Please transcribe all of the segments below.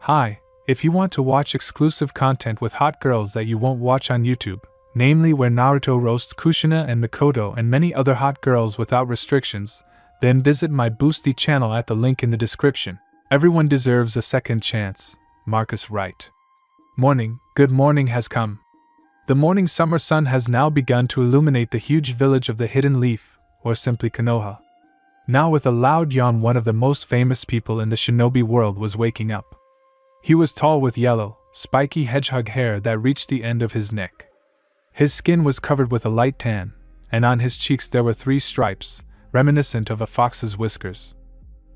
Hi, if you want to watch exclusive content with hot girls that you won't watch on YouTube, namely where Naruto roasts Kushina and Mikoto and many other hot girls without restrictions, then visit my Boosty channel at the link in the description. Everyone deserves a second chance. Marcus Wright. Good morning has come. The morning summer sun has now begun to illuminate the huge village of the Hidden Leaf, or simply Konoha. Now with a loud yawn, one of the most famous people in the shinobi world was waking up. He was tall with yellow, spiky hedgehog hair that reached the end of his neck. His skin was covered with a light tan, and on his cheeks there were 3 stripes, reminiscent of a fox's whiskers.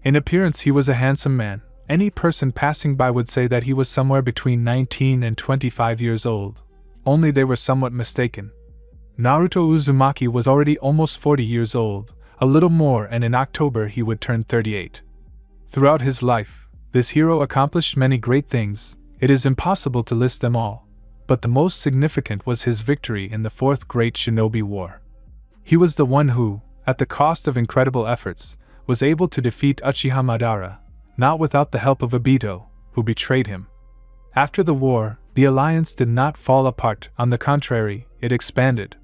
In appearance he was a handsome man. Any person passing by would say that he was somewhere between 19 and 25 years old, only they were somewhat mistaken. Naruto Uzumaki was already almost 40 years old, a little more, and in October he would turn 38. Throughout his life, this hero accomplished many great things. It is impossible to list them all, but the most significant was his victory in the 4th Great Shinobi War. He was the one who, at the cost of incredible efforts, was able to defeat Uchiha Madara, not without the help of Obito, who betrayed him. After the war, the alliance did not fall apart, on the contrary, it expanded.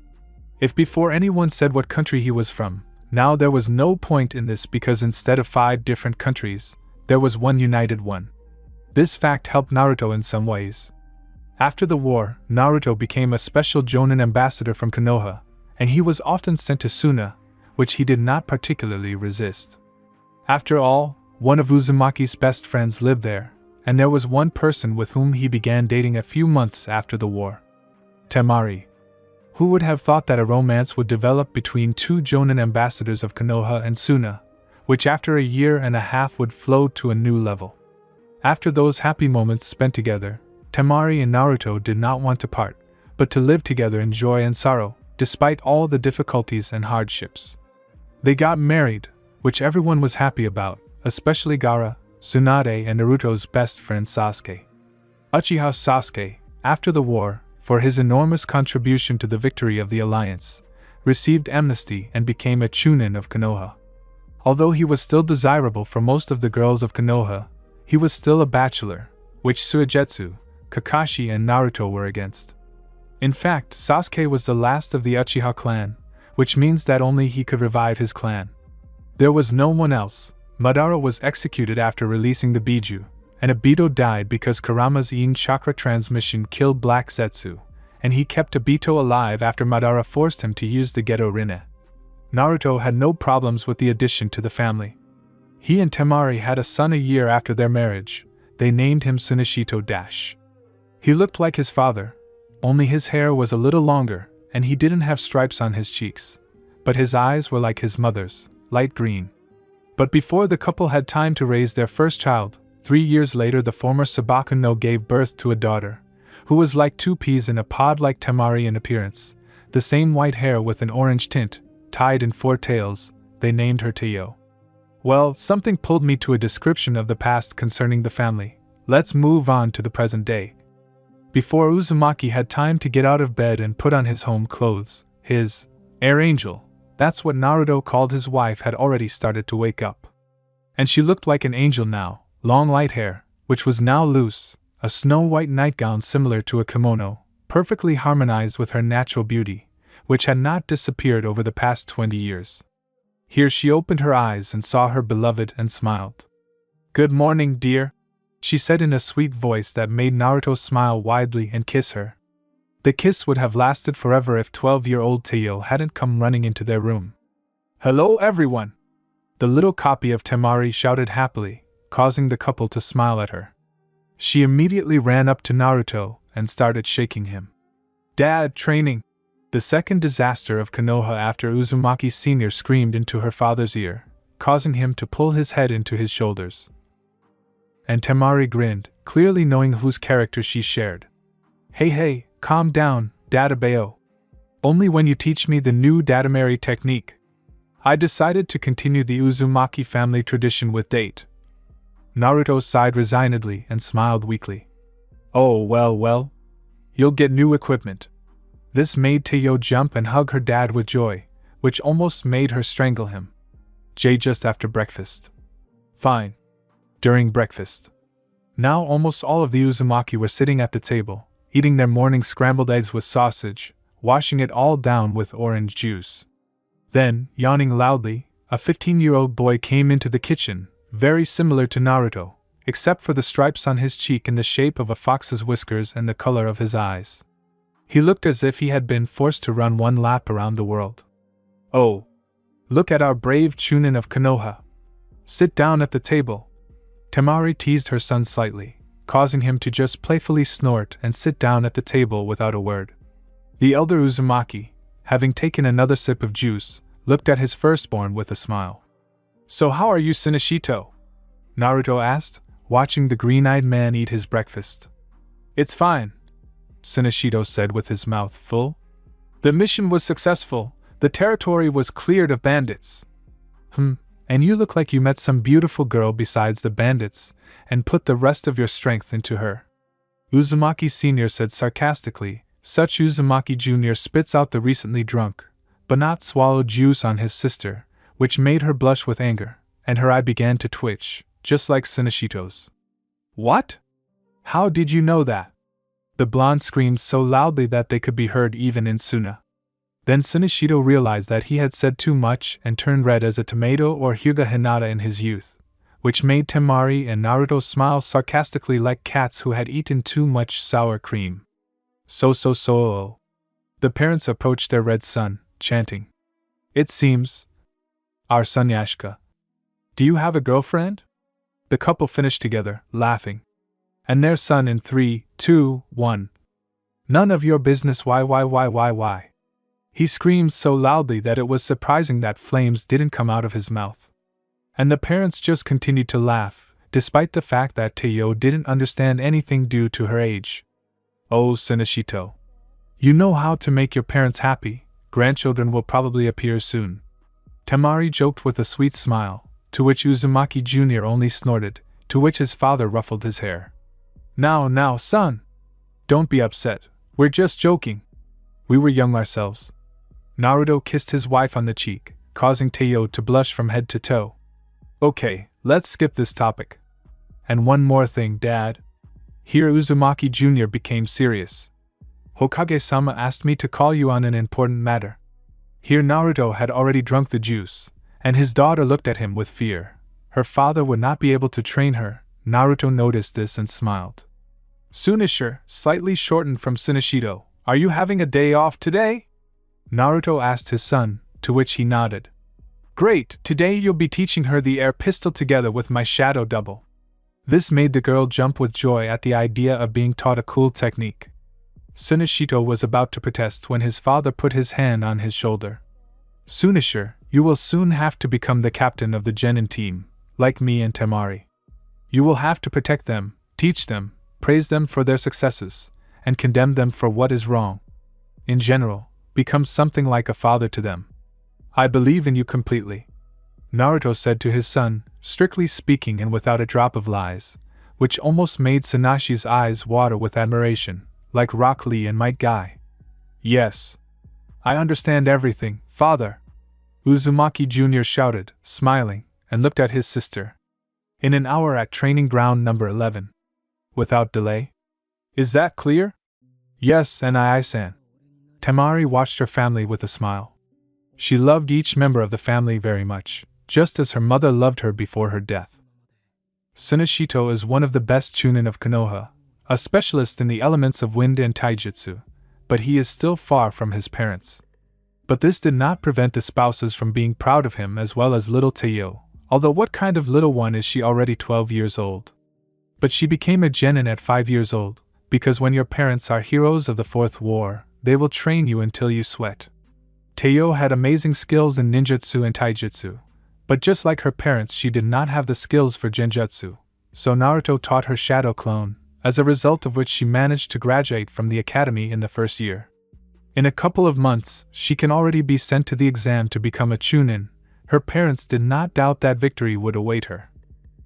If before anyone said what country he was from, now there was no point in this, because instead of 5 different countries, there was one united one. This fact helped Naruto in some ways. After the war, Naruto became a special Jonin ambassador from Konoha, and he was often sent to Suna, which he did not particularly resist. After all, one of Uzumaki's best friends lived there, and there was one person with whom he began dating a few months after the war. Temari. Who would have thought that a romance would develop between 2 Jonin ambassadors of Konoha and Suna, which after a year and a half would float to a new level. After those happy moments spent together, Temari and Naruto did not want to part, but to live together in joy and sorrow, despite all the difficulties and hardships. They got married, which everyone was happy about, especially Gaara, Tsunade, and Naruto's best friend Sasuke. Uchiha Sasuke, after the war, for his enormous contribution to the victory of the alliance, received amnesty and became a Chunin of Konoha. Although he was still desirable for most of the girls of Konoha, he was still a bachelor, which Suigetsu, Kakashi, and Naruto were against. In fact, Sasuke was the last of the Uchiha clan, which means that only he could revive his clan. There was no one else. Madara was executed after releasing the Biju, and Obito died because Kurama's Yin chakra transmission killed Black Zetsu, and he kept Obito alive after Madara forced him to use the Geto Rinne. Naruto had no problems with the addition to the family. He and Temari had a son a year after their marriage. They named him Tsuneshito Dash. He looked like his father, only his hair was a little longer, and he didn't have stripes on his cheeks. But his eyes were like his mother's, light green. But before the couple had time to raise their first child, 3 years later the former Sabaku no gave birth to a daughter, who was like 2 peas in a pod like Temari in appearance, the same white hair with an orange tint, tied in 4 tails. They named her Teiyo. Well, something pulled me to a description of the past concerning the family. Let's move on to the present day. Before Uzumaki had time to get out of bed and put on his home clothes, his air angel, that's what Naruto called his wife, had already started to wake up. And she looked like an angel now, long light hair, which was now loose, a snow-white nightgown similar to a kimono, perfectly harmonized with her natural beauty, which had not disappeared over the past 20 years. Here she opened her eyes and saw her beloved and smiled. "Good morning, dear," she said in a sweet voice that made Naruto smile widely and kiss her. The kiss would have lasted forever if 12-year-old Teiyo hadn't come running into their room. "Hello everyone!" The little copy of Temari shouted happily, causing the couple to smile at her. She immediately ran up to Naruto and started shaking him. "Dad, training!" The second disaster of Konoha after Uzumaki Sr. screamed into her father's ear, causing him to pull his head into his shoulders. And Temari grinned, clearly knowing whose character she shared. Hey, calm down, Dadabeo. Only when you teach me the new Dadamari technique." I decided to continue the Uzumaki family tradition with date. Naruto sighed resignedly and smiled weakly. "Oh, well. You'll get new equipment." This made Teiyo jump and hug her dad with joy, which almost made her strangle him. "Just after breakfast." "Fine. During breakfast." Now almost all of the Uzumaki were sitting at the table, eating their morning scrambled eggs with sausage, washing it all down with orange juice. Then, yawning loudly, a 15-year-old boy came into the kitchen, very similar to Naruto, except for the stripes on his cheek in the shape of a fox's whiskers and the color of his eyes. He looked as if he had been forced to run one lap around the world. "Oh! Look at our brave Chunin of Konoha. Sit down at the table." Temari teased her son slightly, causing him to just playfully snort and sit down at the table without a word. The elder Uzumaki, having taken another sip of juice, looked at his firstborn with a smile. "So how are you, Shinichito?" Naruto asked, watching the green-eyed man eat his breakfast. "It's fine," Shinichito said with his mouth full. "The mission was successful. The territory was cleared of bandits." And you look like you met some beautiful girl besides the bandits, and put the rest of your strength into her," Uzumaki Sr. said sarcastically. Such Uzumaki Jr. spits out the recently drunk, but not swallowed juice on his sister, which made her blush with anger, and her eye began to twitch, just like Shinichito's. "What? How did you know that?" The blonde screamed so loudly that they could be heard even in Suna. Then Shinichito realized that he had said too much and turned red as a tomato or Hyuga Hinata in his youth, which made Temari and Naruto smile sarcastically like cats who had eaten too much sour cream. So. The parents approached their red son, chanting, "It seems, our son Yashka. Do you have a girlfriend?" The couple finished together, laughing. And their son in 3, 2, 1. "None of your business, why. He screamed so loudly that it was surprising that flames didn't come out of his mouth. And the parents just continued to laugh, despite the fact that Teiyo didn't understand anything due to her age. "Oh, Shinichito. You know how to make your parents happy. Grandchildren will probably appear soon." Temari joked with a sweet smile, to which Uzumaki Jr. only snorted, to which his father ruffled his hair. Now, son! Don't be upset. We're just joking. We were young ourselves." Naruto kissed his wife on the cheek, causing Teiyo to blush from head to toe. "Okay, let's skip this topic. And one more thing, Dad." Here Uzumaki Jr. became serious. "Hokage-sama asked me to call you on an important matter." Here Naruto had already drunk the juice, and his daughter looked at him with fear. Her father would not be able to train her. Naruto noticed this and smiled. "Sunisher," slightly shortened from Shinichito, "are you having a day off today?" Naruto asked his son, to which he nodded. "Great, today you'll be teaching her the air pistol together with my shadow double." This made the girl jump with joy at the idea of being taught a cool technique. Shinichito was about to protest when his father put his hand on his shoulder. "Sunisher, you will soon have to become the captain of the Genin team, like me and Temari. You will have to protect them, teach them, praise them for their successes, and condemn them for what is wrong. In general, become something like a father to them. I believe in you completely," Naruto said to his son, strictly speaking and without a drop of lies, which almost made Sanashi's eyes water with admiration, like Rock Lee and Might Guy. "Yes. I understand everything, father," Uzumaki Jr. shouted, smiling, and looked at his sister. "In an hour at training ground number 11. Without delay? Is that clear?" "Yes, and I-san." Temari watched her family with a smile. She loved each member of the family very much, just as her mother loved her before her death. Shinichito is one of the best Chunin of Konoha, a specialist in the elements of wind and taijutsu, but he is still far from his parents. But this did not prevent the spouses from being proud of him as well as little Teiyo, although what kind of little one is she already 12 years old? But she became a genin at 5 years old, because when your parents are heroes of the Fourth War, they will train you until you sweat. Teiyo had amazing skills in ninjutsu and taijutsu, but just like her parents she did not have the skills for genjutsu, so Naruto taught her shadow clone, as a result of which she managed to graduate from the academy in the first year. In a couple of months, she can already be sent to the exam to become a Chunin. Her parents did not doubt that victory would await her.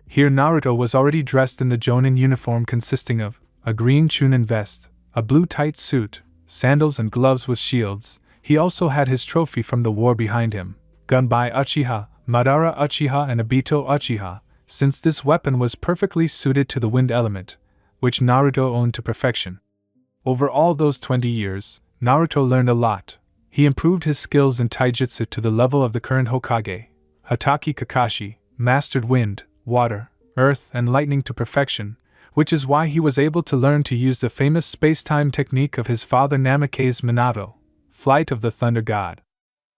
Here Naruto was already dressed in the Jonin uniform consisting of a green Chunin vest, a blue tight suit, sandals and gloves with shields. He also had his trophy from the war behind him, Gunbai Uchiha, Madara Uchiha and Obito Uchiha, since this weapon was perfectly suited to the wind element, which Naruto owned to perfection. Over all those 20 years, Naruto learned a lot. He improved his skills in taijutsu to the level of the current Hokage, Hatake Kakashi, mastered wind, water, earth, and lightning to perfection, which is why he was able to learn to use the famous space-time technique of his father Namake's Minato, Flight of the Thunder God.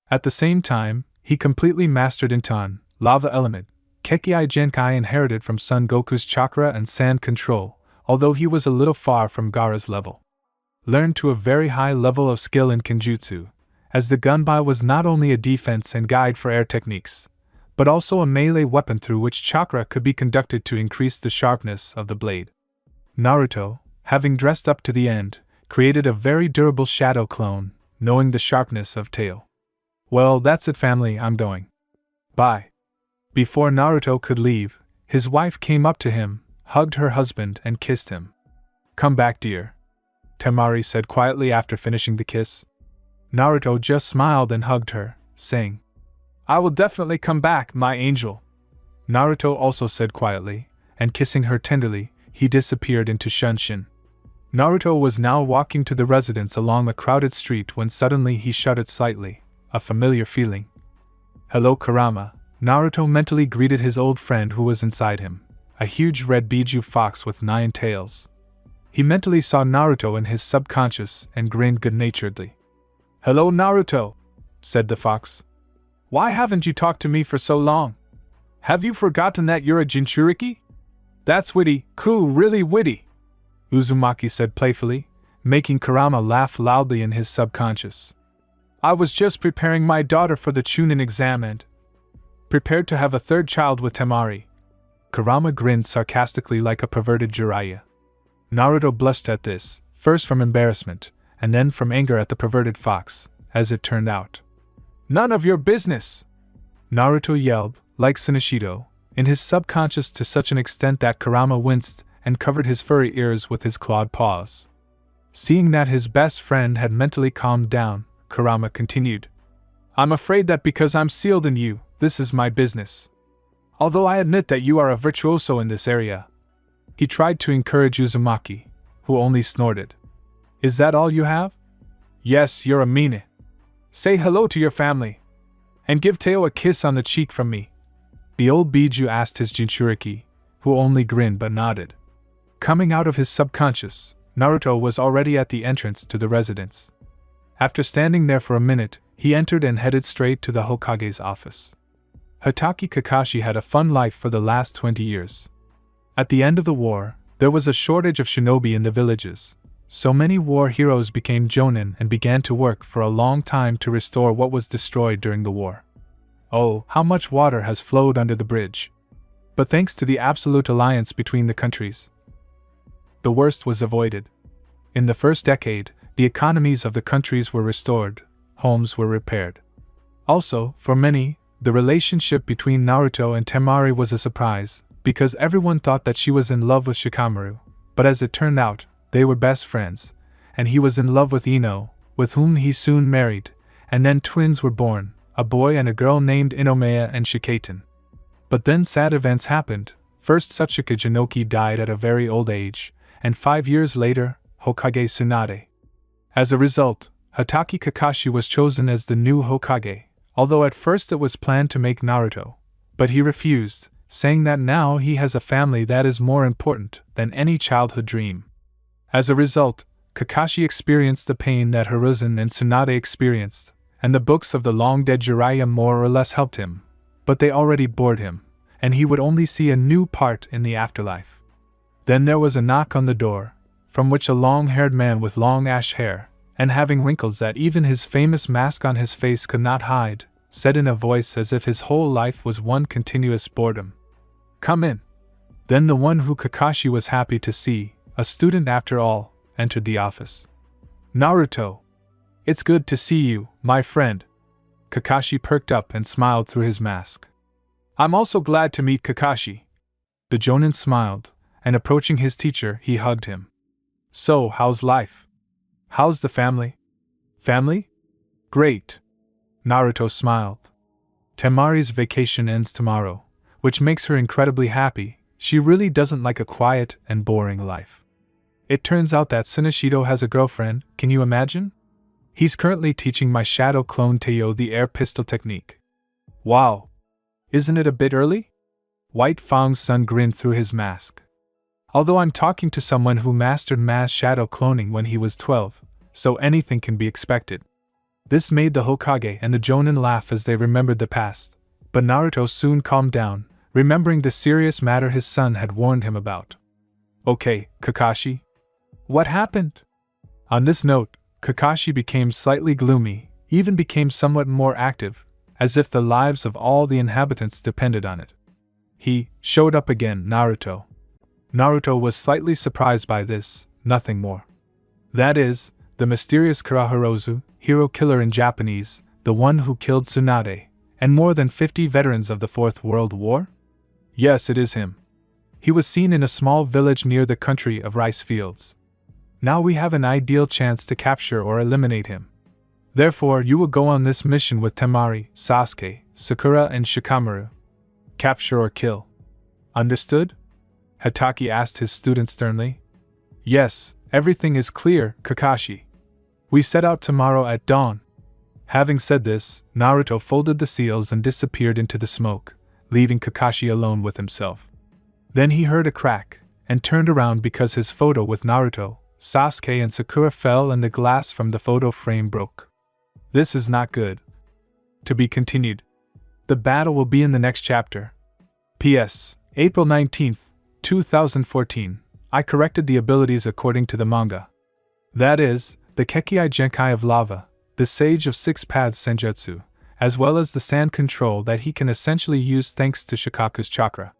At the same time, he completely mastered Inton, lava element, Kekkei Genkai inherited from Son Goku's chakra and sand control, although he was a little far from Gaara's level. Learned to a very high level of skill in Kenjutsu, as the gunbai was not only a defense and guide for air techniques, but also a melee weapon through which chakra could be conducted to increase the sharpness of the blade. Naruto, having dressed up to the end, created a very durable shadow clone, knowing the sharpness of tail. Well, that's it, family, I'm going. Bye. Before Naruto could leave, his wife came up to him, hugged her husband, and kissed him. Come back, dear, Temari said quietly after finishing the kiss. Naruto just smiled and hugged her, saying, I will definitely come back, my angel. Naruto also said quietly, and kissing her tenderly, he disappeared into Shunshin. Naruto was now walking to the residence along a crowded street when suddenly he shuddered slightly, a familiar feeling. Hello, Kurama, Naruto mentally greeted his old friend who was inside him, a huge red Biju fox with 9 tails. He mentally saw Naruto in his subconscious and grinned good-naturedly. Hello, Naruto, said the fox. Why haven't you talked to me for so long? Have you forgotten that you're a Jinchuriki? That's witty, cool, really witty, Uzumaki said playfully, making Kurama laugh loudly in his subconscious. I was just preparing my daughter for the Chunin exam and prepared to have a third child with Temari. Kurama grinned sarcastically like a perverted Jiraiya. Naruto blushed at this, first from embarrassment, and then from anger at the perverted fox, as it turned out. None of your business! Naruto yelled, like Shinichiro, in his subconscious to such an extent that Kurama winced and covered his furry ears with his clawed paws. Seeing that his best friend had mentally calmed down, Kurama continued. I'm afraid that because I'm sealed in you, this is my business. Although I admit that you are a virtuoso in this area. He tried to encourage Uzumaki, who only snorted. Is that all you have? Yes, you're a meanie. Say hello to your family. And give Teo a kiss on the cheek from me. The old Biju asked his Jinchuriki, who only grinned but nodded. Coming out of his subconscious, Naruto was already at the entrance to the residence. After standing there for a minute, he entered and headed straight to the Hokage's office. Hatake Kakashi had a fun life for the last 20 years. At the end of the war, there was a shortage of shinobi in the villages, so many war heroes became jonin and began to work for a long time to restore what was destroyed during the war. Oh, how much water has flowed under the bridge! But thanks to the absolute alliance between the countries, the worst was avoided. In the first decade, the economies of the countries were restored, homes were repaired. Also, for many, the relationship between Naruto and Temari was a surprise, because everyone thought that she was in love with Shikamaru, but as it turned out, they were best friends, and he was in love with Ino, with whom he soon married, and then twins were born, a boy and a girl named Inomea and Shikaten. But then sad events happened. First Satsuki Jinoki died at a very old age, and 5 years later, Hokage Tsunade. As a result, Hatake Kakashi was chosen as the new Hokage, although at first it was planned to make Naruto, but he refused, saying that now he has a family that is more important than any childhood dream. As a result, Kakashi experienced the pain that Hiruzen and Tsunade experienced, and the books of the long-dead Jiraiya more or less helped him, but they already bored him, and he would only see a new part in the afterlife. Then there was a knock on the door, from which a long-haired man with long ash hair, and having wrinkles that even his famous mask on his face could not hide, said in a voice as if his whole life was one continuous boredom. Come in. Then the one who Kakashi was happy to see, a student after all, entered the office. Naruto! It's good to see you, my friend. Kakashi perked up and smiled through his mask. I'm also glad to meet Kakashi. The Jonin smiled, and approaching his teacher, he hugged him. So, how's life? How's the family? Family? Great. Naruto smiled. Temari's vacation ends tomorrow, which makes her incredibly happy. She really doesn't like a quiet and boring life. It turns out that Shinichiro has a girlfriend, can you imagine? He's currently teaching my shadow clone Teo the air pistol technique. Wow! Isn't it a bit early? White Fang's son grinned through his mask. Although I'm talking to someone who mastered mass shadow cloning when he was 12, so anything can be expected. This made the Hokage and the Jonin laugh as they remembered the past, but Naruto soon calmed down, remembering the serious matter his son had warned him about. Okay, Kakashi. What happened? On this note, Kakashi became slightly gloomy, even became somewhat more active, as if the lives of all the inhabitants depended on it. He showed up again, Naruto. Naruto was slightly surprised by this, nothing more. That is, the mysterious Kurahirozu, hero killer in Japanese, the one who killed Tsunade, and more than 50 veterans of the Fourth World War? Yes, it is him. He was seen in a small village near the country of rice fields. Now we have an ideal chance to capture or eliminate him. Therefore, you will go on this mission with Temari, Sasuke, Sakura, and Shikamaru. Capture or kill. Understood? Hatake asked his student sternly. Yes, everything is clear, Kakashi. We set out tomorrow at dawn. Having said this, Naruto folded the seals and disappeared into the smoke, leaving Kakashi alone with himself. Then he heard a crack, and turned around because his photo with Naruto, Sasuke and Sakura fell and the glass from the photo frame broke. This is not good. To be continued. The battle will be in the next chapter. P.S. April 19th, 2014. I corrected the abilities according to the manga. That is, the Kekkei Genkai of Lava, the Sage of Six Paths Senjutsu, as well as the sand control that he can essentially use thanks to Shikaku's chakra.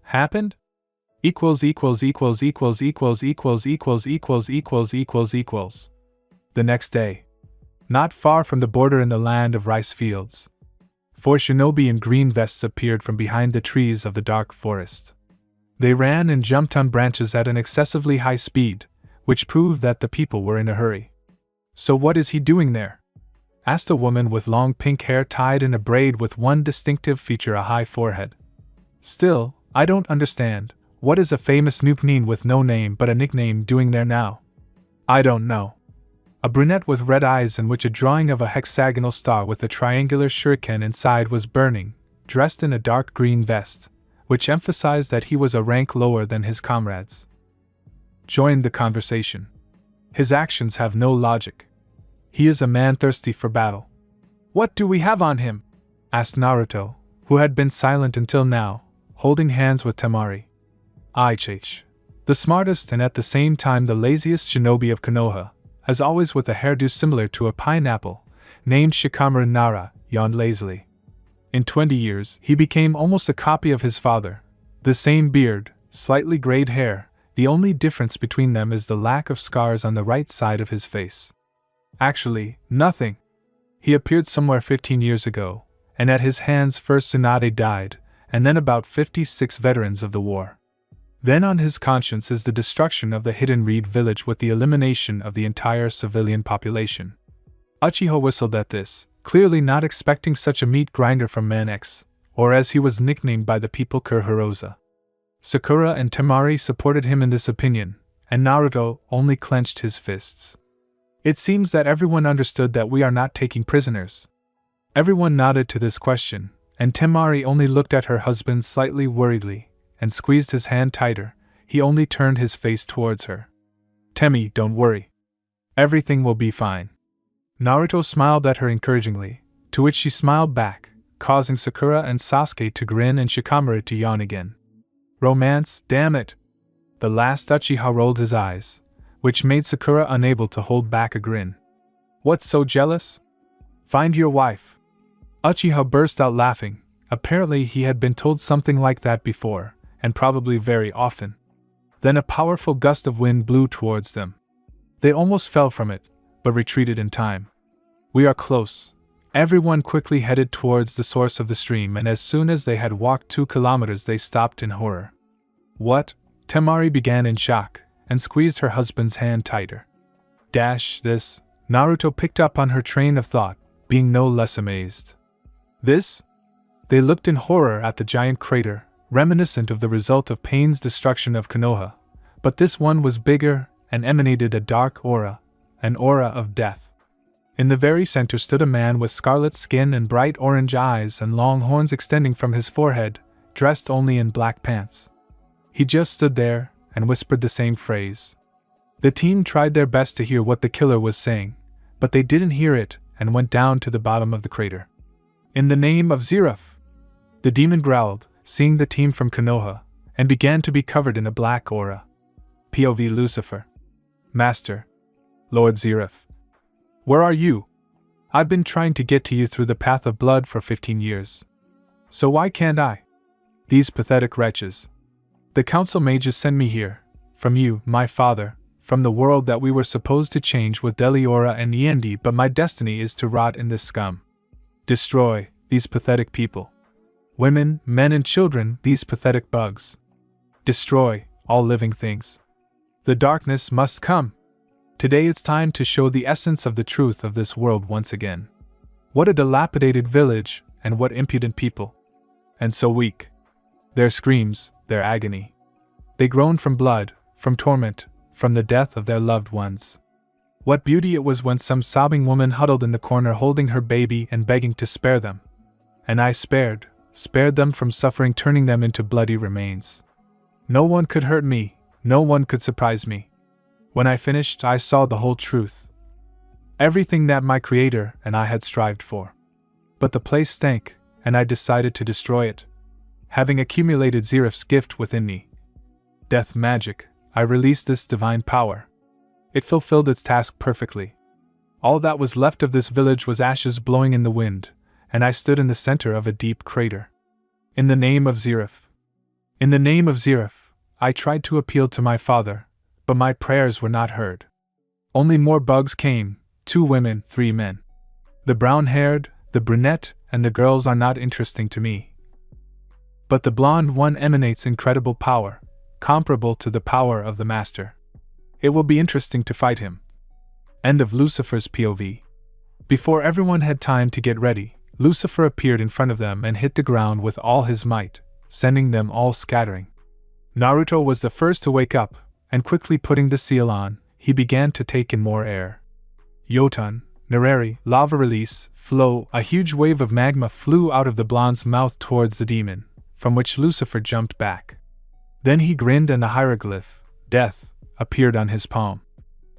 Happened? The next day. Not far from the border in the land of rice fields. Four shinobi in green vests appeared from behind the trees of the dark forest. They ran and jumped on branches at an excessively high speed, which proved that the people were in a hurry. So what is he doing there? Asked a woman with long pink hair tied in a braid with one distinctive feature, a high forehead. Still, I don't understand, what is a famous noobnin with no name but a nickname doing there now? I don't know. A brunette with red eyes in which a drawing of a hexagonal star with a triangular shuriken inside was burning, dressed in a dark green vest, which emphasized that he was a rank lower than his comrades. Joined the conversation. His actions have no logic. He is a man thirsty for battle. What do we have on him? Asked Naruto, who had been silent until now, holding hands with Temari. IHH. The smartest and at the same time the laziest shinobi of Konoha, as always with a hairdo similar to a pineapple, named Shikamaru Nara, yawned lazily. In 20 years, he became almost a copy of his father. The same beard, slightly grayed hair, the only difference between them is the lack of scars on the right side of his face. Actually, nothing. He appeared somewhere 15 years ago, and at his hands first Tsunade died, and then about 56 veterans of the war. Then on his conscience is the destruction of the Hidden Reed village with the elimination of the entire civilian population. Uchiha whistled at this, clearly not expecting such a meat grinder from Man X, or as he was nicknamed by the people Kurahirozu. Sakura and Temari supported him in this opinion, and Naruto only clenched his fists. It seems that everyone understood that we are not taking prisoners. Everyone nodded to this question, and Temari only looked at her husband slightly worriedly, and squeezed his hand tighter. He only turned his face towards her. Temi, don't worry. Everything will be fine. Naruto smiled at her encouragingly, to which she smiled back, causing Sakura and Sasuke to grin and Shikamaru to yawn again. Romance, damn it! The last Uchiha rolled his eyes, which made Sakura unable to hold back a grin. What's so jealous? Find your wife. Uchiha burst out laughing. Apparently he had been told something like that before, and probably very often. Then a powerful gust of wind blew towards them. They almost fell from it, but retreated in time. We are close. Everyone quickly headed towards the source of the stream, and as soon as they had walked 2 kilometers they stopped in horror. What? Temari began in shock, and squeezed her husband's hand tighter. This, Naruto picked up on her train of thought, being no less amazed. This? They looked in horror at the giant crater, reminiscent of the result of Pain's destruction of Konoha, but this one was bigger and emanated a dark aura, an aura of death. In the very center stood a man with scarlet skin and bright orange eyes and long horns extending from his forehead, dressed only in black pants. He just stood there and whispered the same phrase. The team tried their best to hear what the killer was saying, but they didn't hear it and went down to the bottom of the crater. In the name of Zeref! The demon growled, seeing the team from Konoha, and began to be covered in a black aura. POV Lucifer. Master. Lord Zeref. Where are you? I've been trying to get to you through the path of blood for 15 years. So why can't I? These pathetic wretches. The council mages sent me here, from you, my father, from the world that we were supposed to change with Deliora and Yendi, but my destiny is to rot in this scum. Destroy these pathetic people. Women, men and children, these pathetic bugs. Destroy all living things. The darkness must come. Today it's time to show the essence of the truth of this world once again. What a dilapidated village, and what impudent people. And so weak. Their screams, their agony. They groan from blood, from torment, from the death of their loved ones. What beauty it was when some sobbing woman huddled in the corner holding her baby and begging to spare them. And I spared them from suffering, turning them into bloody remains. No one could hurt me, no one could surprise me. When I finished, I saw the whole truth. Everything that my creator and I had strived for. But the place stank, and I decided to destroy it. Having accumulated Zeref's gift within me, death magic, I released this divine power. It fulfilled its task perfectly. All that was left of this village was ashes blowing in the wind, and I stood in the center of a deep crater. In the name of Zeref. In the name of Zeref, I tried to appeal to my father, but my prayers were not heard. Only more bugs came, 2 women, 3 men. The brown-haired, the brunette, and the girls are not interesting to me. But the blonde one emanates incredible power, comparable to the power of the Master. It will be interesting to fight him. End of Lucifer's POV. Before everyone had time to get ready, Lucifer appeared in front of them and hit the ground with all his might, sending them all scattering. Naruto was the first to wake up, and quickly putting the seal on, he began to take in more air. Yotan, Nareri, lava release, flow, a huge wave of magma flew out of the blonde's mouth towards the demon, from which Lucifer jumped back. Then he grinned and a hieroglyph, death, appeared on his palm.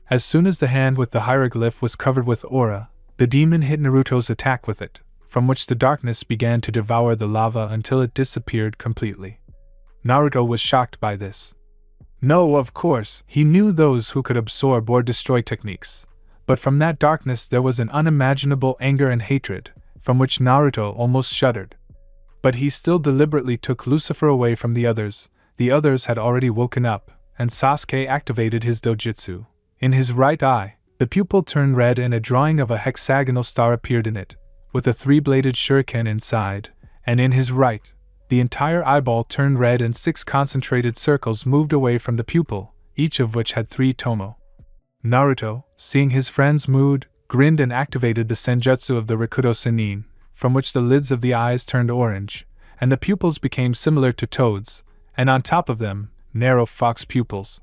As soon as the hand with the hieroglyph was covered with aura, the demon hit Naruto's attack with it, from which the darkness began to devour the lava until it disappeared completely. Naruto was shocked by this. No, of course, he knew those who could absorb or destroy techniques, but from that darkness there was an unimaginable anger and hatred, from which Naruto almost shuddered. But he still deliberately took Lucifer away from the others had already woken up, and Sasuke activated his dojutsu. In his right eye, the pupil turned red and a drawing of a hexagonal star appeared in it, with a 3-bladed shuriken inside, and in his right, the entire eyeball turned red and 6 concentrated circles moved away from the pupil, each of which had 3 tomo. Naruto, seeing his friend's mood, grinned and activated the senjutsu of the Rikudo Sennin, from which the lids of the eyes turned orange, and the pupils became similar to toads, and on top of them, narrow fox pupils.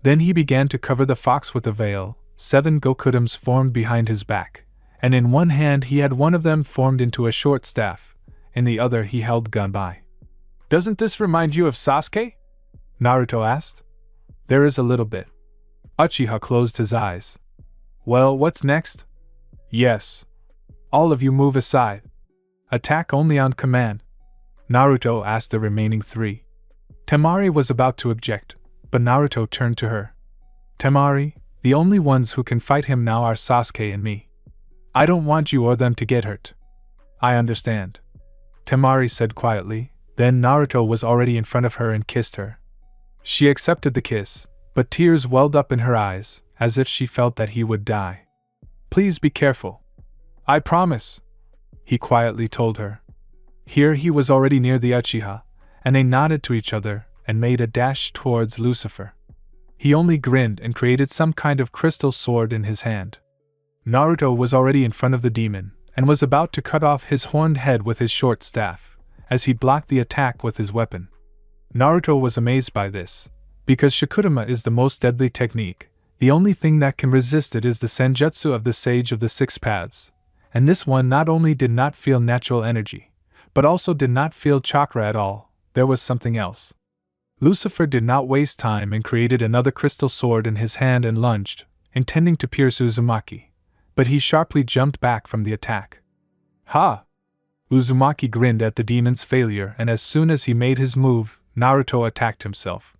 Then he began to cover the fox with a veil. 7 Gokudams formed behind his back, and in one hand he had one of them formed into a short staff, in the other he held gunbai. Doesn't this remind you of Sasuke? Naruto asked. There is a little bit. Uchiha closed his eyes. Well, what's next? Yes. All of you move aside. Attack only on command. Naruto asked the remaining 3. Temari was about to object, but Naruto turned to her. Temari, the only ones who can fight him now are Sasuke and me. I don't want you or them to get hurt. I understand. Temari said quietly, then Naruto was already in front of her and kissed her. She accepted the kiss, but tears welled up in her eyes, as if she felt that he would die. Please be careful. I promise, he quietly told her. Here he was already near the Uchiha, and they nodded to each other and made a dash towards Lucifer. He only grinned and created some kind of crystal sword in his hand. Naruto was already in front of the demon, and was about to cut off his horned head with his short staff, as he blocked the attack with his weapon. Naruto was amazed by this. Because Shikudama is the most deadly technique, the only thing that can resist it is the senjutsu of the Sage of the Six Paths, and this one not only did not feel natural energy, but also did not feel chakra at all. There was something else. Lucifer did not waste time and created another crystal sword in his hand and lunged, intending to pierce Uzumaki, but he sharply jumped back from the attack. Ha! Uzumaki grinned at the demon's failure, and as soon as he made his move, Naruto attacked himself.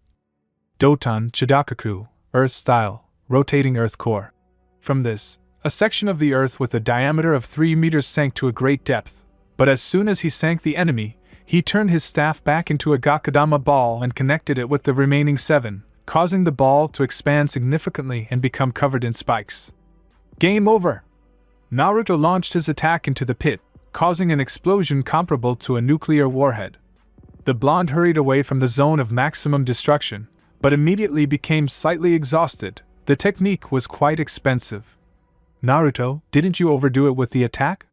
Doton Chidakaku, Earth Style, Rotating Earth Core. From this, a section of the earth with a diameter of 3 meters sank to a great depth, but as soon as he sank the enemy, he turned his staff back into a Gakudama ball and connected it with the remaining 7, causing the ball to expand significantly and become covered in spikes. Game over! Naruto launched his attack into the pit, causing an explosion comparable to a nuclear warhead. The blonde hurried away from the zone of maximum destruction, but immediately became slightly exhausted. The technique was quite expensive. Naruto, didn't you overdo it with the attack?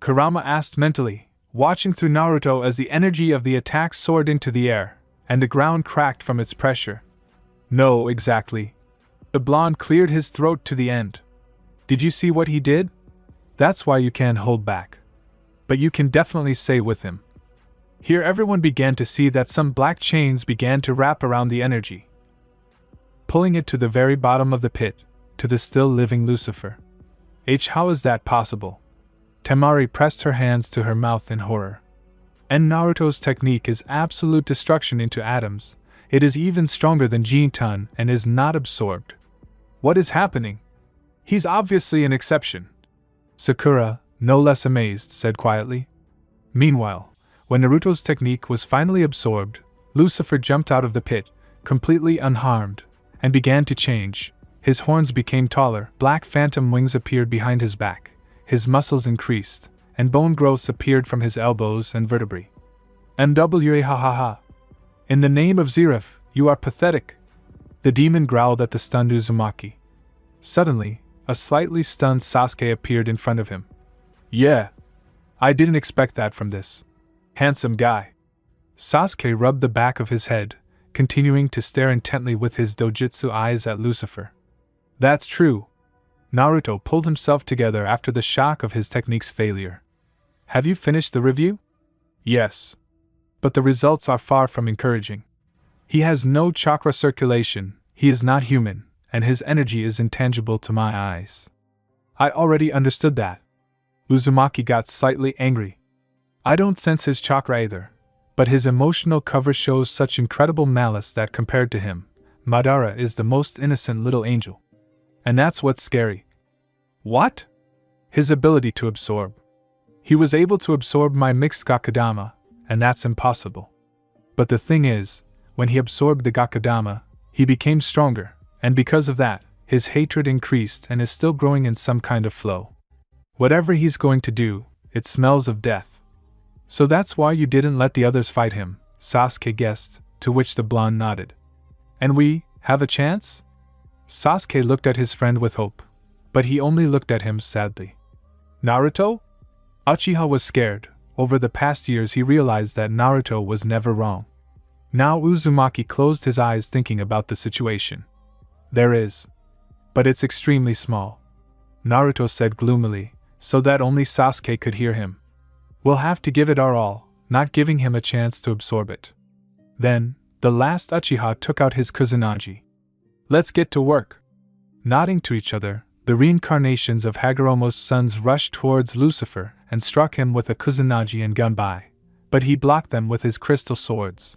Kurama asked mentally, watching through Naruto as the energy of the attack soared into the air, and the ground cracked from its pressure. No, exactly. The blonde cleared his throat to the end. Did you see what he did? That's why you can't hold back. But you can definitely say with him. Here everyone began to see that some black chains began to wrap around the energy, pulling it to the very bottom of the pit, to the still living Lucifer. How is that possible? Temari pressed her hands to her mouth in horror. And Naruto's technique is absolute destruction into atoms. It is even stronger than Jintan and is not absorbed. What is happening? He's obviously an exception. Sakura, no less amazed, said quietly. Meanwhile, when Naruto's technique was finally absorbed, Lucifer jumped out of the pit, completely unharmed, and began to change. His horns became taller, black phantom wings appeared behind his back, his muscles increased, and bone growths appeared from his elbows and vertebrae. MWA ha ha ha. In the name of Zeref, you are pathetic. The demon growled at the stunned Uzumaki. Suddenly, a slightly stunned Sasuke appeared in front of him. Yeah. I didn't expect that from this handsome guy. Sasuke rubbed the back of his head, continuing to stare intently with his dojutsu eyes at Lucifer. That's true. Naruto pulled himself together after the shock of his technique's failure. Have you finished the review? Yes. But the results are far from encouraging. He has no chakra circulation, he is not human, and his energy is intangible to my eyes. I already understood that. Uzumaki got slightly angry. I don't sense his chakra either, but his emotional cover shows such incredible malice that compared to him, Madara is the most innocent little angel. And that's what's scary. What? His ability to absorb. He was able to absorb my mixed Gakudama, and that's impossible. But the thing is, when he absorbed the Gakudama, he became stronger, and because of that, his hatred increased and is still growing in some kind of flow. Whatever he's going to do, it smells of death. So that's why you didn't let the others fight him, Sasuke guessed, to which the blonde nodded. And we have a chance? Sasuke looked at his friend with hope, but he only looked at him sadly. Naruto? Uchiha was scared. Over the past years he realized that Naruto was never wrong. Now Uzumaki closed his eyes thinking about the situation. There is. But it's extremely small. Naruto said gloomily, so that only Sasuke could hear him. We'll have to give it our all, not giving him a chance to absorb it. Then, the last Uchiha took out his Kusanagi. Let's get to work. Nodding to each other, the reincarnations of Hagoromo's sons rushed towards Lucifer and struck him with a Kusanagi and Gunbai, but he blocked them with his crystal swords.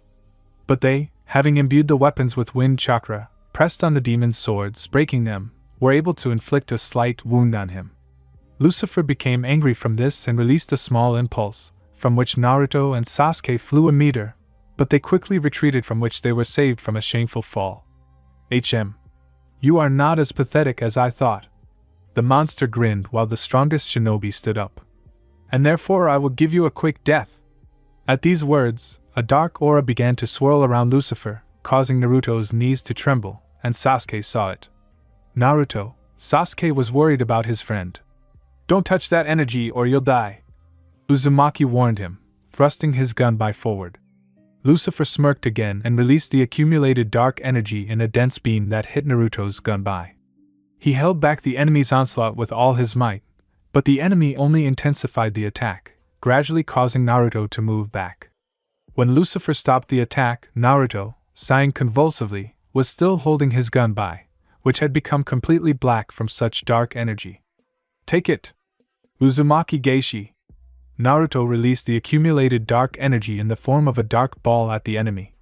But they, having imbued the weapons with wind chakra, pressed on the demon's swords, breaking them, were able to inflict a slight wound on him. Lucifer became angry from this and released a small impulse, from which Naruto and Sasuke flew a meter, but they quickly retreated, from which they were saved from a shameful fall. You are not as pathetic as I thought. The monster grinned while the strongest shinobi stood up. And therefore I will give you a quick death. At these words, a dark aura began to swirl around Lucifer, causing Naruto's knees to tremble, and Sasuke saw it. Naruto, Sasuke was worried about his friend. Don't touch that energy or you'll die, Uzumaki warned him, thrusting his gunbai forward. Lucifer smirked again and released the accumulated dark energy in a dense beam that hit Naruto's gunbai. He held back the enemy's onslaught with all his might, but the enemy only intensified the attack, gradually causing Naruto to move back. When Lucifer stopped the attack, Naruto, sighing convulsively, was still holding his gunbai, which had become completely black from such dark energy. Take it! Uzumaki Geishi! Naruto released the accumulated dark energy in the form of a dark ball at the enemy.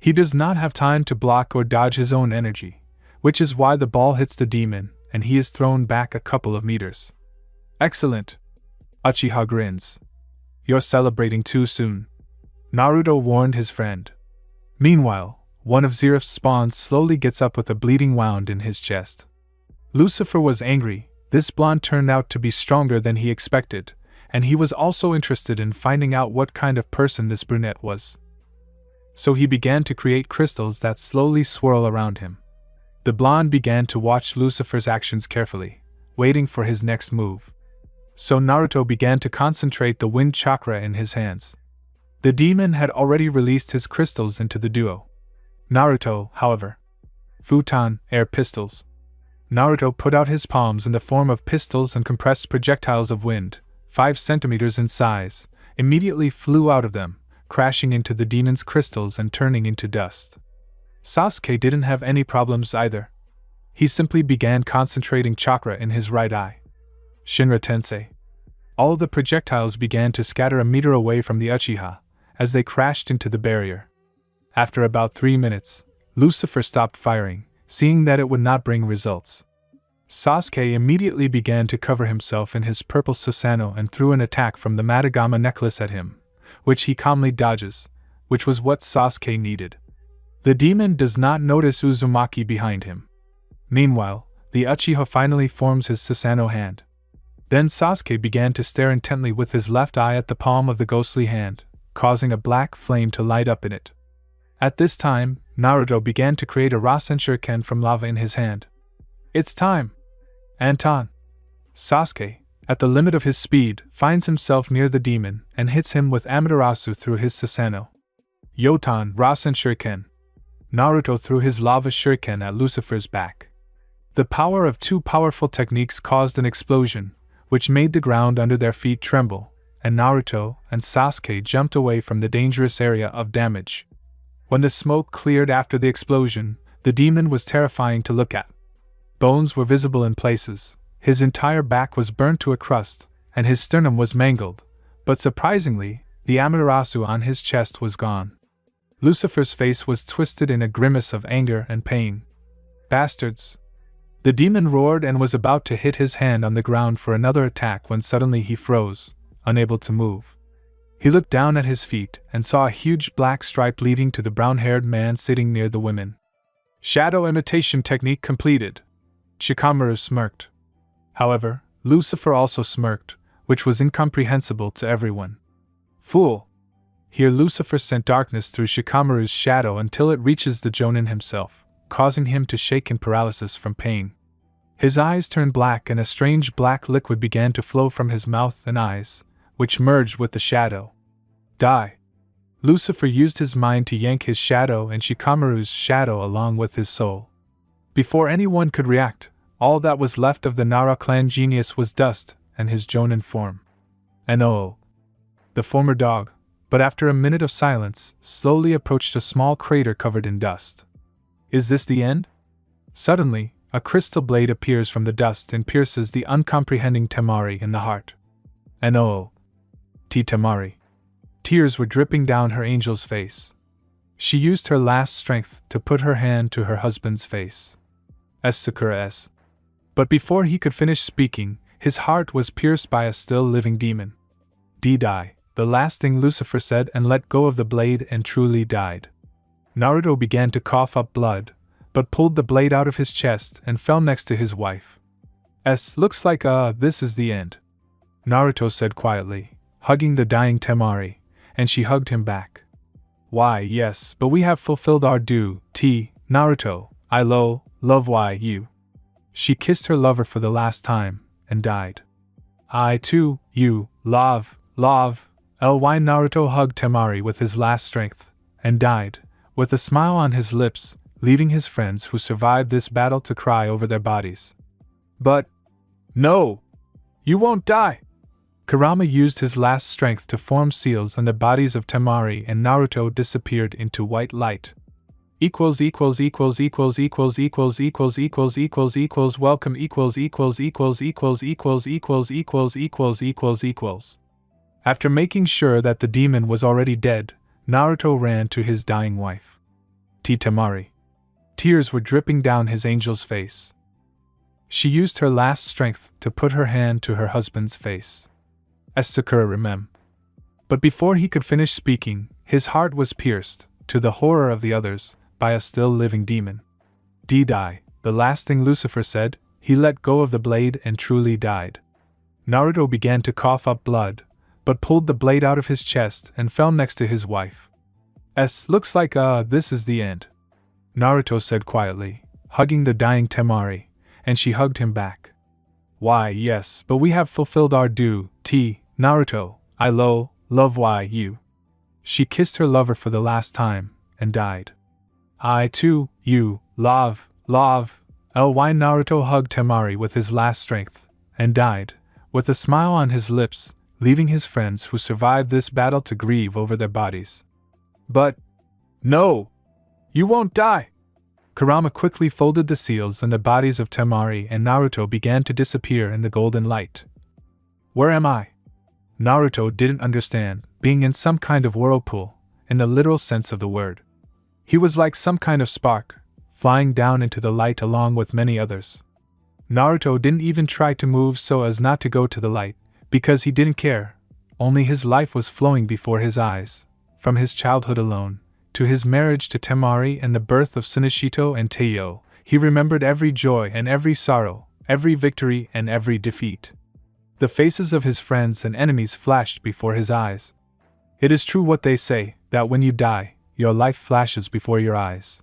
He does not have time to block or dodge his own energy, which is why the ball hits the demon and he is thrown back a couple of meters. Excellent! Uchiha grins. You're celebrating too soon, Naruto warned his friend. Meanwhile, one of Zeref's spawns slowly gets up with a bleeding wound in his chest. Lucifer was angry. This blonde turned out to be stronger than he expected, and he was also interested in finding out what kind of person this brunette was. So he began to create crystals that slowly swirl around him. The blonde began to watch Lucifer's actions carefully, waiting for his next move. So Naruto began to concentrate the wind chakra in his hands. The demon had already released his crystals into the duo. Naruto, however. Futon, air pistols. Naruto put out his palms in the form of pistols and compressed projectiles of wind, 5 centimeters in size, immediately flew out of them, crashing into the demon's crystals and turning into dust. Sasuke didn't have any problems either. He simply began concentrating chakra in his right eye. Shinra Tensei. All the projectiles began to scatter a meter away from the Uchiha, as they crashed into the barrier. After about 3 minutes, Lucifer stopped firing, seeing that it would not bring results. Sasuke immediately began to cover himself in his purple Susanoo and threw an attack from the Matagama necklace at him, which he calmly dodges, which was what Sasuke needed. The demon does not notice Uzumaki behind him. Meanwhile, the Uchiha finally forms his Susanoo hand. Then Sasuke began to stare intently with his left eye at the palm of the ghostly hand, causing a black flame to light up in it. At this time, Naruto began to create a Rasen Shuriken from lava in his hand. It's time! Anton! Sasuke, at the limit of his speed, finds himself near the demon and hits him with Amaterasu through his Susanoo. Yotan Rasen Shuriken. Naruto threw his lava shuriken at Lucifer's back. The power of 2 powerful techniques caused an explosion, which made the ground under their feet tremble, and Naruto and Sasuke jumped away from the dangerous area of damage. When the smoke cleared after the explosion, the demon was terrifying to look at. Bones were visible in places, his entire back was burnt to a crust, and his sternum was mangled, but surprisingly, the Amaterasu on his chest was gone. Lucifer's face was twisted in a grimace of anger and pain. Bastards! The demon roared and was about to hit his hand on the ground for another attack when suddenly he froze, unable to move. He looked down at his feet and saw a huge black stripe leading to the brown-haired man sitting near the women. Shadow imitation technique completed. Shikamaru smirked. However, Lucifer also smirked, which was incomprehensible to everyone. Fool! Here Lucifer sent darkness through Shikamaru's shadow until it reaches the Jonin himself, causing him to shake in paralysis from pain. His eyes turned black and a strange black liquid began to flow from his mouth and eyes, which merged with the shadow. Die! Lucifer used his mind to yank his shadow and Shikamaru's shadow along with his soul. Before anyone could react, all that was left of the Nara clan genius was dust and his Jonin form. And oh! The former dog, but after a minute of silence, slowly approached a small crater covered in dust. Is this the end? Suddenly, a crystal blade appears from the dust and pierces the uncomprehending Temari in the heart. And oh! Temari. Tears were dripping down her angel's face. She used her last strength to put her hand to her husband's face. Sakura S. But before he could finish speaking, his heart was pierced by a still living demon. Die, the last thing Lucifer said and let go of the blade and truly died. Naruto began to cough up blood, but pulled the blade out of his chest and fell next to his wife. Looks like this is the end, Naruto said quietly, hugging the dying Temari, and she hugged him back. Why, yes, but we have fulfilled our duty, Naruto, I love you. She kissed her lover for the last time, and died. I too, you, love. Ly Naruto hugged Temari with his last strength, and died, with a smile on his lips, leaving his friends who survived this battle to cry over their bodies. But, no! You won't die! Kurama used his last strength to form seals, and the bodies of Temari and Naruto disappeared into white light. Equals welcome equals. After making sure that the demon was already dead, Naruto ran to his dying wife, Temari. Tears were dripping down his angel's face. She used her last strength to put her hand to her husband's face. As Sakura remembered. But before he could finish speaking, his heart was pierced, to the horror of the others, by a still living demon. Die, the last thing Lucifer said. He let go of the blade and truly died. Naruto began to cough up blood, but pulled the blade out of his chest and fell next to his wife. Looks like this is the end, Naruto said quietly, hugging the dying Temari, and she hugged him back. Why, yes, but we have fulfilled our duty, Naruto, I love you. She kissed her lover for the last time, and died. I too, you, love. Ly Naruto hugged Temari with his last strength, and died, with a smile on his lips, leaving his friends who survived this battle to grieve over their bodies. But, no! You won't die! Kurama quickly folded the seals, and the bodies of Temari and Naruto began to disappear in the golden light. Where am I? Naruto didn't understand, being in some kind of whirlpool, in the literal sense of the word. He was like some kind of spark, flying down into the light along with many others. Naruto didn't even try to move so as not to go to the light, because he didn't care, only his life was flowing before his eyes, from his childhood alone, to his marriage to Temari and the birth of Shinichito and Teiyo. He remembered every joy and every sorrow, every victory and every defeat. The faces of his friends and enemies flashed before his eyes. It is true what they say, that when you die, your life flashes before your eyes.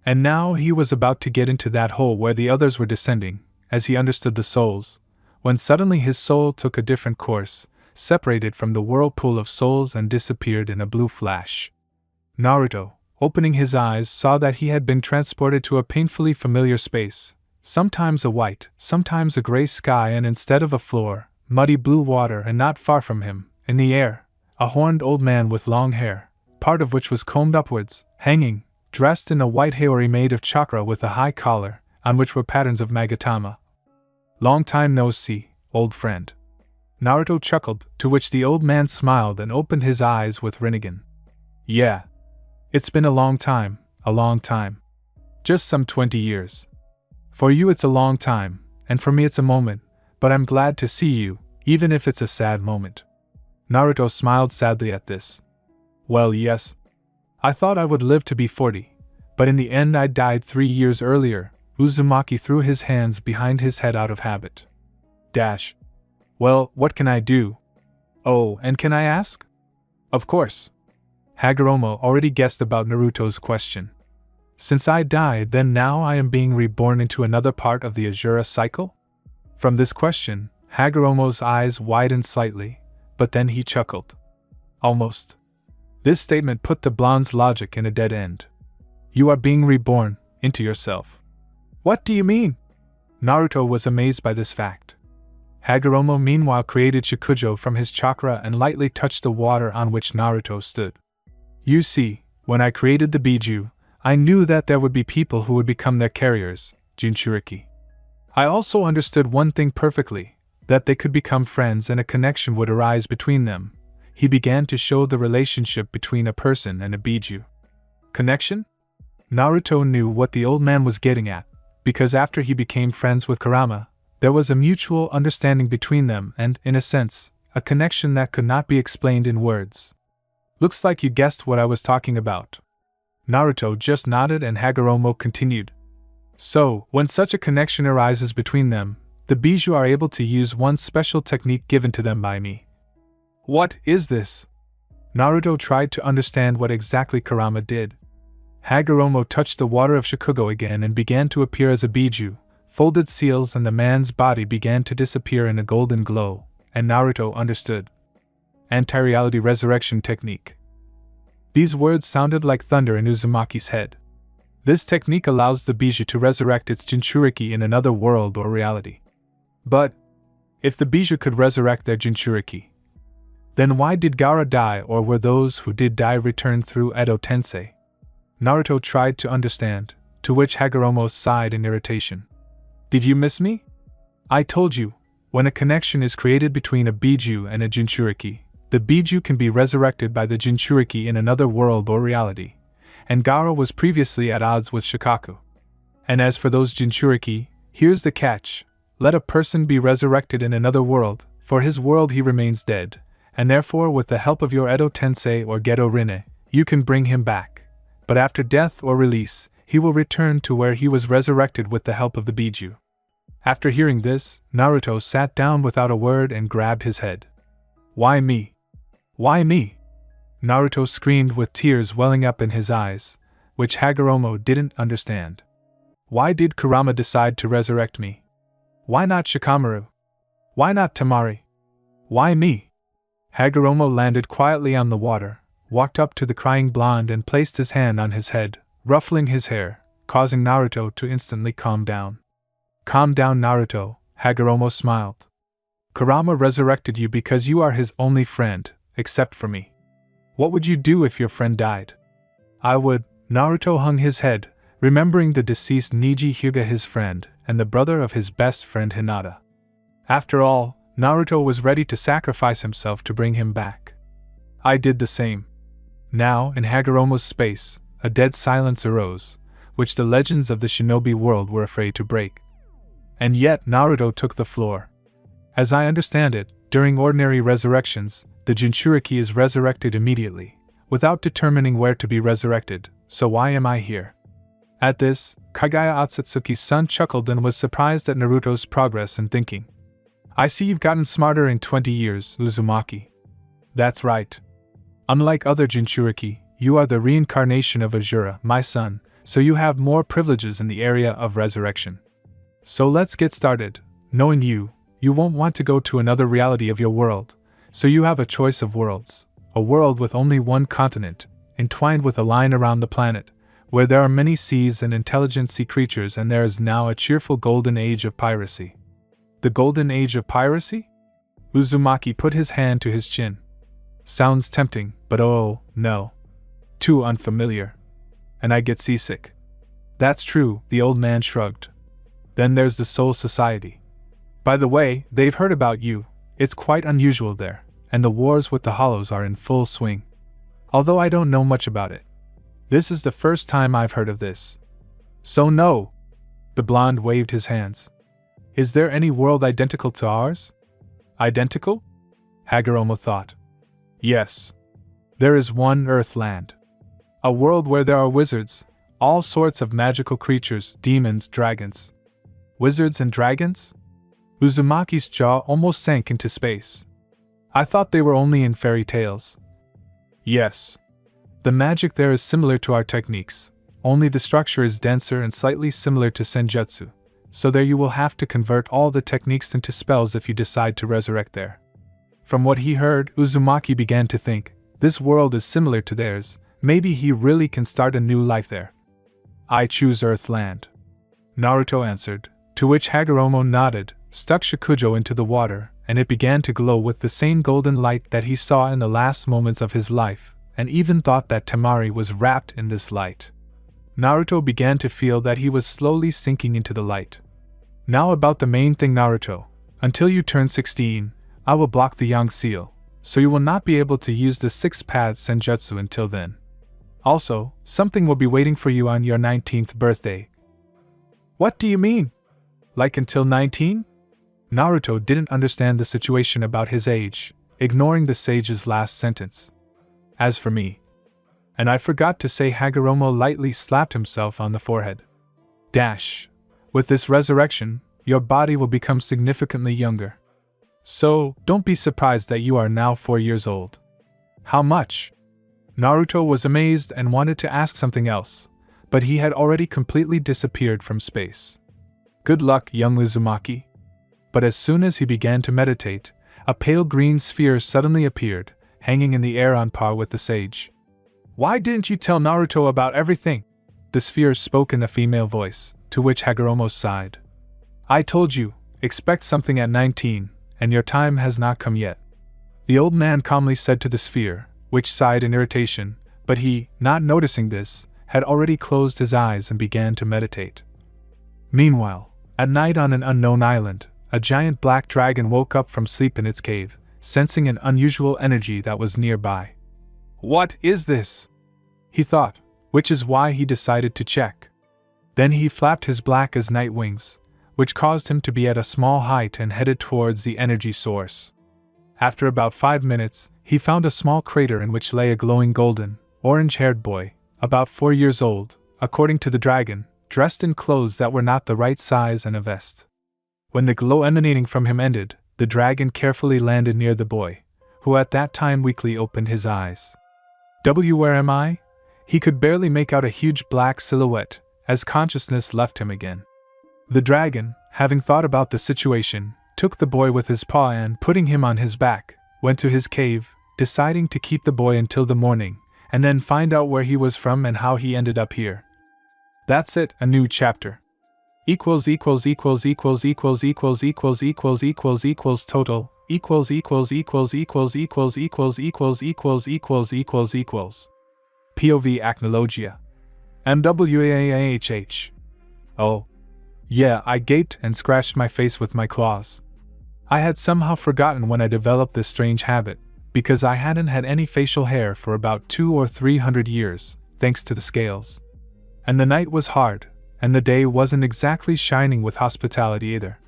And now he was about to get into that hole where the others were descending, as he understood the souls, when suddenly his soul took a different course, separated from the whirlpool of souls and disappeared in a blue flash. Naruto, opening his eyes, saw that he had been transported to a painfully familiar space, sometimes a white, sometimes a gray sky, and instead of a floor, muddy blue water, and not far from him, in the air, a horned old man with long hair, part of which was combed upwards, hanging, dressed in a white haori made of chakra with a high collar, on which were patterns of Magatama. Long time no see, old friend. Naruto chuckled, to which the old man smiled and opened his eyes with Rinnegan. Yeah. It's been a long time. Just some 20 years. For you it's a long time, and for me it's a moment, but I'm glad to see you, even if it's a sad moment. Naruto smiled sadly at this. Well, yes. I thought I would live to be 40, but in the end I died 3 years earlier. Uzumaki threw his hands behind his head out of habit. Well, what can I do? Oh, and can I ask? Of course. Hagoromo already guessed about Naruto's question. Since I died, then now I am being reborn into another part of the Azura cycle? From this question, Hagoromo's eyes widened slightly, but then he chuckled. Almost. This statement put the blonde's logic in a dead end. You are being reborn into yourself. What do you mean? Naruto was amazed by this fact. Hagoromo meanwhile created Shikujo from his chakra and lightly touched the water on which Naruto stood. You see, when I created the Biju, I knew that there would be people who would become their carriers, Jinchuriki. I also understood one thing perfectly, that they could become friends and a connection would arise between them. He began to show the relationship between a person and a Biju. Connection? Naruto knew what the old man was getting at, because after he became friends with Kurama, there was a mutual understanding between them and, in a sense, a connection that could not be explained in words. Looks like you guessed what I was talking about. Naruto just nodded and Hagoromo continued. So, when such a connection arises between them, the Biju are able to use one special technique given to them by me. What is this? Naruto tried to understand what exactly Kurama did. Hagoromo touched the water of Shikugo again and began to appear as a Biju, folded seals, and the man's body began to disappear in a golden glow, and Naruto understood. Anti-reality resurrection technique. These words sounded like thunder in Uzumaki's head. This technique allows the Bijuu to resurrect its Jinchuriki in another world or reality. But, if the Bijuu could resurrect their Jinchuriki, then why did Gaara die, or were those who did die returned through Edo Tensei? Naruto tried to understand, to which Hagoromo sighed in irritation. Did you miss me? I told you, when a connection is created between a Bijuu and a Jinchuriki, the Bijuu can be resurrected by the Jinchuriki in another world or reality, and Gaara was previously at odds with Shikaku. And as for those Jinchuriki, here's the catch: let a person be resurrected in another world, for his world he remains dead, and therefore with the help of your Edo Tensei or Gedo Rinne, you can bring him back. But after death or release, he will return to where he was resurrected with the help of the Bijuu. After hearing this, Naruto sat down without a word and grabbed his head. Why me? Why me? Naruto screamed with tears welling up in his eyes, which Hagoromo didn't understand. Why did Kurama decide to resurrect me? Why not Shikamaru? Why not Temari? Why me? Hagoromo landed quietly on the water, walked up to the crying blonde and placed his hand on his head, ruffling his hair, causing Naruto to instantly calm down. Calm down, Naruto, Hagoromo smiled. Kurama resurrected you because you are his only friend, except for me. What would you do if your friend died? I would. Naruto hung his head, remembering the deceased Niji Hyuga, his friend, and the brother of his best friend Hinata. After all, Naruto was ready to sacrifice himself to bring him back. I did the same. Now, in Hagoromo's space, a dead silence arose, which the legends of the shinobi world were afraid to break. And yet Naruto took the floor. As I understand it, during ordinary resurrections, the Jinchuriki is resurrected immediately, without determining where to be resurrected, so why am I here? At this, Kagaya Otsutsuki's son chuckled and was surprised at Naruto's progress in thinking. I see you've gotten smarter in 20 years, Uzumaki. That's right. Unlike other Jinchuriki, you are the reincarnation of Azura, my son, so you have more privileges in the area of resurrection. So let's get started. Knowing you, you won't want to go to another reality of your world, so you have a choice of worlds, a world with only one continent, entwined with a line around the planet, where there are many seas and intelligent sea creatures, and there is now a cheerful golden age of piracy. The golden age of piracy? Uzumaki put his hand to his chin. Sounds tempting, but oh, no. Too unfamiliar. And I get seasick. That's true, the old man shrugged. Then there's the Soul Society. By the way, they've heard about you. It's quite unusual there, and the wars with the Hollows are in full swing. Although I don't know much about it. This is the first time I've heard of this. So no. The blonde waved his hands. Is there any world identical to ours? Identical? Hagoromo thought. Yes. There is one Earthland. A world where there are wizards, all sorts of magical creatures, demons, dragons. Wizards and dragons? Uzumaki's jaw almost sank into space. I thought they were only in fairy tales. Yes. The magic there is similar to our techniques, only the structure is denser and slightly similar to senjutsu, so there you will have to convert all the techniques into spells if you decide to resurrect there. From what he heard, Uzumaki began to think, this world is similar to theirs, maybe he really can start a new life there. I choose Earthland. Naruto answered, to which Hagoromo nodded, stuck Shikujo into the water, and it began to glow with the same golden light that he saw in the last moments of his life, and even thought that Temari was wrapped in this light. Naruto began to feel that he was slowly sinking into the light. Now about the main thing, Naruto. Until you turn 16, I will block the Yang seal, so you will not be able to use the 6 paths senjutsu until then. Also, something will be waiting for you on your 19th birthday. What do you mean? Like until 19? Naruto didn't understand the situation about his age, ignoring the sage's last sentence. As for me. And I forgot to say, Hagoromo lightly slapped himself on the forehead. Dash. With this resurrection, your body will become significantly younger. So, don't be surprised that you are now 4 years old. How much? Naruto was amazed and wanted to ask something else, but he had already completely disappeared from space. Good luck, young Uzumaki. But as soon as he began to meditate, A pale green sphere suddenly appeared, hanging in the air on par with the sage. "Why didn't you tell Naruto about everything?" The sphere spoke in a female voice, to which Hagoromo sighed. "I told you, expect something at 19, and your time has not come yet," the old man calmly said to the sphere, which sighed in irritation, but he, not noticing this, had already closed his eyes and began to meditate. Meanwhile, at night on an unknown island, a giant black dragon woke up from sleep in its cave, sensing an unusual energy that was nearby. "What is this?" he thought, which is why he decided to check. Then he flapped his black as night wings, which caused him to be at a small height and headed towards the energy source. After about 5 minutes, he found a small crater in which lay a glowing golden, orange-haired boy, about 4 years old, according to the dragon, dressed in clothes that were not the right size and a vest. When the glow emanating from him ended, the dragon carefully landed near the boy, who at that time weakly opened his eyes. Where am I? He could barely make out a huge black silhouette, as consciousness left him again. The dragon, having thought about the situation, took the boy with his paw and, putting him on his back, went to his cave, deciding to keep the boy until the morning, and then find out where he was from and how he ended up here. That's it, a new chapter. Total POV Acnologia. MWAAHH. Oh. Yeah, I gaped and scratched my face with my claws. I had somehow forgotten when I developed this strange habit, because I hadn't had any facial hair for about 200 or 300 years, thanks to the scales. And the night was hard, and the day wasn't exactly shining with hospitality either.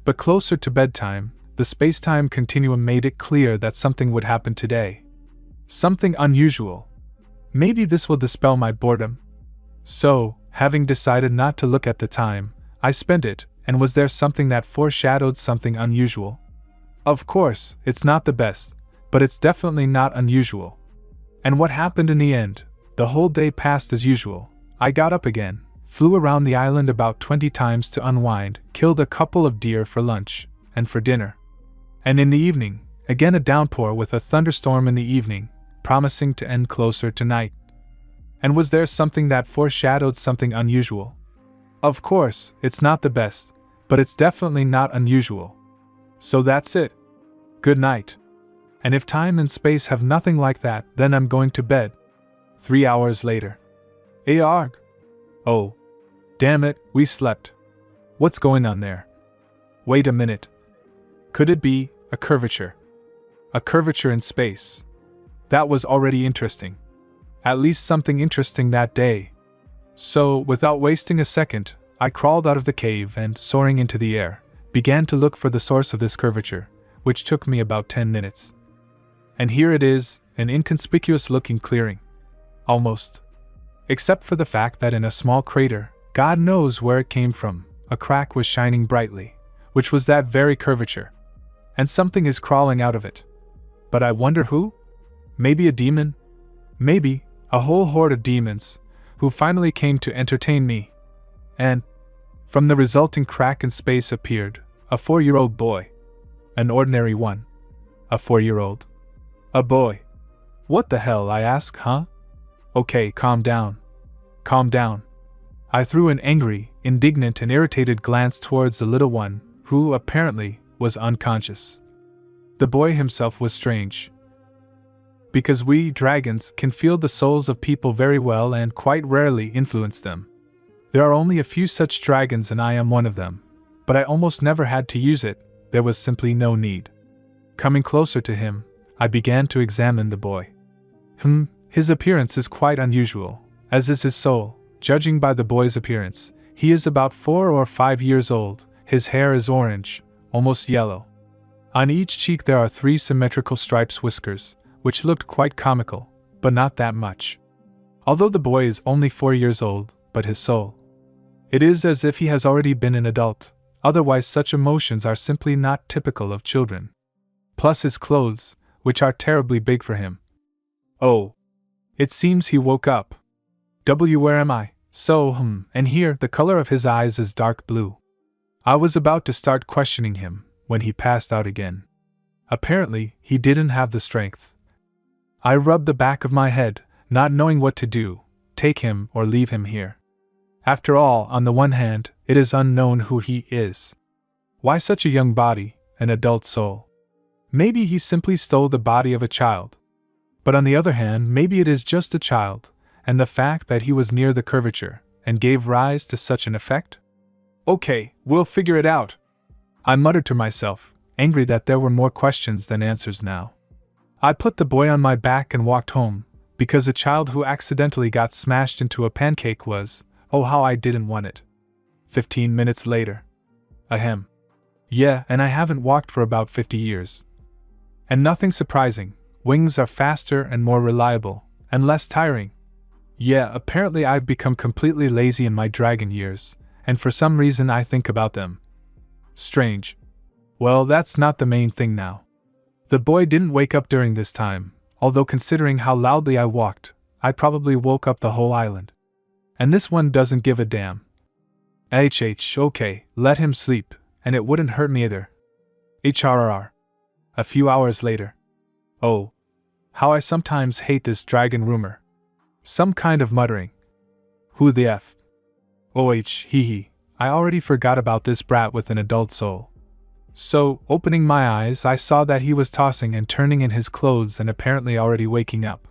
But closer to bedtime, the space-time continuum made it clear that something would happen today. Something unusual. Maybe this will dispel my boredom. So, having decided not to look at the time, I spent it, and was there something that foreshadowed something unusual? Of course, it's not the best, but it's definitely not unusual. And what happened in the end? The whole day passed as usual. I got up again, flew around the island about 20 times to unwind, killed a couple of deer for lunch, and for dinner. And in the evening, again a downpour with a thunderstorm in the evening, promising to end closer to night. And was there something that foreshadowed something unusual? Of course, it's not the best, but it's definitely not unusual. So that's it. Good night. And if time and space have nothing like that, then I'm going to bed. 3 hours later. Arg. Oh. Damn it, we slept. What's going on there? Wait a minute. Could it be a curvature? A curvature in space. That was already interesting. At least something interesting that day. So, without wasting a second, I crawled out of the cave and, soaring into the air, began to look for the source of this curvature, which took me about 10 minutes. And here it is, an inconspicuous-looking clearing. Almost. Except for the fact that in a small crater, God knows where it came from, a crack was shining brightly, which was that very curvature. And something is crawling out of it. But I wonder who? Maybe a demon? Maybe a whole horde of demons, who finally came to entertain me. And, from the resulting crack in space appeared a 4-year-old boy. An ordinary one. A 4-year-old. A boy. What the hell, I ask, huh? Okay, calm down. Calm down. I threw an angry, indignant and irritated glance towards the little one, who, apparently, was unconscious. The boy himself was strange. Because we, dragons, can feel the souls of people very well and quite rarely influence them. There are only a few such dragons and I am one of them, but I almost never had to use it, there was simply no need. Coming closer to him, I began to examine the boy. His appearance is quite unusual, as is his soul. Judging by the boy's appearance, he is about 4 or 5 years old, his hair is orange, almost yellow. On each cheek there are 3 symmetrical stripes whiskers, which looked quite comical, but not that much. Although the boy is only 4 years old, but his soul. It is as if he has already been an adult, otherwise such emotions are simply not typical of children. Plus his clothes, which are terribly big for him. Oh. It seems he woke up. Where am I? So, and here the color of his eyes is dark blue. I was about to start questioning him, when he passed out again. Apparently, he didn't have the strength. I rubbed the back of my head, not knowing what to do, take him or leave him here. After all, on the one hand, it is unknown who he is. Why such a young body, an adult soul? Maybe he simply stole the body of a child. But on the other hand, maybe it is just a child, and the fact that he was near the curvature, and gave rise to such an effect? Okay, we'll figure it out, I muttered to myself, angry that there were more questions than answers now. I put the boy on my back and walked home, because a child who accidentally got smashed into a pancake was, oh how I didn't want it. 15 minutes later. Ahem. Yeah, and I haven't walked for about 50 years. And nothing surprising, wings are faster and more reliable, and less tiring. Yeah, apparently I've become completely lazy in my dragon years, and for some reason I think about them. Strange. Well, that's not the main thing now. The boy didn't wake up during this time, although considering how loudly I walked, I probably woke up the whole island. And this one doesn't give a damn. Okay, let him sleep, and it wouldn't hurt me either. HRR. A few hours later. Oh. How I sometimes hate this dragon rumor. Some kind of muttering. Who the F? Hee. I already forgot about this brat with an adult soul. So, opening my eyes, I saw that he was tossing and turning in his clothes and apparently already waking up.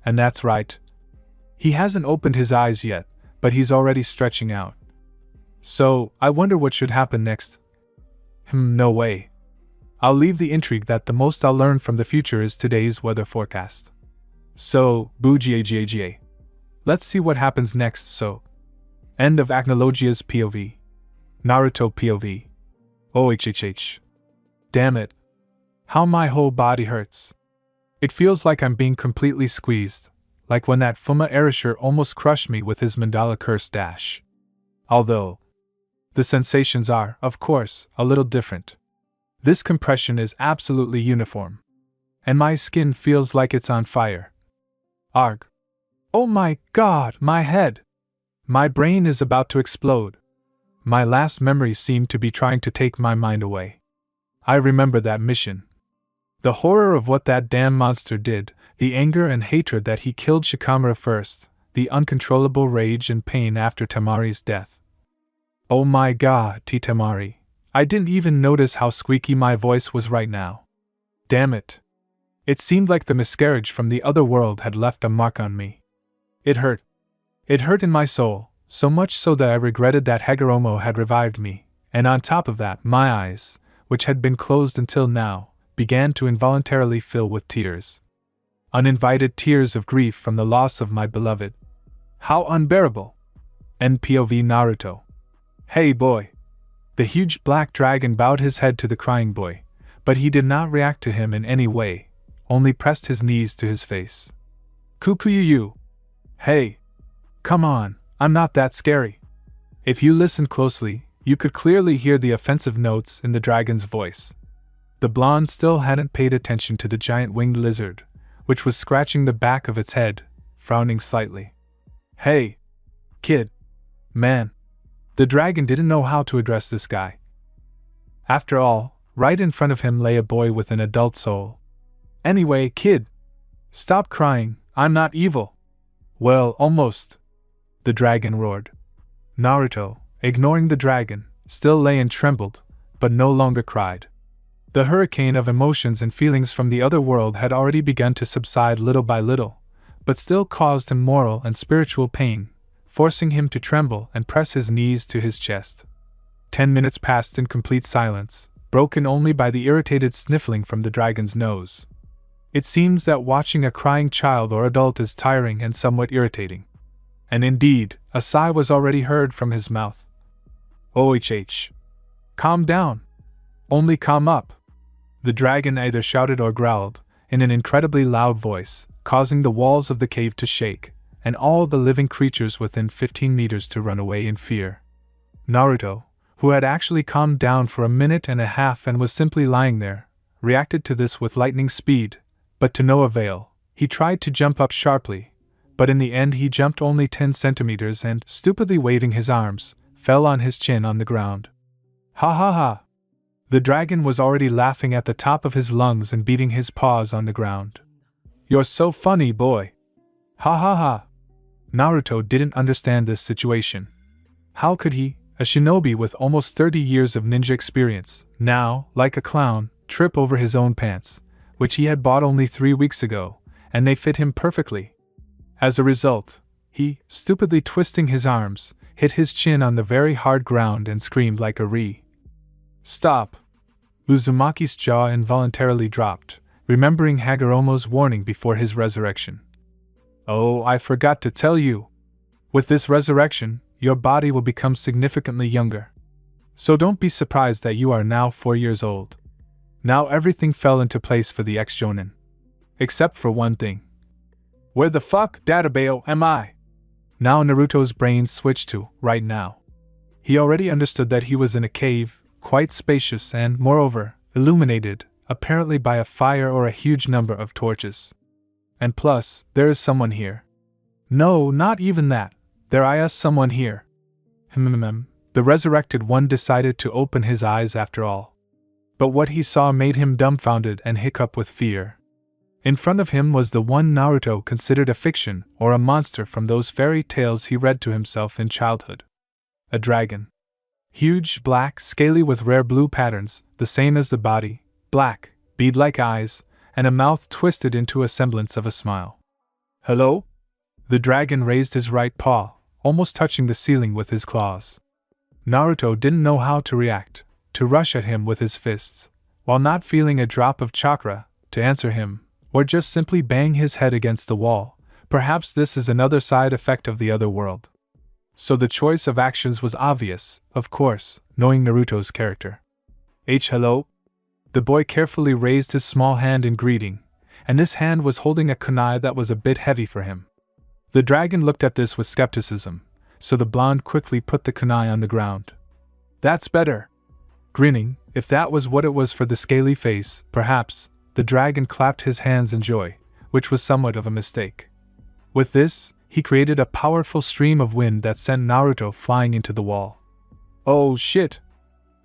And that's right. He hasn't opened his eyes yet, but he's already stretching out. So, I wonder what should happen next. No way. I'll leave the intrigue that the most I'll learn from the future is today's weather forecast. So, boo-ga-ga-ga. Let's see what happens next, so. End of Acnologia's POV. Naruto POV. OHHH. Damn it. How my whole body hurts. It feels like I'm being completely squeezed, like when that Fuma Erasure almost crushed me with his mandala curse dash. Although, the sensations are, of course, a little different. This compression is absolutely uniform. And my skin feels like it's on fire. Arg. Oh my god, my head! My brain is about to explode. My last memories seem to be trying to take my mind away. I remember that mission. The horror of what that damn monster did, the anger and hatred that he killed Shikamaru first, the uncontrollable rage and pain after Tamari's death. Oh my god, Tamari. I didn't even notice how squeaky my voice was right now. Damn it. It seemed like the miscarriage from the other world had left a mark on me. It hurt. It hurt in my soul, so much so that I regretted that Hagoromo had revived me, and on top of that, my eyes, which had been closed until now, began to involuntarily fill with tears. Uninvited tears of grief from the loss of my beloved. How unbearable! NPOV Naruto. Hey boy! The huge black dragon bowed his head to the crying boy, but he did not react to him in any way, only pressed his knees to his face. Kukuyu! Hey! Come on, I'm not that scary. If you listened closely, you could clearly hear the offensive notes in the dragon's voice. The blonde still hadn't paid attention to the giant winged lizard, which was scratching the back of its head, frowning slightly. Hey! Kid! Man! The dragon didn't know how to address this guy. After all, right in front of him lay a boy with an adult soul. Anyway, kid! Stop crying, I'm not evil! Well, almost. The dragon roared. Naruto, ignoring the dragon, still lay and trembled, but no longer cried. The hurricane of emotions and feelings from the other world had already begun to subside little by little, but still caused him moral and spiritual pain, forcing him to tremble and press his knees to his chest. 10 minutes passed in complete silence, broken only by the irritated sniffling from the dragon's nose. It seems that watching a crying child or adult is tiring and somewhat irritating. And indeed, a sigh was already heard from his mouth. OHH. Calm down. Only calm up. The dragon either shouted or growled, in an incredibly loud voice, causing the walls of the cave to shake, and all the living creatures within 15 meters to run away in fear. Naruto, who had actually calmed down for a minute and a half and was simply lying there, reacted to this with lightning speed, but to no avail. He tried to jump up sharply, but in the end he jumped only 10 centimeters and, stupidly waving his arms, fell on his chin on the ground. Ha ha ha! The dragon was already laughing at the top of his lungs and beating his paws on the ground. "You're so funny, boy. Ha ha ha." Naruto didn't understand this situation. How could he, a shinobi with almost 30 years of ninja experience, now, like a clown, trip over his own pants, which he had bought only 3 weeks ago, and they fit him perfectly? As a result, he, stupidly twisting his arms, hit his chin on the very hard ground and screamed like a ree. "Stop!" Uzumaki's jaw involuntarily dropped, remembering Hagoromo's warning before his resurrection. "Oh, I forgot to tell you. With this resurrection, your body will become significantly younger. So don't be surprised that you are now 4 years old." Now everything fell into place for the ex-jonin. Except for one thing. Where the fuck, Databeo, am I? Now Naruto's brain switched to, right now. He already understood that he was in a cave, quite spacious and, moreover, illuminated, apparently by a fire or a huge number of torches. And plus, there is someone here. No, not even that. There is someone here. The resurrected one decided to open his eyes after all. But what he saw made him dumbfounded and hiccup with fear. In front of him was the one Naruto considered a fiction or a monster from those fairy tales he read to himself in childhood. A dragon. Huge, black, scaly with rare blue patterns, the same as the body, black, bead-like eyes, and a mouth twisted into a semblance of a smile. "Hello?" The dragon raised his right paw, almost touching the ceiling with his claws. Naruto didn't know how to react, to rush at him with his fists, while not feeling a drop of chakra, to answer him, or just simply bang his head against the wall. Perhaps this is another side effect of the other world. So the choice of actions was obvious, of course, knowing Naruto's character. Hello? The boy carefully raised his small hand in greeting, and this hand was holding a kunai that was a bit heavy for him. The dragon looked at this with skepticism, so the blonde quickly put the kunai on the ground. "That's better." Grinning, if that was what it was for the scaly face, perhaps, the dragon clapped his hands in joy, which was somewhat of a mistake. With this, he created a powerful stream of wind that sent Naruto flying into the wall. "Oh shit!"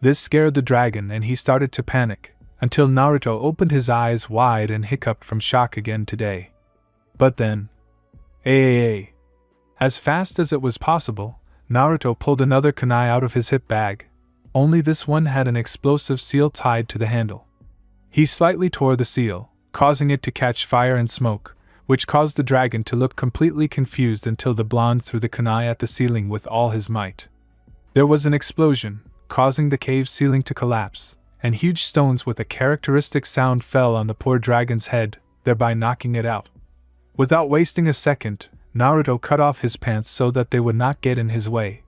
This scared the dragon and he started to panic, until Naruto opened his eyes wide and hiccuped from shock again today. But then... As fast as it was possible, Naruto pulled another kunai out of his hip bag, only this one had an explosive seal tied to the handle. He slightly tore the seal, causing it to catch fire and smoke, which caused the dragon to look completely confused until the blonde threw the kunai at the ceiling with all his might. There was an explosion, causing the cave ceiling to collapse, and huge stones with a characteristic sound fell on the poor dragon's head, thereby knocking it out. Without wasting a second, Naruto cut off his pants so that they would not get in his way,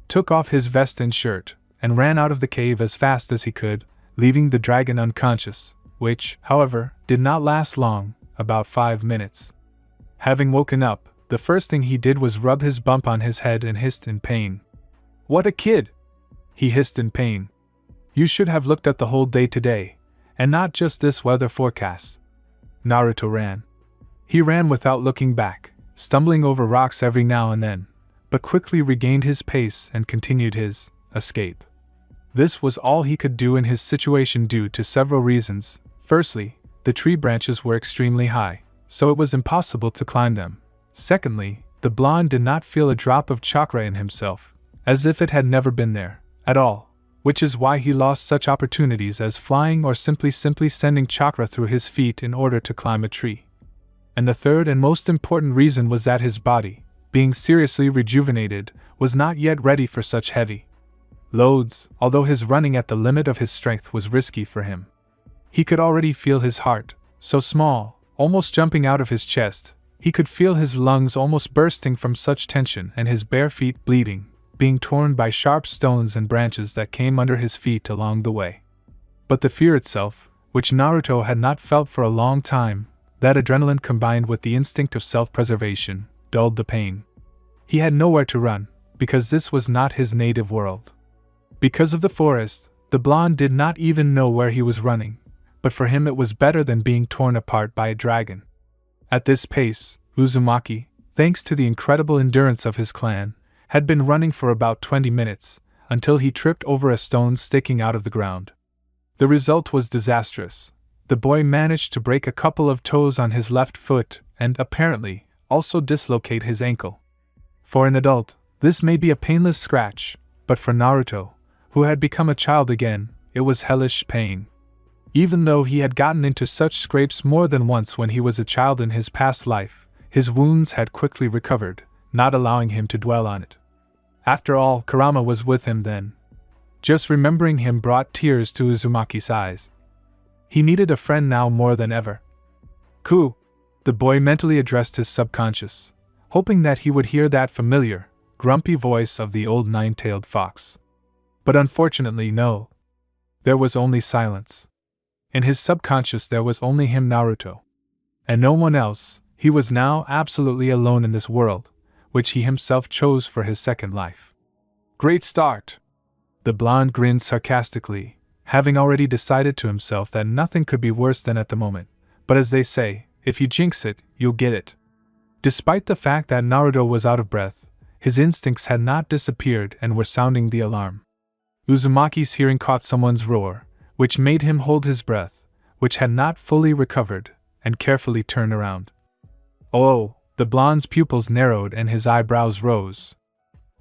took off his vest and shirt, and ran out of the cave as fast as he could, leaving the dragon unconscious, which, however, did not last long, about 5 minutes. Having woken up, the first thing he did was rub his bump on his head and hissed in pain. "What a kid!" He hissed in pain. "You should have looked at the whole day today, and not just this weather forecast." Naruto ran. He ran without looking back, stumbling over rocks every now and then, but quickly regained his pace and continued his escape. This was all he could do in his situation due to several reasons. Firstly, the tree branches were extremely high, so it was impossible to climb them. Secondly, the blonde did not feel a drop of chakra in himself, as if it had never been there, at all, which is why he lost such opportunities as flying or simply sending chakra through his feet in order to climb a tree. And the third and most important reason was that his body, being seriously rejuvenated, was not yet ready for such heavy loads, although his running at the limit of his strength was risky for him. He could already feel his heart, so small, almost jumping out of his chest. He could feel his lungs almost bursting from such tension and his bare feet bleeding, being torn by sharp stones and branches that came under his feet along the way. But the fear itself, which Naruto had not felt for a long time, that adrenaline combined with the instinct of self-preservation, dulled the pain. He had nowhere to run, because this was not his native world. Because of the forest, the blonde did not even know where he was running, but for him it was better than being torn apart by a dragon. At this pace, Uzumaki, thanks to the incredible endurance of his clan, had been running for about 20 minutes, until he tripped over a stone sticking out of the ground. The result was disastrous. The boy managed to break a couple of toes on his left foot and, apparently, also dislocate his ankle. For an adult, this may be a painless scratch, but for Naruto, who had become a child again, it was hellish pain. Even though he had gotten into such scrapes more than once when he was a child in his past life, his wounds had quickly recovered, not allowing him to dwell on it. After all, Kurama was with him then. Just remembering him brought tears to Uzumaki's eyes. He needed a friend now more than ever. "Ku," the boy mentally addressed his subconscious, hoping that he would hear that familiar, grumpy voice of the old nine-tailed fox. But unfortunately, no. There was only silence. In his subconscious there was only him, Naruto. And no one else. He was now absolutely alone in this world, which he himself chose for his second life. "Great start!" The blonde grinned sarcastically, having already decided to himself that nothing could be worse than at the moment, but as they say, if you jinx it, you'll get it. Despite the fact that Naruto was out of breath, his instincts had not disappeared and were sounding the alarm. Uzumaki's hearing caught someone's roar, which made him hold his breath, which had not fully recovered, and carefully turn around. Oh, the blonde's pupils narrowed and his eyebrows rose.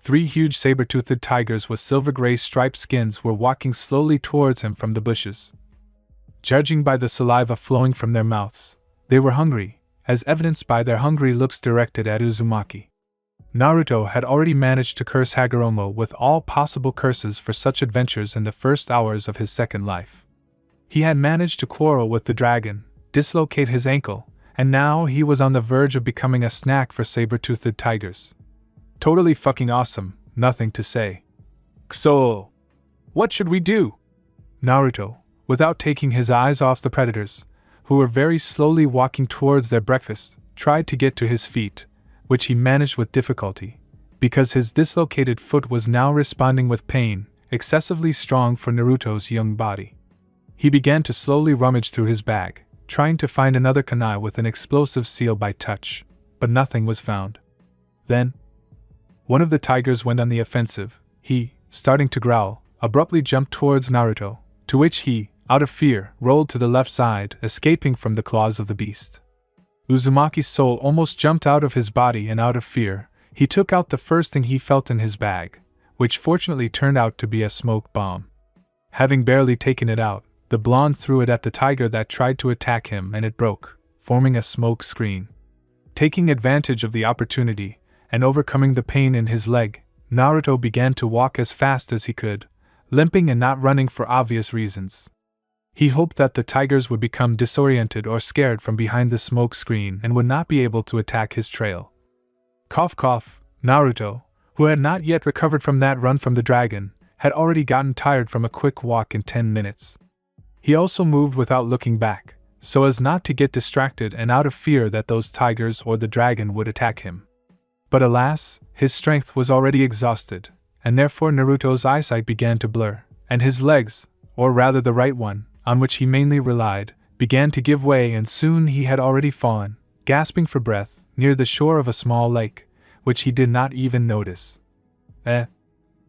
3 huge saber-toothed tigers with silver-gray striped skins were walking slowly towards him from the bushes. Judging by the saliva flowing from their mouths, they were hungry, as evidenced by their hungry looks directed at Uzumaki. Naruto had already managed to curse Hagoromo with all possible curses for such adventures in the first hours of his second life. He had managed to quarrel with the dragon, dislocate his ankle, and now he was on the verge of becoming a snack for saber-toothed tigers. Totally fucking awesome, nothing to say. "So, what should we do?" Naruto, without taking his eyes off the predators, who were very slowly walking towards their breakfast, tried to get to his feet, which he managed with difficulty, because his dislocated foot was now responding with pain, excessively strong for Naruto's young body. He began to slowly rummage through his bag, trying to find another kunai with an explosive seal by touch, but nothing was found. Then, one of the tigers went on the offensive. He, starting to growl, abruptly jumped towards Naruto, to which he, out of fear, rolled to the left side, escaping from the claws of the beast. Uzumaki's soul almost jumped out of his body, and out of fear, he took out the first thing he felt in his bag, which fortunately turned out to be a smoke bomb. Having barely taken it out, the blonde threw it at the tiger that tried to attack him, and it broke, forming a smoke screen. Taking advantage of the opportunity, and overcoming the pain in his leg, Naruto began to walk as fast as he could, limping and not running for obvious reasons. He hoped that the tigers would become disoriented or scared from behind the smoke screen and would not be able to attack his trail. Cough cough, Naruto, who had not yet recovered from that run from the dragon, had already gotten tired from a quick walk in 10 minutes. He also moved without looking back, so as not to get distracted and out of fear that those tigers or the dragon would attack him. But alas, his strength was already exhausted, and therefore Naruto's eyesight began to blur, and his legs, or rather the right one, on which he mainly relied, began to give way, and soon he had already fallen, gasping for breath, near the shore of a small lake, which he did not even notice.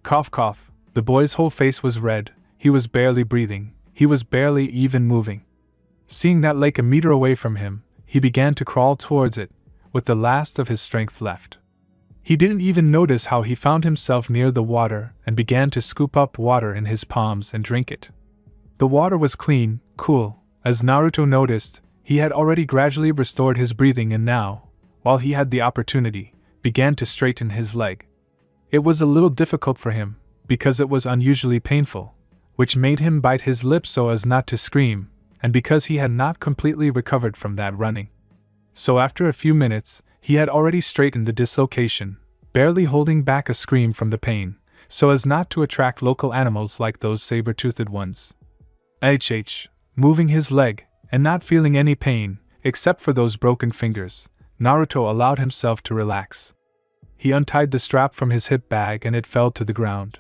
Cough cough, the boy's whole face was red, he was barely breathing, he was barely even moving. Seeing that lake a meter away from him, he began to crawl towards it, with the last of his strength left. He didn't even notice how he found himself near the water and began to scoop up water in his palms and drink it. The water was clean, cool. As Naruto noticed, he had already gradually restored his breathing and now, while he had the opportunity, began to straighten his leg. It was a little difficult for him, because it was unusually painful, which made him bite his lip so as not to scream, and because he had not completely recovered from that running. So after a few minutes, he had already straightened the dislocation, barely holding back a scream from the pain, so as not to attract local animals like those saber-toothed ones. Moving his leg, and not feeling any pain, except for those broken fingers, Naruto allowed himself to relax. He untied the strap from his hip bag and it fell to the ground.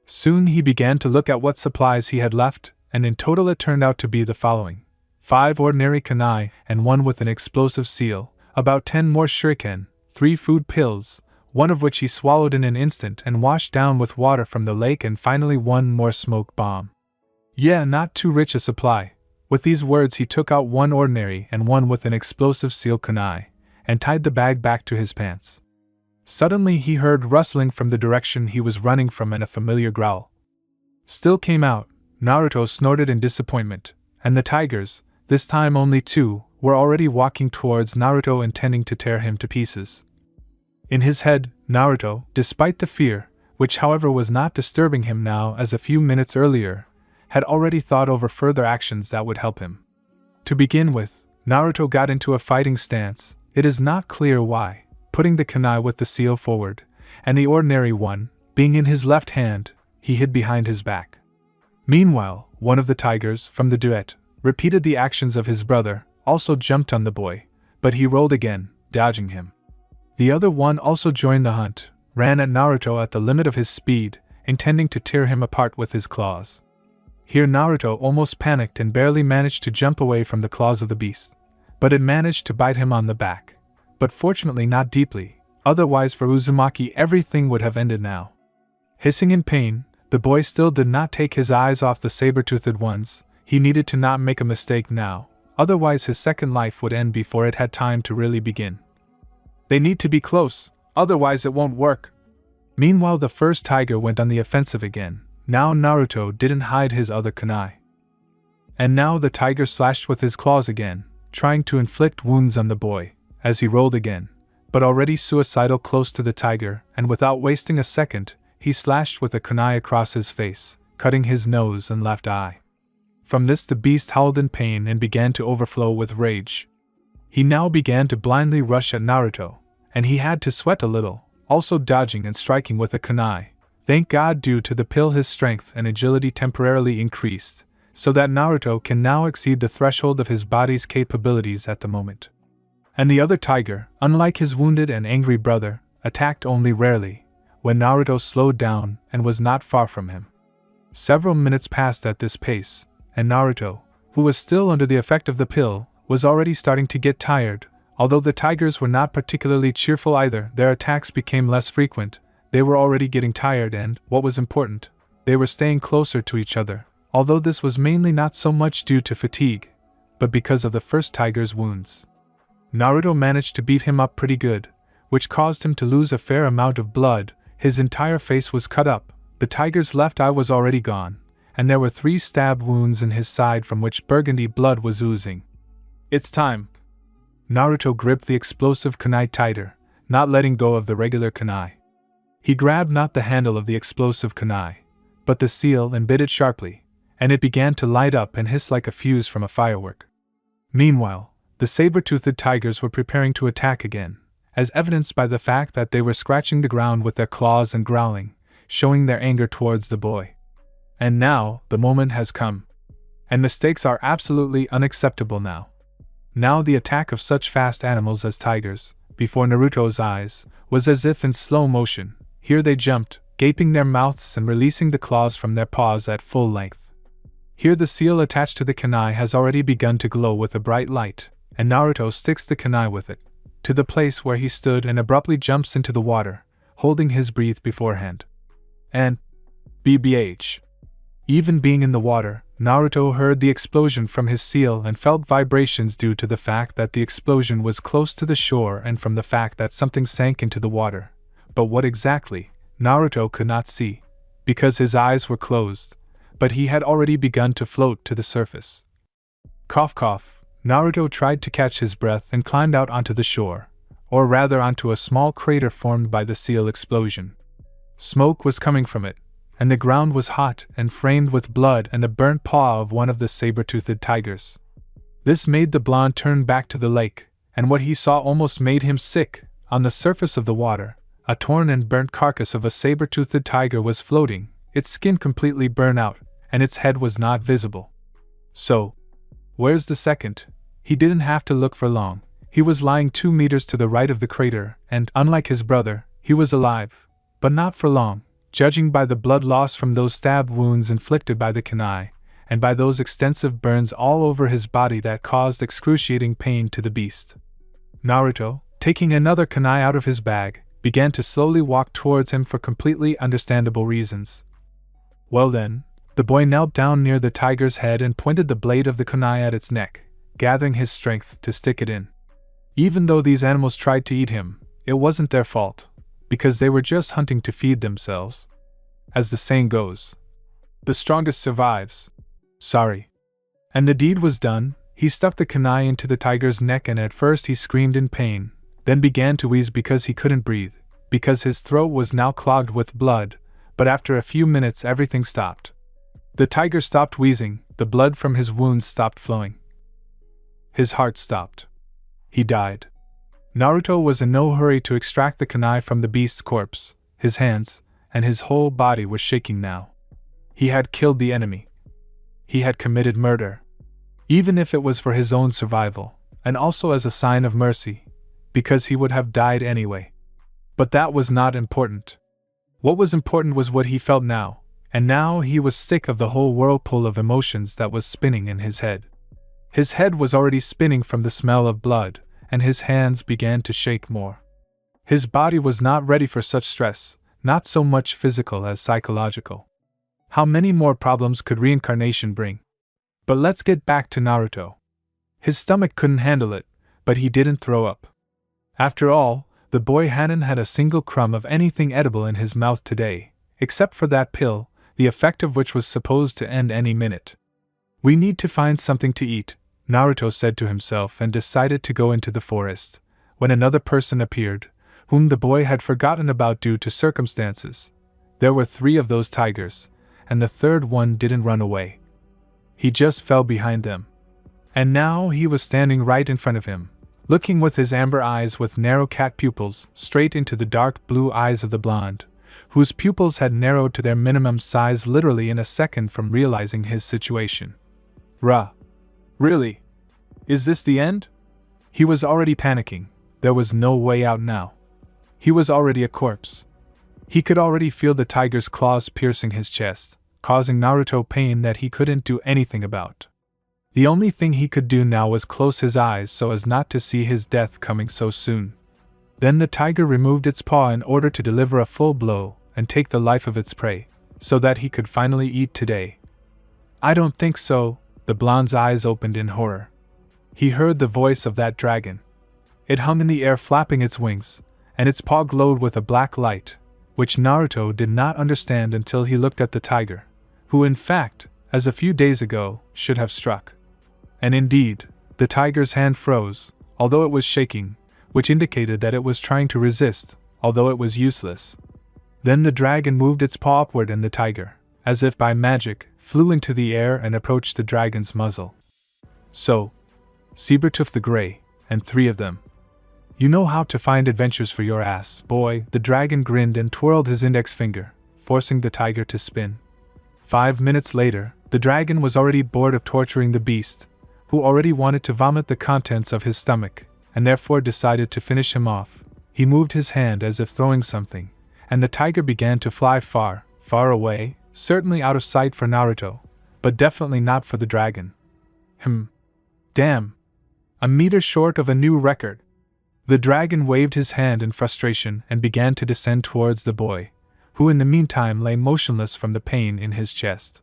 Soon he began to look at what supplies he had left, and in total it turned out to be the following: 5 ordinary kunai and 1 with an explosive seal, about 10 more shuriken, 3 food pills, one of which he swallowed in an instant and washed down with water from the lake, and finally one more smoke bomb. Yeah, not too rich a supply. With these words he took out one ordinary and one with an explosive seal kunai, and tied the bag back to his pants. Suddenly he heard rustling from the direction he was running from, and a familiar growl still came out. Naruto snorted in disappointment, and the tigers, this time only two, were already walking towards Naruto, intending to tear him to pieces. In his head, Naruto, despite the fear, which however was not disturbing him now as a few minutes earlier, had already thought over further actions that would help him. To begin with, Naruto got into a fighting stance, it is not clear why, putting the kunai with the seal forward, and the ordinary one, being in his left hand, he hid behind his back. Meanwhile, one of the tigers, from the duet, repeated the actions of his brother, also jumped on the boy, but he rolled again, dodging him. The other one also joined the hunt, ran at Naruto at the limit of his speed, intending to tear him apart with his claws. Here Naruto almost panicked and barely managed to jump away from the claws of the beast, but it managed to bite him on the back. But fortunately not deeply, otherwise for Uzumaki everything would have ended now. Hissing in pain, the boy still did not take his eyes off the saber-toothed ones. He needed to not make a mistake now, otherwise his second life would end before it had time to really begin. They need to be close, otherwise it won't work. Meanwhile the first tiger went on the offensive again. Now Naruto didn't hide his other kunai. And now the tiger slashed with his claws again, trying to inflict wounds on the boy, as he rolled again, but already suicidal close to the tiger, and without wasting a second, he slashed with a kunai across his face, cutting his nose and left eye. From this the beast howled in pain and began to overflow with rage. He now began to blindly rush at Naruto, and he had to sweat a little, also dodging and striking with a kunai. Thank God, due to the pill his strength and agility temporarily increased, so that Naruto can now exceed the threshold of his body's capabilities at the moment. And the other tiger, unlike his wounded and angry brother, attacked only rarely, when Naruto slowed down and was not far from him. Several minutes passed at this pace, and Naruto, who was still under the effect of the pill, was already starting to get tired. Although the tigers were not particularly cheerful either, their attacks became less frequent. They were already getting tired and, what was important, they were staying closer to each other, although this was mainly not so much due to fatigue, but because of the first tiger's wounds. Naruto managed to beat him up pretty good, which caused him to lose a fair amount of blood. His entire face was cut up, the tiger's left eye was already gone, and there were 3 stab wounds in his side from which burgundy blood was oozing. It's time! Naruto gripped the explosive kunai tighter, not letting go of the regular kunai. He grabbed not the handle of the explosive kunai, but the seal, and bit it sharply, and it began to light up and hiss like a fuse from a firework. Meanwhile, the saber-toothed tigers were preparing to attack again, as evidenced by the fact that they were scratching the ground with their claws and growling, showing their anger towards the boy. And now, the moment has come. And mistakes are absolutely unacceptable now. Now the attack of such fast animals as tigers, before Naruto's eyes, was as if in slow motion. Here they jumped, gaping their mouths and releasing the claws from their paws at full length. Here the seal attached to the kunai has already begun to glow with a bright light, and Naruto sticks the kunai with it to the place where he stood and abruptly jumps into the water, holding his breath beforehand. And BBH. Even being in the water, Naruto heard the explosion from his seal and felt vibrations due to the fact that the explosion was close to the shore and from the fact that something sank into the water. But what exactly, Naruto could not see, because his eyes were closed, but he had already begun to float to the surface. Cough cough. Naruto tried to catch his breath and climbed out onto the shore, or rather onto a small crater formed by the seal explosion. Smoke was coming from it, and the ground was hot and framed with blood and the burnt paw of one of the saber-toothed tigers. This made the blonde turn back to the lake, and what he saw almost made him sick. On the surface of the water, a torn and burnt carcass of a saber-toothed tiger was floating, its skin completely burned out, and its head was not visible. So, where's the second? He didn't have to look for long. He was lying 2 meters to the right of the crater, and, unlike his brother, he was alive. But not for long, judging by the blood loss from those stab wounds inflicted by the kunai, and by those extensive burns all over his body that caused excruciating pain to the beast. Naruto, taking another kunai out of his bag, began to slowly walk towards him for completely understandable reasons. Well then, the boy knelt down near the tiger's head and pointed the blade of the kunai at its neck, gathering his strength to stick it in. Even though these animals tried to eat him, it wasn't their fault, because they were just hunting to feed themselves. As the saying goes, the strongest survives. Sorry. And the deed was done. He stuffed the kunai into the tiger's neck, and at first he screamed in pain, then began to wheeze because he couldn't breathe, because his throat was now clogged with blood, but after a few minutes everything stopped. The tiger stopped wheezing, the blood from his wounds stopped flowing. His heart stopped. He died. Naruto was in no hurry to extract the kunai from the beast's corpse. His hands and his whole body was shaking now. He had killed the enemy. He had committed murder. Even if it was for his own survival, and also as a sign of mercy, because he would have died anyway. But that was not important. What was important was what he felt now, and now he was sick of the whole whirlpool of emotions that was spinning in his head. His head was already spinning from the smell of blood, and his hands began to shake more. His body was not ready for such stress, not so much physical as psychological. How many more problems could reincarnation bring? But let's get back to Naruto. His stomach couldn't handle it, but he didn't throw up. After all, the boy hadn't had a single crumb of anything edible in his mouth today, except for that pill, the effect of which was supposed to end any minute. We need to find something to eat, Naruto said to himself, and decided to go into the forest, when another person appeared, whom the boy had forgotten about due to circumstances. There were 3 of those tigers, and the third one didn't run away. He just fell behind them. And now he was standing right in front of him, looking with his amber eyes with narrow cat pupils straight into the dark blue eyes of the blonde, whose pupils had narrowed to their minimum size literally in a second from realizing his situation. Really? Is this the end? He was already panicking. There was no way out now. He was already a corpse. He could already feel the tiger's claws piercing his chest, causing Naruto pain that he couldn't do anything about. The only thing he could do now was close his eyes so as not to see his death coming so soon. Then the tiger removed its paw in order to deliver a full blow and take the life of its prey, so that he could finally eat today. I don't think so. The blonde's eyes opened in horror. He heard the voice of that dragon. It hung in the air flapping its wings, and its paw glowed with a black light, which Naruto did not understand until he looked at the tiger, who in fact, as a few days ago, should have struck. And indeed, the tiger's hand froze, although it was shaking, which indicated that it was trying to resist, although it was useless. Then the dragon moved its paw upward and the tiger, as if by magic, flew into the air and approached the dragon's muzzle. So, Sabertooth the Grey, and 3 of them. You know how to find adventures for your ass, boy. The dragon grinned and twirled his index finger, forcing the tiger to spin. 5 minutes later, the dragon was already bored of torturing the beast, who already wanted to vomit the contents of his stomach, and therefore decided to finish him off. He moved his hand as if throwing something, and the tiger began to fly far, far away, certainly out of sight for Naruto, but definitely not for the dragon. Damn! A meter short of a new record. The dragon waved his hand in frustration and began to descend towards the boy, who in the meantime lay motionless from the pain in his chest.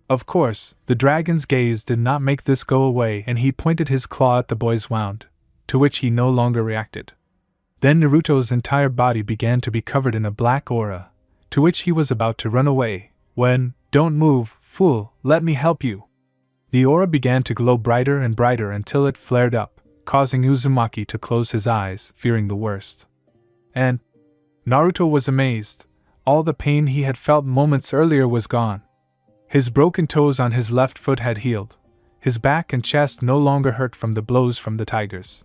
Of course, the dragon's gaze did not make this go away, and he pointed his claw at the boy's wound, to which he no longer reacted. Then Naruto's entire body began to be covered in a black aura, to which he was about to run away, when, "Don't move, fool, let me help you." The aura began to glow brighter and brighter until it flared up, causing Uzumaki to close his eyes, fearing the worst. And Naruto was amazed. All the pain he had felt moments earlier was gone. His broken toes on his left foot had healed. His back and chest no longer hurt from the blows from the tigers.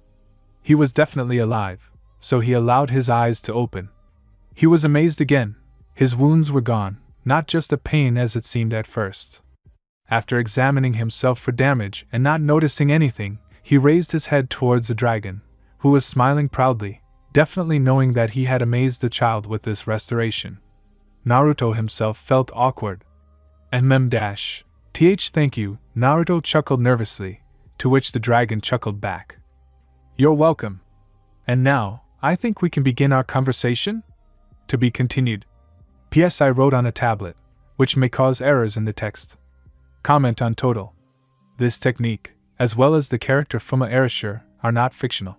He was definitely alive, so he allowed his eyes to open. He was amazed again. His wounds were gone, not just the pain as it seemed at first. After examining himself for damage and not noticing anything, he raised his head towards the dragon, who was smiling proudly, definitely knowing that he had amazed the child with this restoration. Naruto himself felt awkward. Thank you, Naruto chuckled nervously, to which the dragon chuckled back. You're welcome. And now, I think we can begin our conversation? To be continued. P.S. I wrote on a tablet, which may cause errors in the text. Comment on total. This technique, as well as the character Fuma Erasure, are not fictional.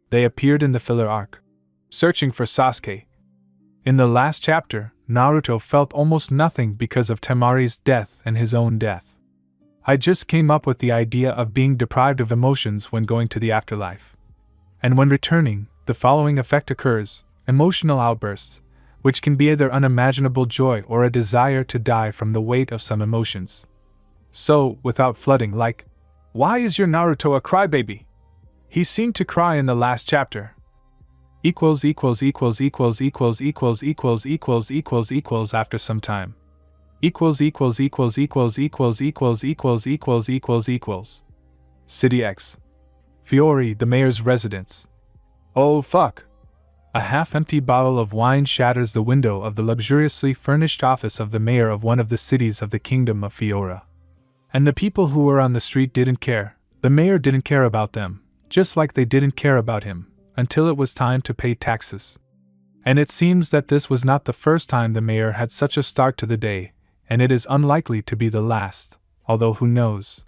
They appeared in the filler arc. Searching for Sasuke. In the last chapter, Naruto felt almost nothing because of Temari's death and his own death. I just came up with the idea of being deprived of emotions when going to the afterlife. And when returning, the following effect occurs: emotional outbursts, which can be either unimaginable joy or a desire to die from the weight of some emotions. So, without flooding like, "Why is your Naruto a crybaby? He seemed to cry in the last chapter." After some time. City X. Fiore, the mayor's residence. Oh fuck! A half-empty bottle of wine shatters the window of the luxuriously furnished office of the mayor of one of the cities of the kingdom of Fiora. And the people who were on the street didn't care. The mayor didn't care about them, just like they didn't care about him, until it was time to pay taxes. And it seems that this was not the first time the mayor had such a start to the day, and it is unlikely to be the last, although who knows.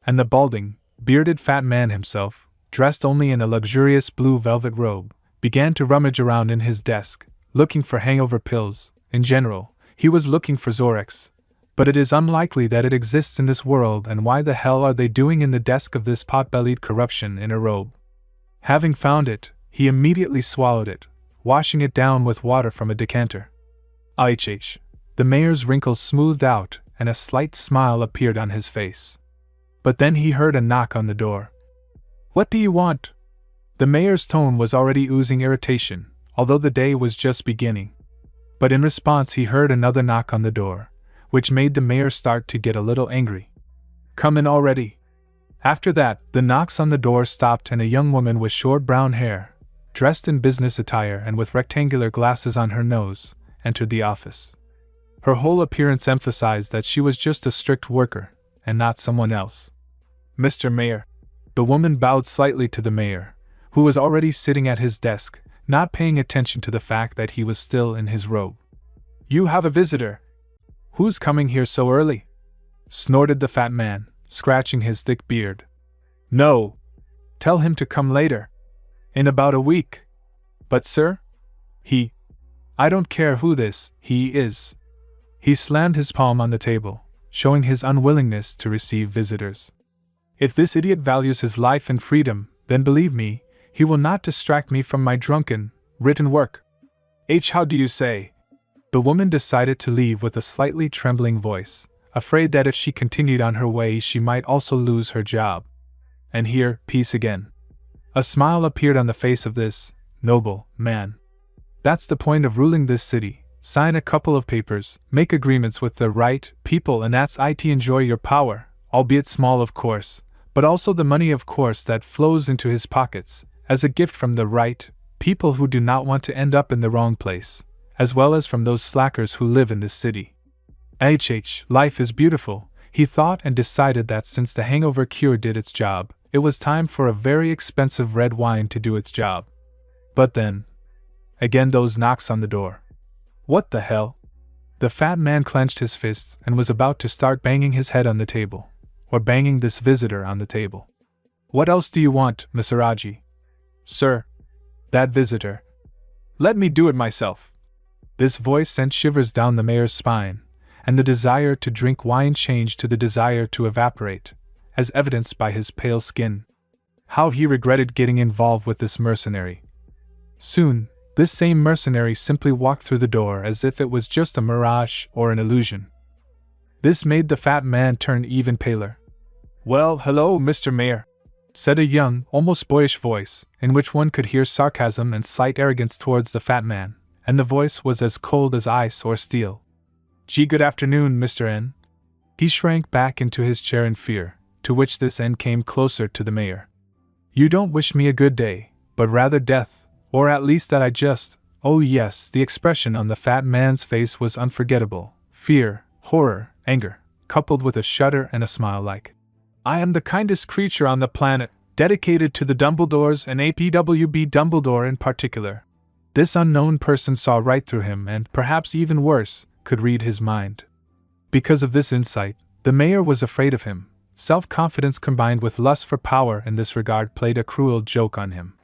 And the balding, bearded fat man himself, dressed only in a luxurious blue velvet robe, began to rummage around in his desk, looking for hangover pills. In general, he was looking for Zorex. But it is unlikely that it exists in this world, and why the hell are they doing in the desk of this pot-bellied corruption in a robe? Having found it, he immediately swallowed it, washing it down with water from a decanter. IHH. The mayor's wrinkles smoothed out, and a slight smile appeared on his face. But then he heard a knock on the door. "What do you want?" The mayor's tone was already oozing irritation, although the day was just beginning. But in response he heard another knock on the door, which made the mayor start to get a little angry. "Come in already." After that, the knocks on the door stopped and a young woman with short brown hair, dressed in business attire and with rectangular glasses on her nose, entered the office. Her whole appearance emphasized that she was just a strict worker, and not someone else. "Mr. Mayor." The woman bowed slightly to the mayor, who was already sitting at his desk, not paying attention to the fact that he was still in his robe. "You have a visitor." "Who's coming here so early?" snorted the fat man, scratching his thick beard. "No. Tell him to come later. In about a week." "But sir, I don't care who this he is." He slammed his palm on the table, showing his unwillingness to receive visitors. "If this idiot values his life and freedom, then believe me, he will not distract me from my drunken, written work." How do you say?" The woman decided to leave with a slightly trembling voice, afraid that if she continued on her way she might also lose her job. And here, peace again. A smile appeared on the face of this noble man. "That's the point of ruling this city. Sign a couple of papers, make agreements with the right people, and that's it. Enjoy your power, albeit small of course, but also the money of course that flows into his pockets, as a gift from the right people who do not want to end up in the wrong place, as well as from those slackers who live in this city. Life is beautiful," he thought, and decided that since the hangover cure did its job, it was time for a very expensive red wine to do its job. But then, again those knocks on the door. What the hell? The fat man clenched his fists and was about to start banging his head on the table, or banging this visitor on the table. "What else do you want, Misaragi?" "Sir, that visitor. Let me do it myself." This voice sent shivers down the mayor's spine, and the desire to drink wine changed to the desire to evaporate, as evidenced by his pale skin. How he regretted getting involved with this mercenary. Soon, this same mercenary simply walked through the door as if it was just a mirage or an illusion. This made the fat man turn even paler. "Well, hello, Mr. Mayor," said a young, almost boyish voice, in which one could hear sarcasm and slight arrogance towards the fat man, and the voice was as cold as ice or steel. Good afternoon, Mr. N." He shrank back into his chair in fear, to which this N came closer to the mayor. "You don't wish me a good day, but rather death, or at least that I just—" Oh yes, the expression on the fat man's face was unforgettable. Fear, horror, anger, coupled with a shudder and a smile like, "I am the kindest creature on the planet, dedicated to the Dumbledores and APWB Dumbledore in particular. This unknown person saw right through him and, perhaps even worse, could read his mind. Because of this insight, the mayor was afraid of him. Self-confidence combined with lust for power in this regard played a cruel joke on him.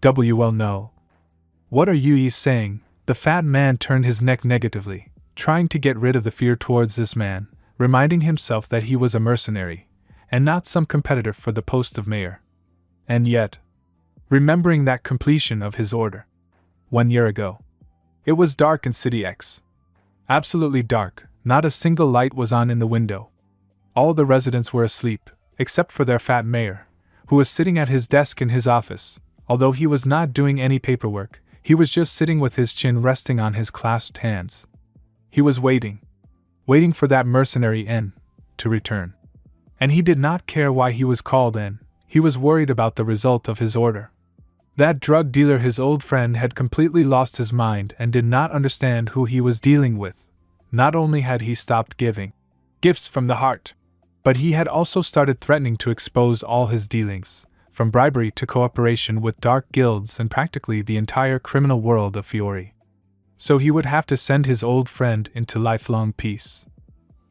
Well, no. What are you saying? The fat man turned his neck negatively, trying to get rid of the fear towards this man, reminding himself that he was a mercenary, and not some competitor for the post of mayor. And yet, remembering that completion of his order 1 year ago. It was dark in City X. Absolutely dark, not a single light was on in the window. All the residents were asleep, except for their fat mayor, who was sitting at his desk in his office. Although he was not doing any paperwork, he was just sitting with his chin resting on his clasped hands. He was waiting for that mercenary N to return. And he did not care why he was called N, he was worried about the result of his order. That drug dealer, his old friend, had completely lost his mind and did not understand who he was dealing with. Not only had he stopped giving gifts from the heart, but he had also started threatening to expose all his dealings, from bribery to cooperation with dark guilds and practically the entire criminal world of Fiore. So he would have to send his old friend into lifelong peace.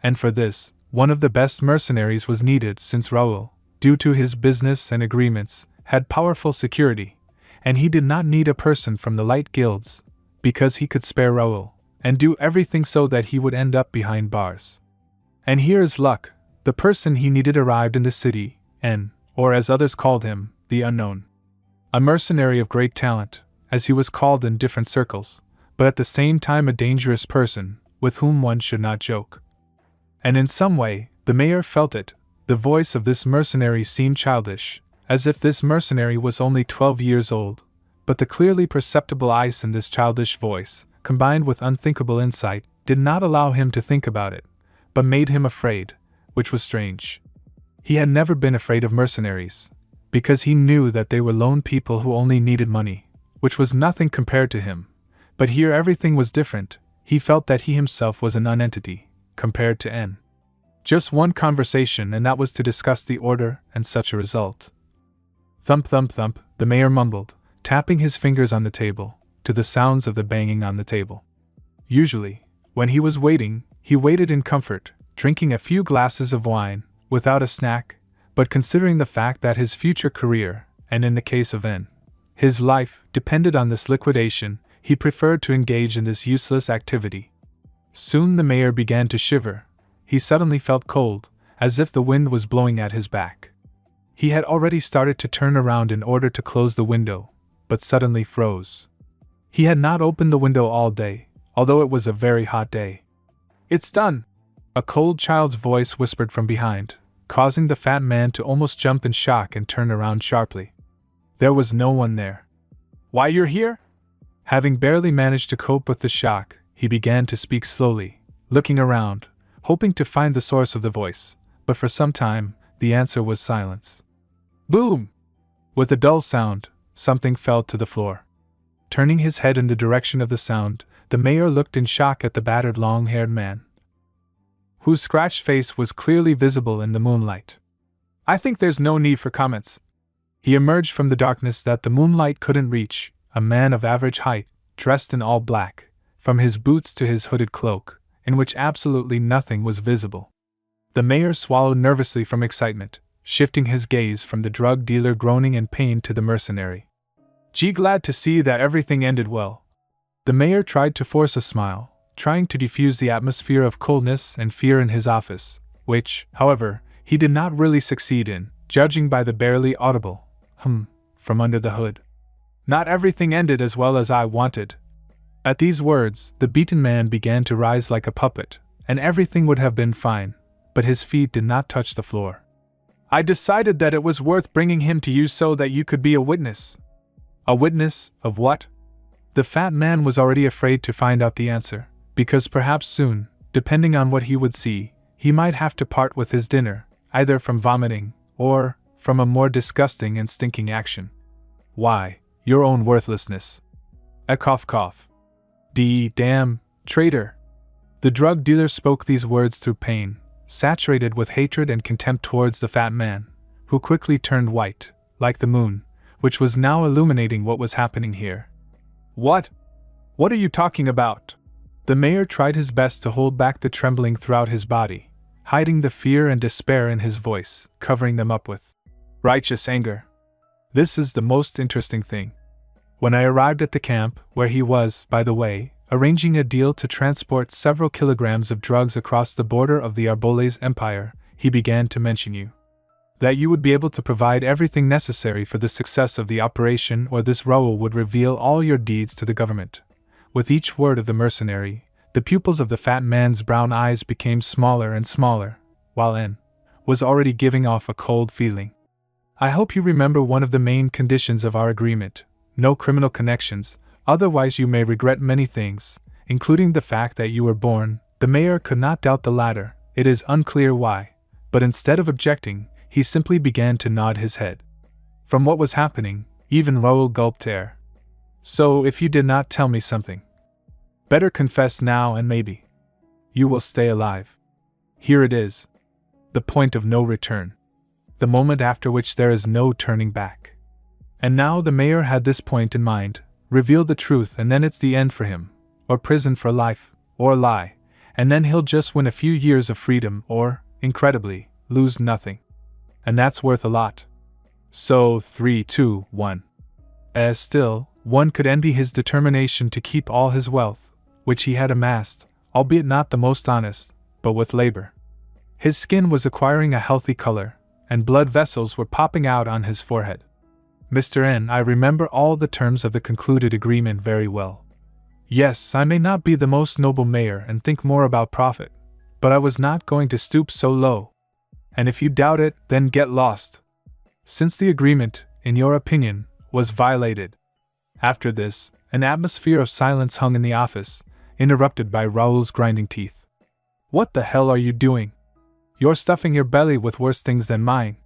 And for this, one of the best mercenaries was needed, since Raoul, due to his business and agreements, had powerful security, and he did not need a person from the light guilds, because he could spare Raoul, and do everything so that he would end up behind bars. And here is luck. The person he needed arrived in the city, N, or as others called him, the Unknown. A mercenary of great talent, as he was called in different circles, but at the same time a dangerous person, with whom one should not joke. And in some way, the mayor felt it. The voice of this mercenary seemed childish, as if this mercenary was only 12 years old, but the clearly perceptible ice in this childish voice, combined with unthinkable insight, did not allow him to think about it, but made him afraid, which was strange. He had never been afraid of mercenaries, because he knew that they were lone people who only needed money, which was nothing compared to him. But here everything was different. He felt that he himself was a nonentity, compared to N. Just one conversation, and that was to discuss the order and such a result. Thump thump thump, the mayor mumbled, tapping his fingers on the table, to the sounds of the banging on the table. Usually, when he was waiting, he waited in comfort, drinking a few glasses of wine, without a snack, but considering the fact that his future career, and in the case of N, his life, depended on this liquidation, he preferred to engage in this useless activity. Soon the mayor began to shiver. He suddenly felt cold, as if the wind was blowing at his back. He had already started to turn around in order to close the window, but suddenly froze. He had not opened the window all day, although it was a very hot day. "It's done!" A cold child's voice whispered from behind, causing the fat man to almost jump in shock and turn around sharply. There was no one there. "Why, you're here?" Having barely managed to cope with the shock, he began to speak slowly, looking around, hoping to find the source of the voice, but for some time, the answer was silence. Boom! With a dull sound, something fell to the floor. Turning his head in the direction of the sound, the mayor looked in shock at the battered long-haired man, whose scratched face was clearly visible in the moonlight. "I think there's no need for comments." He emerged from the darkness that the moonlight couldn't reach, a man of average height, dressed in all black, from his boots to his hooded cloak, in which absolutely nothing was visible. The mayor swallowed nervously from excitement, shifting his gaze from the drug dealer groaning in pain to the mercenary. "Gee, glad to see that everything ended well." The mayor tried to force a smile, trying to diffuse the atmosphere of coldness and fear in his office, which, however, he did not really succeed in, judging by the barely audible from under the hood. "Not everything ended as well as I wanted." At these words, the beaten man began to rise like a puppet, and everything would have been fine, but his feet did not touch the floor. "I decided that it was worth bringing him to you so that you could be a witness." "A witness of what?" The fat man was already afraid to find out the answer, because perhaps soon, depending on what he would see, he might have to part with his dinner, either from vomiting, or from a more disgusting and stinking action. "Why, your own worthlessness." A cough. Damn, traitor." The drug dealer spoke these words through pain, saturated with hatred and contempt towards the fat man, who quickly turned white, like the moon, which was now illuminating what was happening here. What? What are you talking about? The mayor tried his best to hold back the trembling throughout his body, hiding the fear and despair in his voice, covering them up with righteous anger. This is the most interesting thing. When I arrived at the camp, where he was, by the way, arranging a deal to transport several kilograms of drugs across the border of the Arboles Empire, he began to mention you. That you would be able to provide everything necessary for the success of the operation, or this Raoul would reveal all your deeds to the government. With each word of the mercenary, the pupils of the fat man's brown eyes became smaller and smaller, while N was already giving off a cold feeling. I hope you remember one of the main conditions of our agreement: no criminal connections, otherwise you may regret many things, including the fact that you were born. The mayor could not doubt the latter, it is unclear why, but instead of objecting, he simply began to nod his head. From what was happening, even Raoul gulped air. So if you did not tell me something, better confess now and maybe you will stay alive. Here it is. The point of no return. The moment after which there is no turning back. And now the mayor had this point in mind: reveal the truth and then it's the end for him, or prison for life, or lie, and then he'll just win a few years of freedom or, incredibly, lose nothing. And that's worth a lot. So 3, 2, 1. Still, one could envy his determination to keep all his wealth, which he had amassed, albeit not the most honest, but with labor. His skin was acquiring a healthy color, and blood vessels were popping out on his forehead. Mr. N, I remember all the terms of the concluded agreement very well. Yes, I may not be the most noble mayor and think more about profit, but I was not going to stoop so low. And if you doubt it, then get lost. Since the agreement, in your opinion, was violated. After this, an atmosphere of silence hung in the office, interrupted by Raoul's grinding teeth. What the hell are you doing? You're stuffing your belly with worse things than mine.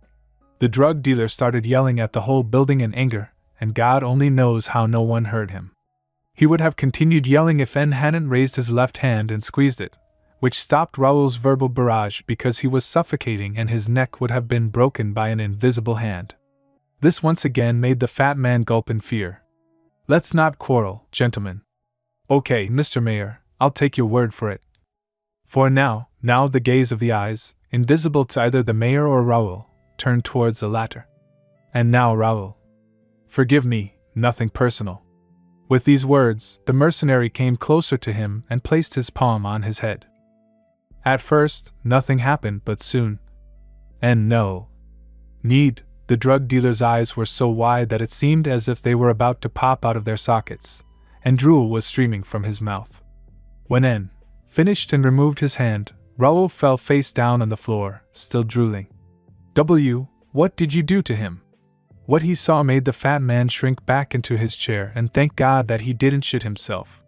The drug dealer started yelling at the whole building in anger, and God only knows how no one heard him. He would have continued yelling if N hadn't raised his left hand and squeezed it, which stopped Raoul's verbal barrage because he was suffocating and his neck would have been broken by an invisible hand. This once again made the fat man gulp in fear. Let's not quarrel, gentlemen. Okay, Mr. Mayor, I'll take your word for it. For now the gaze of the eyes, invisible to either the mayor or Raoul, turned towards the latter. And now, Raoul. Forgive me, nothing personal. With these words, the mercenary came closer to him and placed his palm on his head. At first, nothing happened, but soon. And no need, the drug dealer's eyes were so wide that it seemed as if they were about to pop out of their sockets, and drool was streaming from his mouth. When N finished and removed his hand, Raoul fell face down on the floor, still drooling. What did you do to him? What he saw made the fat man shrink back into his chair and thank God that he didn't shit himself.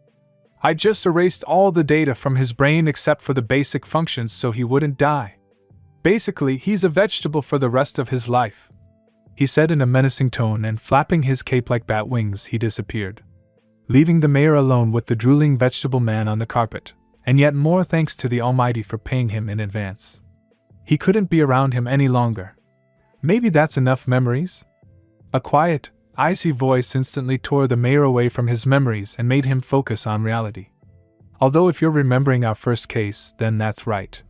I just erased all the data from his brain except for the basic functions so he wouldn't die. Basically, he's a vegetable for the rest of his life, he said in a menacing tone, and flapping his cape like bat wings, he disappeared, leaving the mayor alone with the drooling vegetable man on the carpet, and yet more thanks to the Almighty for paying him in advance. He couldn't be around him any longer. Maybe that's enough memories? A quiet, icy voice instantly tore the mayor away from his memories and made him focus on reality. Although if you're remembering our first case, then that's right.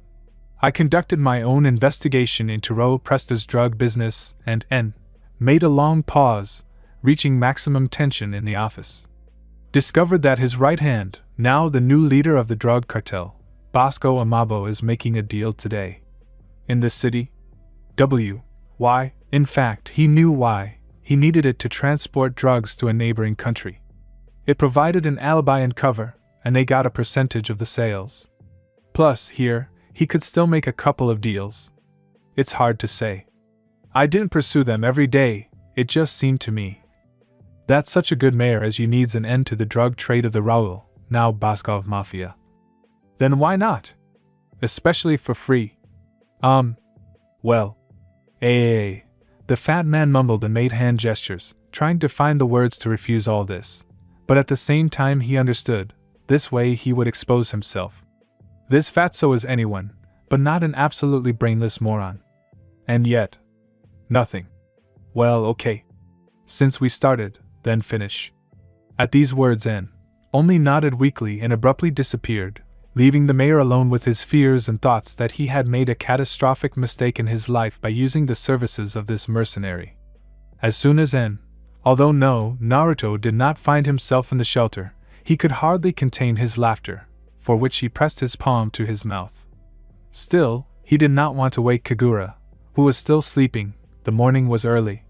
I conducted my own investigation into Raoul Presta's drug business and N made a long pause, reaching maximum tension in the office. Discovered that his right hand, now the new leader of the drug cartel, Bosco Amabo, is making a deal today. In this city? Why? In fact, he knew why. He needed it to transport drugs to a neighboring country. It provided an alibi and cover, and they got a percentage of the sales. Plus, here, he could still make a couple of deals. It's hard to say. I didn't pursue them every day, it just seemed to me that such a good mayor as you needs an end to the drug trade of the Raoul, now Boscov Mafia. Then why not? Especially for free. Well. The fat man mumbled and made hand gestures, trying to find the words to refuse all this. But at the same time he understood, this way he would expose himself. This fatso is anyone, but not an absolutely brainless moron. And yet, nothing Well, okay. Since we started, then finish. At these words En only nodded weakly and abruptly disappeared, leaving the mayor alone with his fears and thoughts that he had made a catastrophic mistake in his life by using the services of this mercenary. As soon as although Naruto did not find himself in the shelter, he could hardly contain his laughter, for which he pressed his palm to his mouth. Still, he did not want to wake Kagura, who was still sleeping. The morning was early.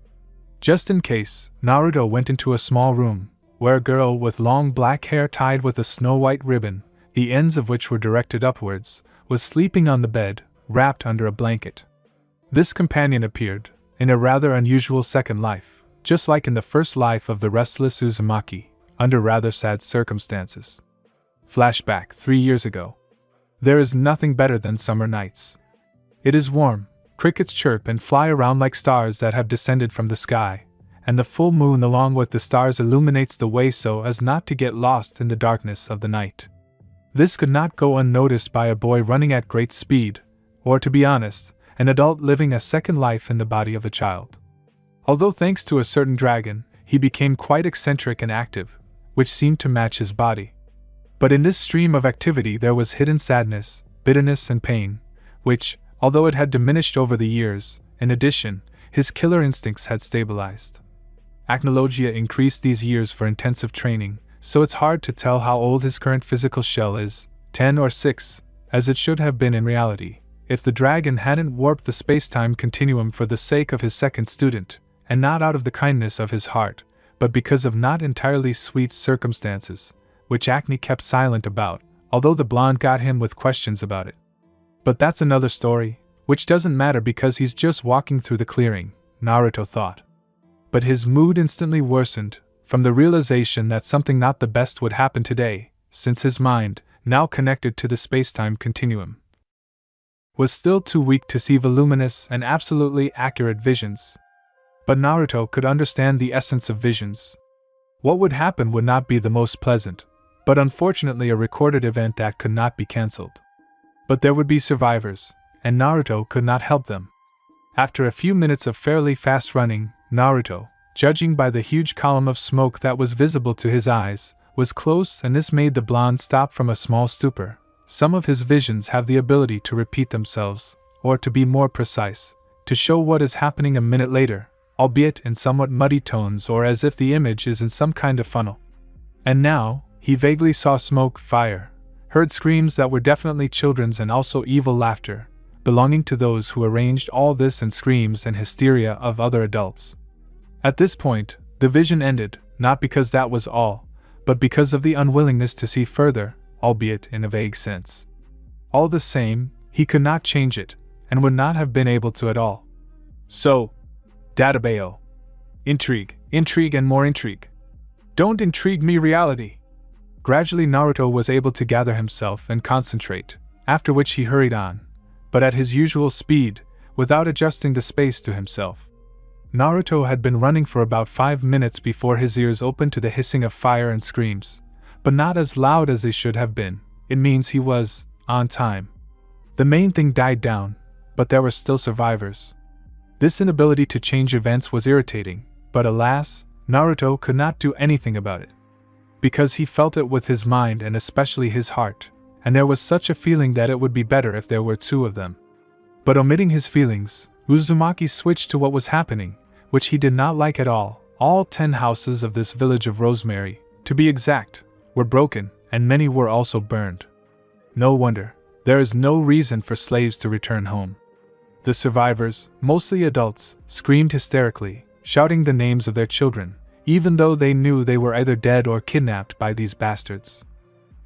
Just in case, Naruto went into a small room, where a girl with long black hair tied with a snow-white ribbon, the ends of which were directed upwards, was sleeping on the bed, wrapped under a blanket. This companion appeared, in a rather unusual second life, just like in the first life of the restless Uzumaki, under rather sad circumstances. Flashback 3 years ago. There is nothing better than summer nights. It is warm, crickets chirp and fly around like stars that have descended from the sky, and the full moon along with the stars illuminates the way so as not to get lost in the darkness of the night. This could not go unnoticed by a boy running at great speed, or to be honest, an adult living a second life in the body of a child. Although thanks to a certain dragon, he became quite eccentric and active, which seemed to match his body. But in this stream of activity there was hidden sadness, bitterness and pain, which, although it had diminished over the years, in addition, his killer instincts had stabilized. Acnologia increased these years for intensive training, so it's hard to tell how old his current physical shell is, 10 or 6, as it should have been in reality, if the dragon hadn't warped the space-time continuum for the sake of his second student, and not out of the kindness of his heart, but because of not entirely sweet circumstances, which Acne kept silent about, although the blonde got him with questions about it. But that's another story, which doesn't matter because he's just walking through the clearing, Naruto thought. But his mood instantly worsened, from the realization that something not the best would happen today, since his mind, now connected to the space-time continuum, was still too weak to see voluminous and absolutely accurate visions. But Naruto could understand the essence of visions. What would happen would not be the most pleasant, but unfortunately a recorded event that could not be cancelled. But there would be survivors, and Naruto could not help them. After a few minutes of fairly fast running, Naruto, judging by the huge column of smoke that was visible to his eyes, was close, and this made the blonde stop from a small stupor. Some of his visions have the ability to repeat themselves, or to be more precise, to show what is happening a minute later, albeit in somewhat muddy tones or as if the image is in some kind of funnel. And now, he vaguely saw smoke, fire, heard screams that were definitely children's and also evil laughter, belonging to those who arranged all this, and screams and hysteria of other adults. At this point, the vision ended, not because that was all, but because of the unwillingness to see further, albeit in a vague sense. All the same, he could not change it, and would not have been able to at all. So, Databeo. Intrigue, intrigue and more intrigue. Don't intrigue me, reality. Gradually Naruto was able to gather himself and concentrate, after which he hurried on, but at his usual speed, without adjusting the space to himself. Naruto had been running for about 5 minutes before his ears opened to the hissing of fire and screams, but not as loud as they should have been. It means he was on time. The main thing died down, but there were still survivors. This inability to change events was irritating, but alas, Naruto could not do anything about it. Because he felt it with his mind and especially his heart, and there was such a feeling that it would be better if there were 2 of them. But omitting his feelings, Uzumaki switched to what was happening, which he did not like at all. All 10 houses of this village of Rosemary, to be exact, were broken, and many were also burned. No wonder, there is no reason for slaves to return home. The survivors, mostly adults, screamed hysterically, shouting the names of their children, even though they knew they were either dead or kidnapped by these bastards.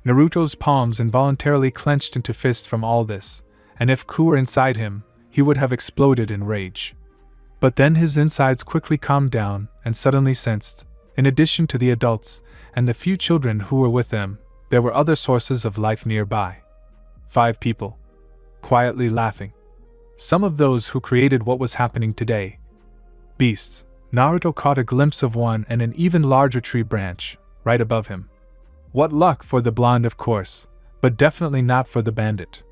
Naruto's palms involuntarily clenched into fists from all this, and if Ku were inside him, he would have exploded in rage. But then his insides quickly calmed down and suddenly sensed, in addition to the adults and the few children who were with them, there were other sources of life nearby. 5 people. Quietly laughing. Some of those who created what was happening today. Beasts. Naruto caught a glimpse of one and an even larger tree branch, right above him. What luck for the blonde, of course, but definitely not for the bandit.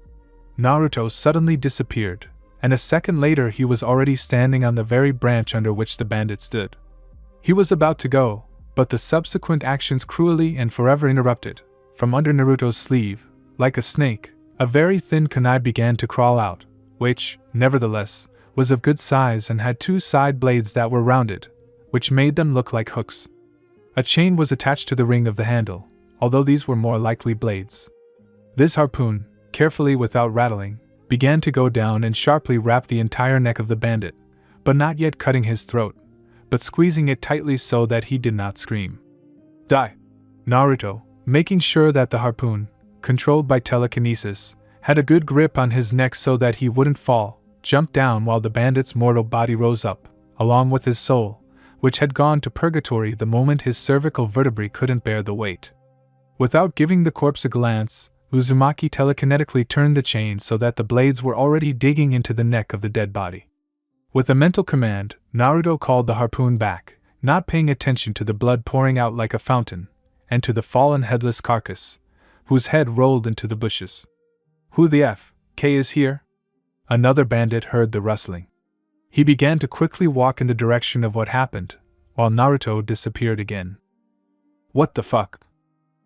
Naruto suddenly disappeared, and a second later he was already standing on the very branch under which the bandit stood. He was about to go, but the subsequent actions cruelly and forever interrupted. From under Naruto's sleeve, like a snake, a very thin kunai began to crawl out, which, nevertheless, was of good size and had two side blades that were rounded, which made them look like hooks. A chain was attached to the ring of the handle, although these were more likely blades. This harpoon, carefully without rattling, began to go down and sharply wrap the entire neck of the bandit, but not yet cutting his throat, but squeezing it tightly so that he did not scream. Die! Naruto, making sure that the harpoon, controlled by telekinesis, had a good grip on his neck so that he wouldn't fall, jumped down while the bandit's mortal body rose up, along with his soul, which had gone to purgatory the moment his cervical vertebrae couldn't bear the weight. Without giving the corpse a glance, Uzumaki telekinetically turned the chain so that the blades were already digging into the neck of the dead body. With a mental command, Naruto called the harpoon back, not paying attention to the blood pouring out like a fountain, and to the fallen headless carcass, whose head rolled into the bushes. Who the F.K. is here? Another bandit heard the rustling. He began to quickly walk in the direction of what happened, while Naruto disappeared again. What the fuck?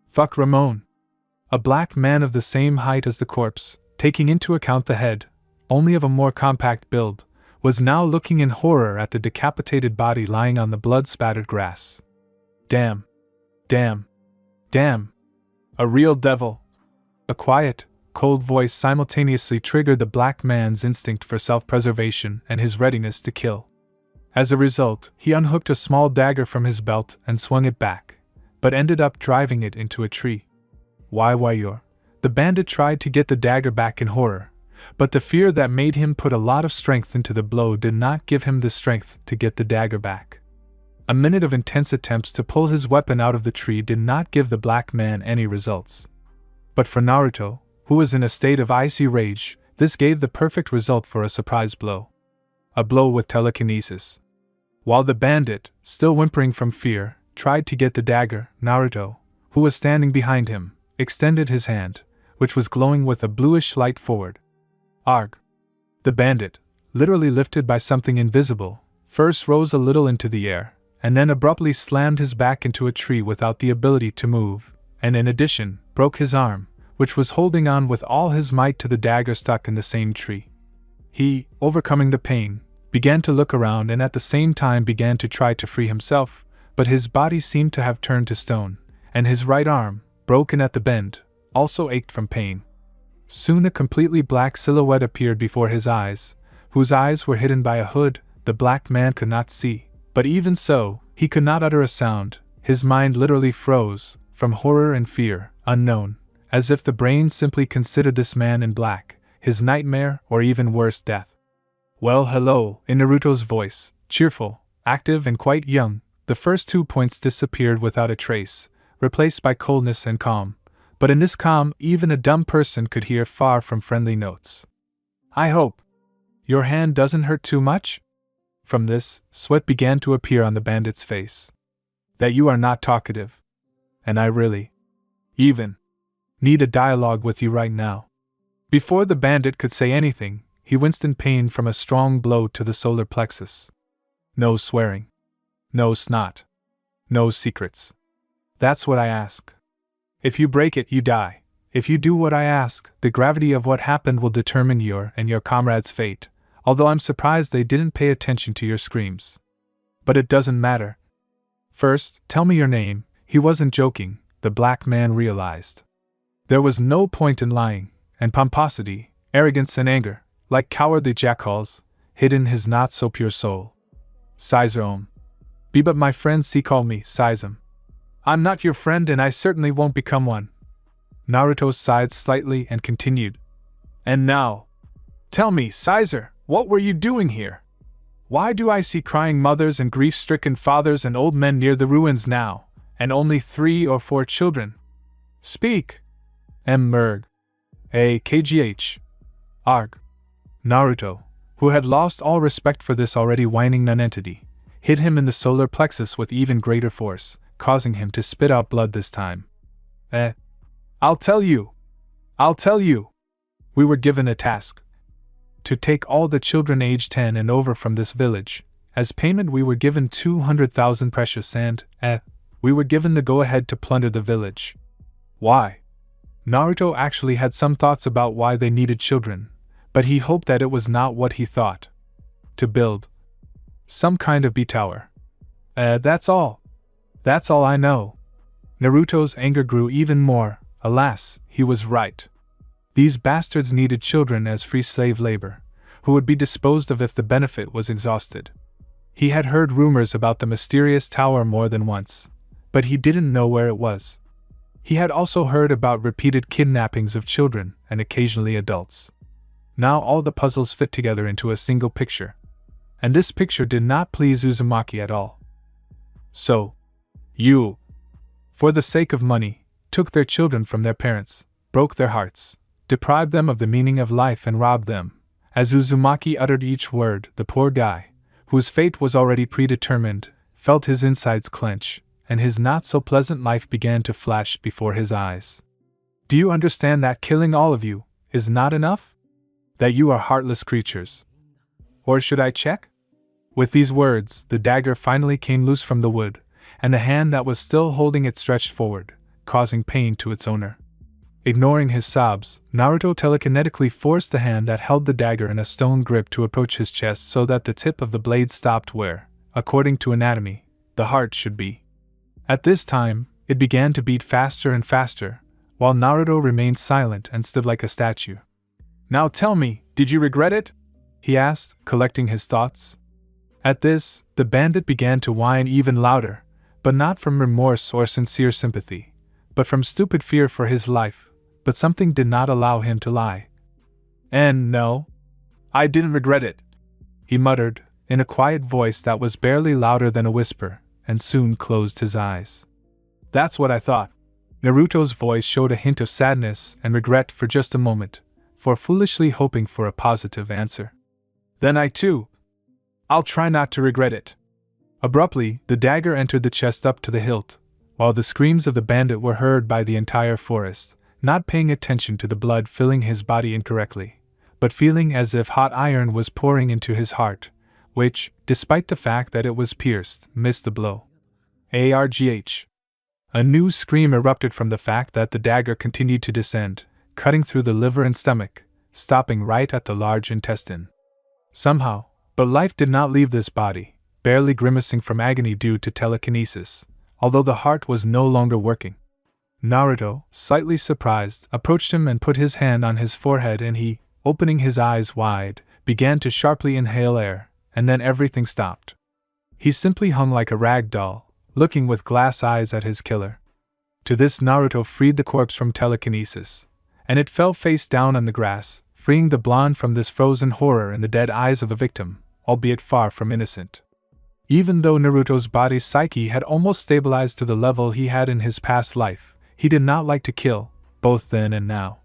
Fuck Ramon. A black man of the same height as the corpse, taking into account the head, only of a more compact build, was now looking in horror at the decapitated body lying on the blood-spattered grass. Damn. Damn. Damn. A real devil. A quiet, cold voice simultaneously triggered the black man's instinct for self-preservation and his readiness to kill. As a result, he unhooked a small dagger from his belt and swung it back, but ended up driving it into a tree. Why, the bandit tried to get the dagger back in horror, but the fear that made him put a lot of strength into the blow did not give him the strength to get the dagger back. A minute of intense attempts to pull his weapon out of the tree did not give the black man any results. But for Naruto, who was in a state of icy rage, this gave the perfect result for a surprise blow. A blow with telekinesis. While the bandit, still whimpering from fear, tried to get the dagger, Naruto, who was standing behind him, extended his hand, which was glowing with a bluish light forward. Arg! The bandit, literally lifted by something invisible, first rose a little into the air, and then abruptly slammed his back into a tree without the ability to move, and in addition, broke his arm, which was holding on with all his might to the dagger stuck in the same tree. He, overcoming the pain, began to look around and at the same time began to try to free himself, but his body seemed to have turned to stone, and his right arm, broken at the bend, also ached from pain. Soon a completely black silhouette appeared before his eyes, whose eyes were hidden by a hood the black man could not see, but even so, he could not utter a sound. His mind literally froze, from horror and fear, unknown, as if the brain simply considered this man in black, his nightmare or even worse, death. Well, hello, in Naruto's voice, cheerful, active and quite young, the first 2 points disappeared without a trace, replaced by coldness and calm, but in this calm even a dumb person could hear far from friendly notes. I hope your hand doesn't hurt too much? From this, sweat began to appear on the bandit's face. That you are not talkative. And I really, even, need a dialogue with you right now. Before the bandit could say anything, he winced in pain from a strong blow to the solar plexus. No swearing. No snot. No secrets. That's what I ask. If you break it, you die. If you do what I ask, the gravity of what happened will determine your and your comrades' fate, although I'm surprised they didn't pay attention to your screams. But it doesn't matter. First, tell me your name. He wasn't joking, the black man realized. There was no point in lying, and pomposity, arrogance and anger, like cowardly jackals, hid in his not-so-pure soul. Caesar. Be but my friend, call me Caesar. I'm not your friend and I certainly won't become one. Naruto sighed slightly and continued. And now, tell me, Caesar, what were you doing here? Why do I see crying mothers and grief-stricken fathers and old men near the ruins now, and only 3 or 4 children? Speak! Merg. KGH. Arg. Naruto, who had lost all respect for this already whining nonentity, hit him in the solar plexus with even greater force, causing him to spit out blood this time. I'll tell you. We were given a task. to take all the children aged 10 and over from this village. As payment we were given 200,000 precious and, we were given the go-ahead to plunder the village. Why? Naruto actually had some thoughts about why they needed children, but he hoped that it was not what he thought. To build some kind of B-tower. That's all. That's all I know. Naruto's anger grew even more. Alas, he was right. These bastards needed children as free slave labor, who would be disposed of if the benefit was exhausted. He had heard rumors about the mysterious tower more than once, but he didn't know where it was. He had also heard about repeated kidnappings of children and occasionally adults. Now all the puzzles fit together into a single picture. And this picture did not please Uzumaki at all. So, you, for the sake of money, took their children from their parents, broke their hearts, deprived them of the meaning of life and robbed them. As Uzumaki uttered each word, the poor guy, whose fate was already predetermined, felt his insides clench, and his not-so-pleasant life began to flash before his eyes. Do you understand that killing all of you is not enough? That you are heartless creatures? Or should I check? With these words, the dagger finally came loose from the wood, and the hand that was still holding it stretched forward, causing pain to its owner. Ignoring his sobs, Naruto telekinetically forced the hand that held the dagger in a stone grip to approach his chest so that the tip of the blade stopped where, according to anatomy, the heart should be. At this time, it began to beat faster and faster, while Naruto remained silent and stood like a statue. Now tell me, did you regret it? He asked, collecting his thoughts. At this, the bandit began to whine even louder, but not from remorse or sincere sympathy, but from stupid fear for his life, but something did not allow him to lie. And no, I didn't regret it, he muttered, in a quiet voice that was barely louder than a whisper, and soon closed his eyes. That's what I thought. Naruto's voice showed a hint of sadness and regret for just a moment, for foolishly hoping for a positive answer. Then I'll try not to regret it. Abruptly, the dagger entered the chest up to the hilt, while the screams of the bandit were heard by the entire forest, not paying attention to the blood filling his body incorrectly, but feeling as if hot iron was pouring into his heart, which, despite the fact that it was pierced, missed the blow. Argh. A new scream erupted from the fact that the dagger continued to descend, cutting through the liver and stomach, stopping right at the large intestine. Somehow, but life did not leave this body, barely grimacing from agony due to telekinesis, although the heart was no longer working. Naruto, slightly surprised, approached him and put his hand on his forehead, and he, opening his eyes wide, began to sharply inhale air, and then everything stopped. He simply hung like a rag doll, looking with glass eyes at his killer. To this Naruto freed the corpse from telekinesis, and it fell face down on the grass, freeing the blonde from this frozen horror in the dead eyes of a victim, albeit far from innocent. Even though Naruto's body's psyche had almost stabilized to the level he had in his past life, he did not like to kill, both then and now.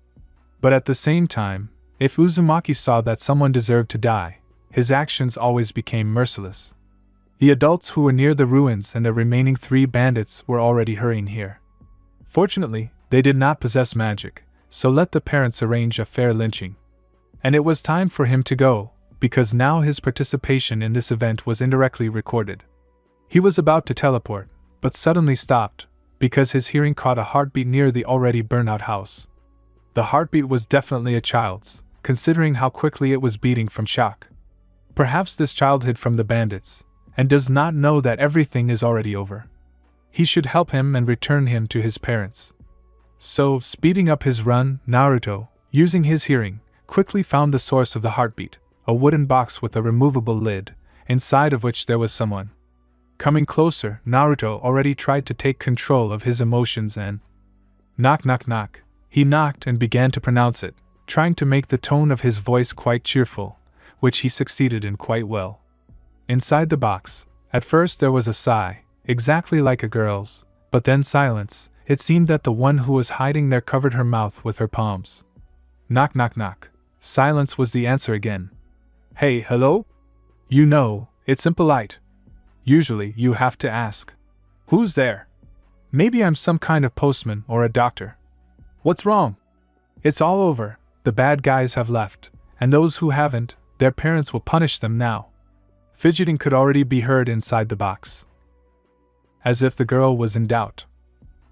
But at the same time, if Uzumaki saw that someone deserved to die, his actions always became merciless. The adults who were near the ruins and the remaining 3 bandits were already hurrying here. Fortunately, they did not possess magic, so let the parents arrange a fair lynching. And it was time for him to go, because now his participation in this event was indirectly recorded. He was about to teleport, but suddenly stopped, because his hearing caught a heartbeat near the already burnt-out house. The heartbeat was definitely a child's, considering how quickly it was beating from shock. Perhaps this child hid from the bandits, and does not know that everything is already over. He should help him and return him to his parents. So, speeding up his run, Naruto, using his hearing, quickly found the source of the heartbeat, a wooden box with a removable lid, inside of which there was someone. Coming closer, Naruto already tried to take control of his emotions and knock knock knock. He knocked and began to pronounce it, trying to make the tone of his voice quite cheerful, which he succeeded in quite well. Inside the box, at first there was a sigh, exactly like a girl's, but then silence. It seemed that the one who was hiding there covered her mouth with her palms. Knock knock knock. Silence was the answer again. Hey, hello? You know, it's impolite. Usually, you have to ask. Who's there? Maybe I'm some kind of postman or a doctor. What's wrong? It's all over, the bad guys have left, and those who haven't, their parents will punish them now. Fidgeting could already be heard inside the box. As if the girl was in doubt.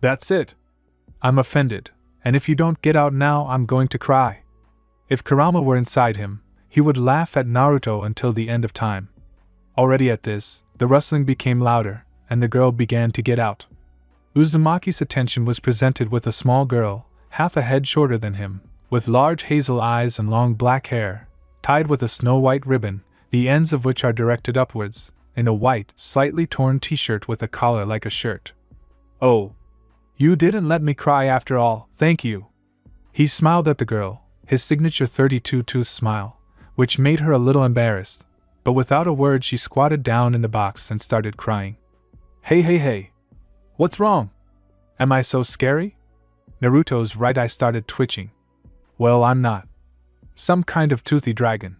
That's it. I'm offended, and if you don't get out now, I'm going to cry. If Kurama were inside him, he would laugh at Naruto until the end of time. Already at this, the rustling became louder, and the girl began to get out. Uzumaki's attention was presented with a small girl, half a head shorter than him, with large hazel eyes and long black hair, tied with a snow-white ribbon, the ends of which are directed upwards, in a white, slightly torn t-shirt with a collar like a shirt. Oh. You didn't let me cry after all, thank you. He smiled at the girl, his signature 32-tooth smile, which made her a little embarrassed, but without a word she squatted down in the box and started crying. Hey. What's wrong? Am I so scary? Naruto's right eye started twitching. Well, I'm not. Some kind of toothy dragon.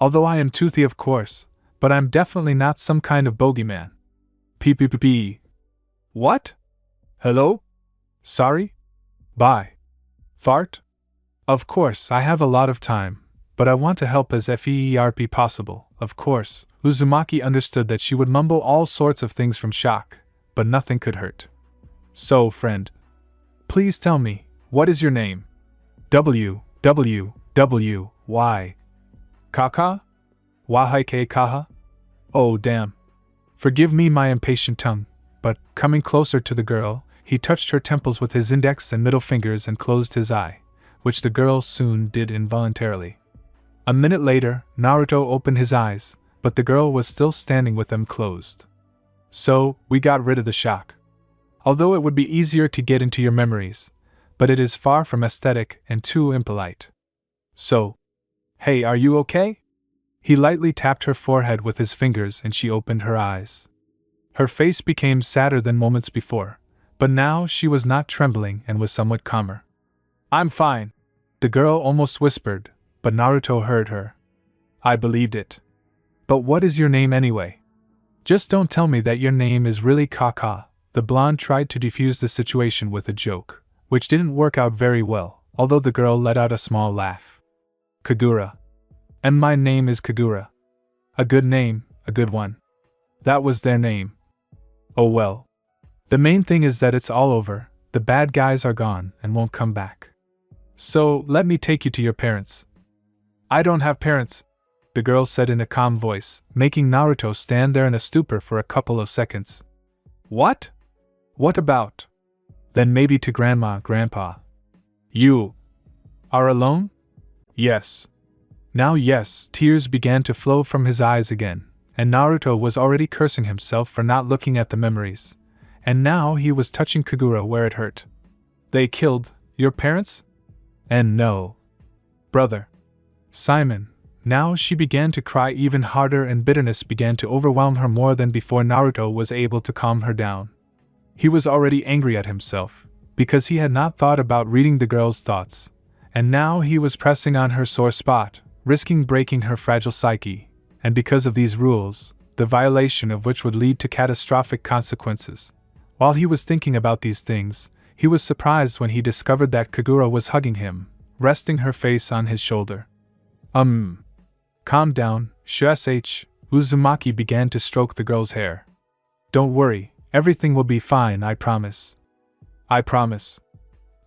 Although I am toothy, of course, but I'm definitely not some kind of bogeyman. P. What? Hello? Sorry? Bye. Fart? Of course, I have a lot of time, but I want to help as FEERP possible, of course. Uzumaki understood that she would mumble all sorts of things from shock, but nothing could hurt. So, friend. Please tell me, what is your name? Y. Kaka? Wahaike Kaha? Oh, damn. Forgive me my impatient tongue, but, coming closer to the girl, he touched her temples with his index and middle fingers and closed his eye, which the girl soon did involuntarily. A minute later, Naruto opened his eyes, but the girl was still standing with them closed. So, we got rid of the shock. Although it would be easier to get into your memories, but it is far from aesthetic and too impolite. So, hey, are you okay? He lightly tapped her forehead with his fingers and she opened her eyes. Her face became sadder than moments before, but now she was not trembling and was somewhat calmer. I'm fine, the girl almost whispered, but Naruto heard her. I believed it. But what is your name anyway? Just don't tell me that your name is really Kaka. The blonde tried to defuse the situation with a joke, which didn't work out very well, although the girl let out a small laugh. Kagura. And my name is Kagura. A good name, a good one. That was their name. Oh well. The main thing is that it's all over, the bad guys are gone and won't come back. So, let me take you to your parents. I don't have parents, the girl said in a calm voice, making Naruto stand there in a stupor for a couple of seconds. What? What about? Then maybe to Grandma, Grandpa. You are alone? Yes. Now yes, tears began to flow from his eyes again, and Naruto was already cursing himself for not looking at the memories, and now he was touching Kagura where it hurt. They killed your parents? And no. Brother. Simon. Now she began to cry even harder and bitterness began to overwhelm her more than before. Naruto was able to calm her down. He was already angry at himself, because he had not thought about reading the girl's thoughts, and now he was pressing on her sore spot, risking breaking her fragile psyche, and because of these rules, the violation of which would lead to catastrophic consequences. While he was thinking about these things, he was surprised when he discovered that Kagura was hugging him, resting her face on his shoulder. Calm down, Shush. Uzumaki began to stroke the girl's hair. Don't worry, everything will be fine, I promise. I promise.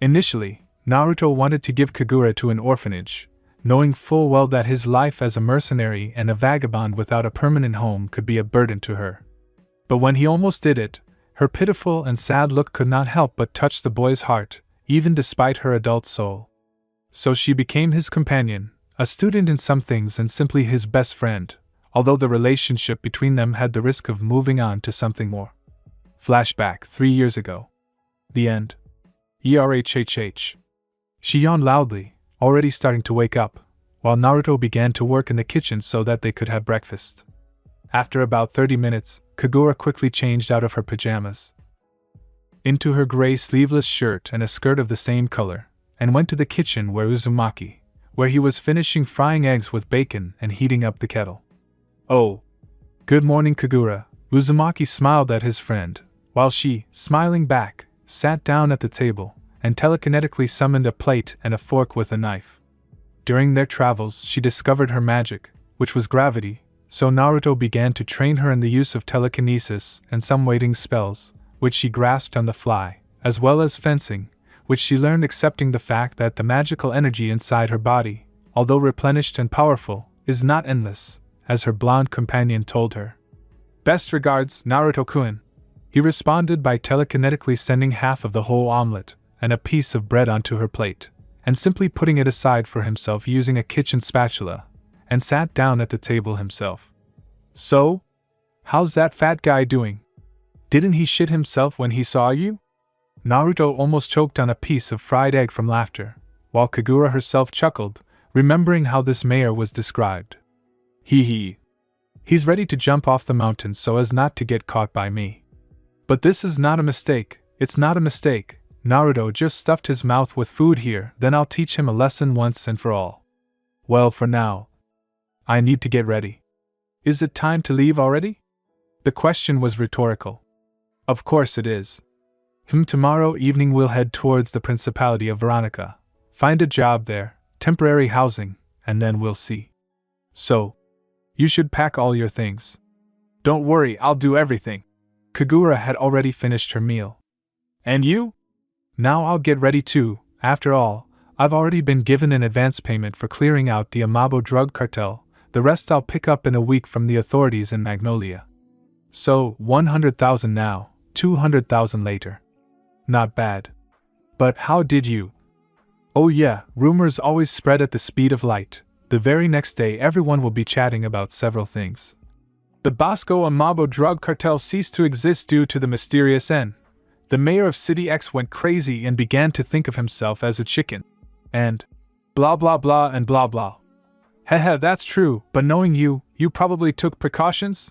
Initially, Naruto wanted to give Kagura to an orphanage, knowing full well that his life as a mercenary and a vagabond without a permanent home could be a burden to her. But when he almost did it, her pitiful and sad look could not help but touch the boy's heart, even despite her adult soul. So she became his companion, a student in some things and simply his best friend, although the relationship between them had the risk of moving on to something more. Flashback 3 years ago. The end. ERHHH. She yawned loudly, already starting to wake up, while Naruto began to work in the kitchen so that they could have breakfast. After about 30 minutes, Kagura quickly changed out of her pajamas into her gray sleeveless shirt and a skirt of the same color, and went to the kitchen where he was finishing frying eggs with bacon and heating up the kettle. Oh. Good morning, Kagura. Uzumaki smiled at his friend, while she, smiling back, sat down at the table and telekinetically summoned a plate and a fork with a knife. during their travels she discovered her magic, which was gravity, so Naruto began to train her in the use of telekinesis and some waiting spells, which she grasped on the fly, as well as fencing, which she learned accepting the fact that the magical energy inside her body, although replenished and powerful, is not endless, as her blonde companion told her. Best regards, Naruto-kun. He responded by telekinetically sending half of the whole omelet and a piece of bread onto her plate, and simply putting it aside for himself using a kitchen spatula, and sat down at the table himself. So? How's that fat guy doing? Didn't he shit himself when he saw you? Naruto almost choked on a piece of fried egg from laughter, while Kagura herself chuckled, remembering how this mayor was described. Hee. He's ready to jump off the mountain so as not to get caught by me. But this is not a mistake, it's not a mistake. Naruto just stuffed his mouth with food here, then I'll teach him a lesson once and for all. Well, for now, I need to get ready. Is it time to leave already? The question was rhetorical. Of course it is. Tomorrow evening we'll head towards the Principality of Veronica, find a job there, temporary housing, and then we'll see. So, you should pack all your things. Don't worry, I'll do everything. Kagura had already finished her meal. And you? Now I'll get ready too. After all, I've already been given an advance payment for clearing out the Amabo drug cartel, the rest I'll pick up in a week from the authorities in Magnolia. So, 100,000 now, 200,000 later. Not bad. But how did you? Oh yeah, rumors always spread at the speed of light. The very next day everyone will be chatting about several things. The Bosco Amabo drug cartel ceased to exist due to the mysterious N. The mayor of City X went crazy and began to think of himself as a chicken. And blah blah blah and blah blah. Heh, that's true, but knowing you probably took precautions?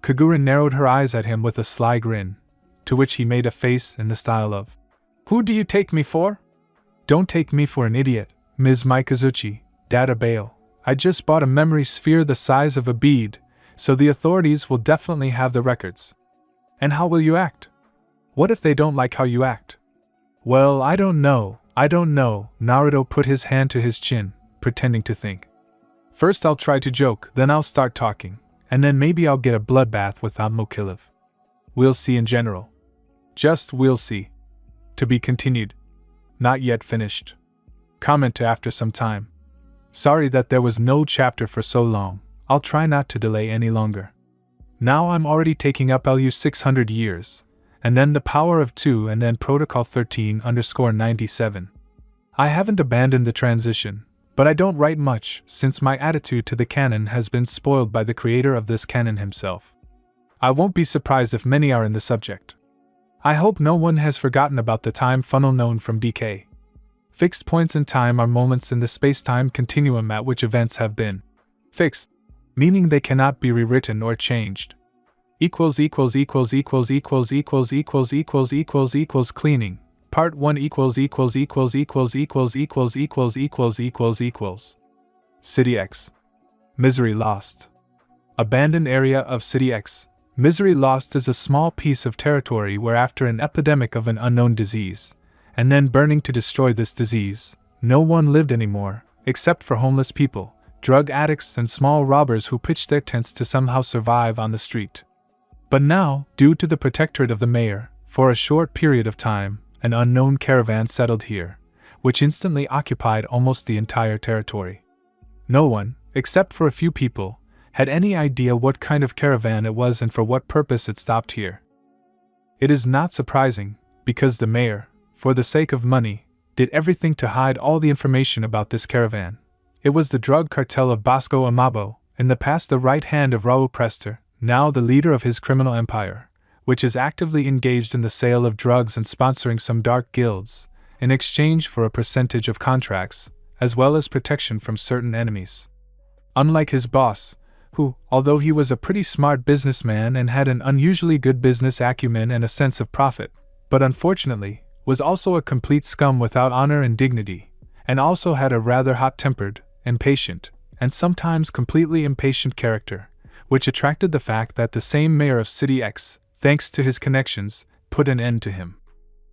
Kagura narrowed her eyes at him with a sly grin, to which he made a face in the style of, "Who do you take me for?" Don't take me for an idiot, Ms. Mikazuchi, Data Bail. I just bought a memory sphere the size of a bead, so the authorities will definitely have the records. And how will you act? What if they don't like how you act? Well, I don't know. Naruto put his hand to his chin, pretending to think. First I'll try to joke, then I'll start talking, and then maybe I'll get a bloodbath without Mokilev. We'll see in general. Just we'll see. To be continued. Not yet finished. Comment after some time. Sorry that there was no chapter for so long. I'll try not to delay any longer. Now I'm already taking up LU 600 years, and then the power of 2 and then Protocol 13_97. I haven't abandoned the transition, but I don't write much since my attitude to the canon has been spoiled by the creator of this canon himself. I won't be surprised if many are in the subject. I hope no one has forgotten about the time funnel known from DK. Fixed points in time are moments in the space-time continuum at which events have been fixed, meaning they cannot be rewritten or changed. Cleaning. Part 1 City X. Misery Lost. Abandoned area of City X. Misery Lost is a small piece of territory where after an epidemic of an unknown disease, and then burning to destroy this disease, no one lived anymore, except for homeless people, drug addicts and small robbers who pitched their tents to somehow survive on the street. But now, due to the protectorate of the mayor, for a short period of time, an unknown caravan settled here, which instantly occupied almost the entire territory. No one, except for a few people, had any idea what kind of caravan it was and for what purpose it stopped here. It is not surprising, because the mayor, for the sake of money, did everything to hide all the information about this caravan. It was the drug cartel of Bosco Amabo, in the past the right hand of Raul Prester, now the leader of his criminal empire, which is actively engaged in the sale of drugs and sponsoring some dark guilds, in exchange for a percentage of contracts, as well as protection from certain enemies. Unlike his boss, who, although he was a pretty smart businessman and had an unusually good business acumen and a sense of profit, but unfortunately, was also a complete scum without honor and dignity, and also had a rather hot-tempered, impatient, and sometimes completely impatient character, which attracted the fact that the same mayor of City X, thanks to his connections, put an end to him.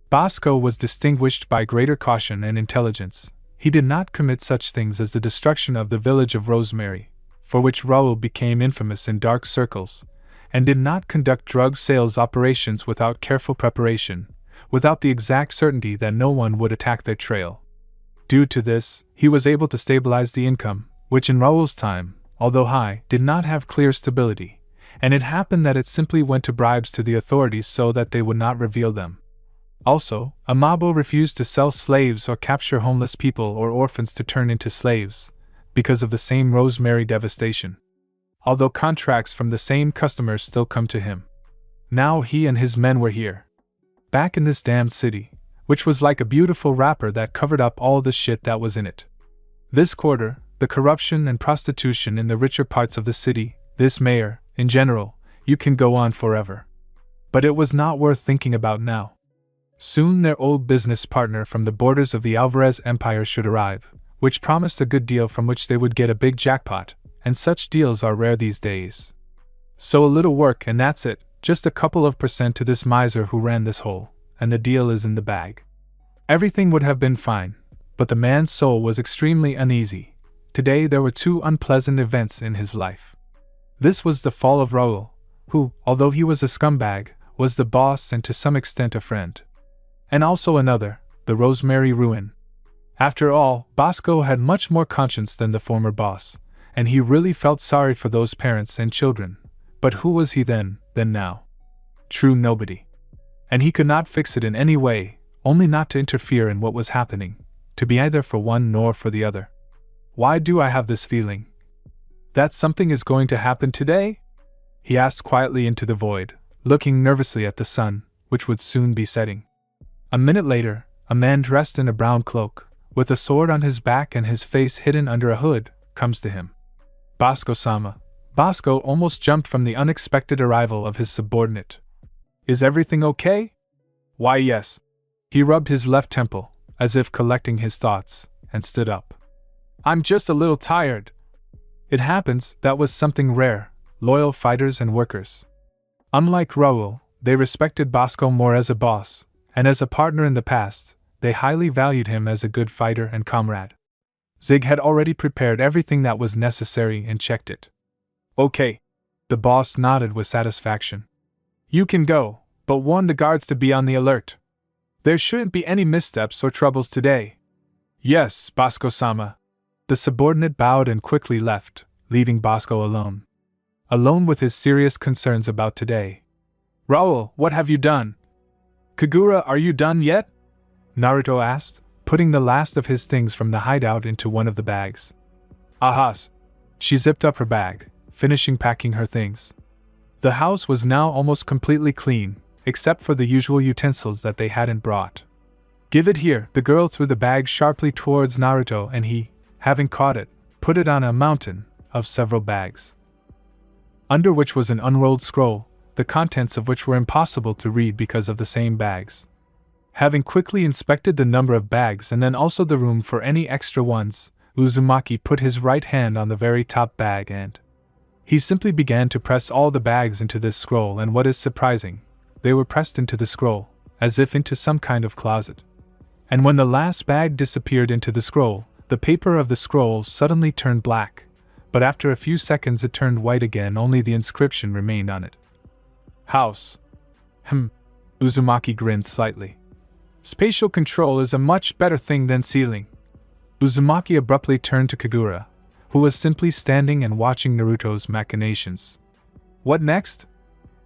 Bosco was distinguished by greater caution and intelligence. He did not commit such things as the destruction of the village of Rosemary, for which Raoul became infamous in dark circles, and did not conduct drug sales operations without careful preparation, without the exact certainty that no one would attack their trail. Due to this, he was able to stabilize the income, which in Raoul's time, although high, did not have clear stability, and it happened that it simply went to bribes to the authorities so that they would not reveal them. Also, Amabo refused to sell slaves or capture homeless people or orphans to turn into slaves, because of the same Rosemary devastation. Although contracts from the same customers still come to him. Now he and his men were here. Back in this damned city, which was like a beautiful wrapper that covered up all the shit that was in it. This quarter, the corruption and prostitution in the richer parts of the city, this mayor, in general, you can go on forever. But it was not worth thinking about now. Soon their old business partner from the borders of the Alvarez Empire should arrive, which promised a good deal from which they would get a big jackpot, and such deals are rare these days. So a little work and that's it, just a couple of % to this miser who ran this hole, and the deal is in the bag. Everything would have been fine, but the man's soul was extremely uneasy. Today there were two unpleasant events in his life. This was the fall of Raoul, who, although he was a scumbag, was the boss and to some extent a friend. And also another, the Rosemary ruin. After all, Bosco had much more conscience than the former boss, and he really felt sorry for those parents and children. But who was he then now? True, nobody. And he could not fix it in any way, only not to interfere in what was happening, to be either for one nor for the other. Why do I have this feeling? That something is going to happen today? He asked quietly into the void, looking nervously at the sun, which would soon be setting. A minute later, a man dressed in a brown cloak, with a sword on his back and his face hidden under a hood, comes to him. Bosco-sama. Bosco almost jumped from the unexpected arrival of his subordinate. Is everything okay? Why, yes. He rubbed his left temple, as if collecting his thoughts, and stood up. I'm just a little tired. It happens, that was something rare, loyal fighters and workers. Unlike Raoul, they respected Bosco more as a boss, and as a partner in the past, they highly valued him as a good fighter and comrade. Zig had already prepared everything that was necessary and checked it. Okay. The boss nodded with satisfaction. You can go, but warn the guards to be on the alert. There shouldn't be any missteps or troubles today. Yes, Bosco-sama. The subordinate bowed and quickly left, leaving Bosco alone. Alone with his serious concerns about today. Raoul, what have you done? Kagura, are you done yet? Naruto asked, putting the last of his things from the hideout into one of the bags. Ahas. She zipped up her bag, finishing packing her things. The house was now almost completely clean, except for the usual utensils that they hadn't brought. Give it here. The girl threw the bag sharply towards Naruto and he, having caught it, put it on a mountain of several bags, under which was an unrolled scroll, the contents of which were impossible to read because of the same bags. Having quickly inspected the number of bags and then also the room for any extra ones, Uzumaki put his right hand on the very top bag and he simply began to press all the bags into this scroll, and what is surprising, they were pressed into the scroll, as if into some kind of closet. And when the last bag disappeared into the scroll, the paper of the scroll suddenly turned black, but after a few seconds it turned white again, only the inscription remained on it. House. Uzumaki grinned slightly. Spatial control is a much better thing than sealing. Uzumaki abruptly turned to Kagura, who was simply standing and watching Naruto's machinations. What next?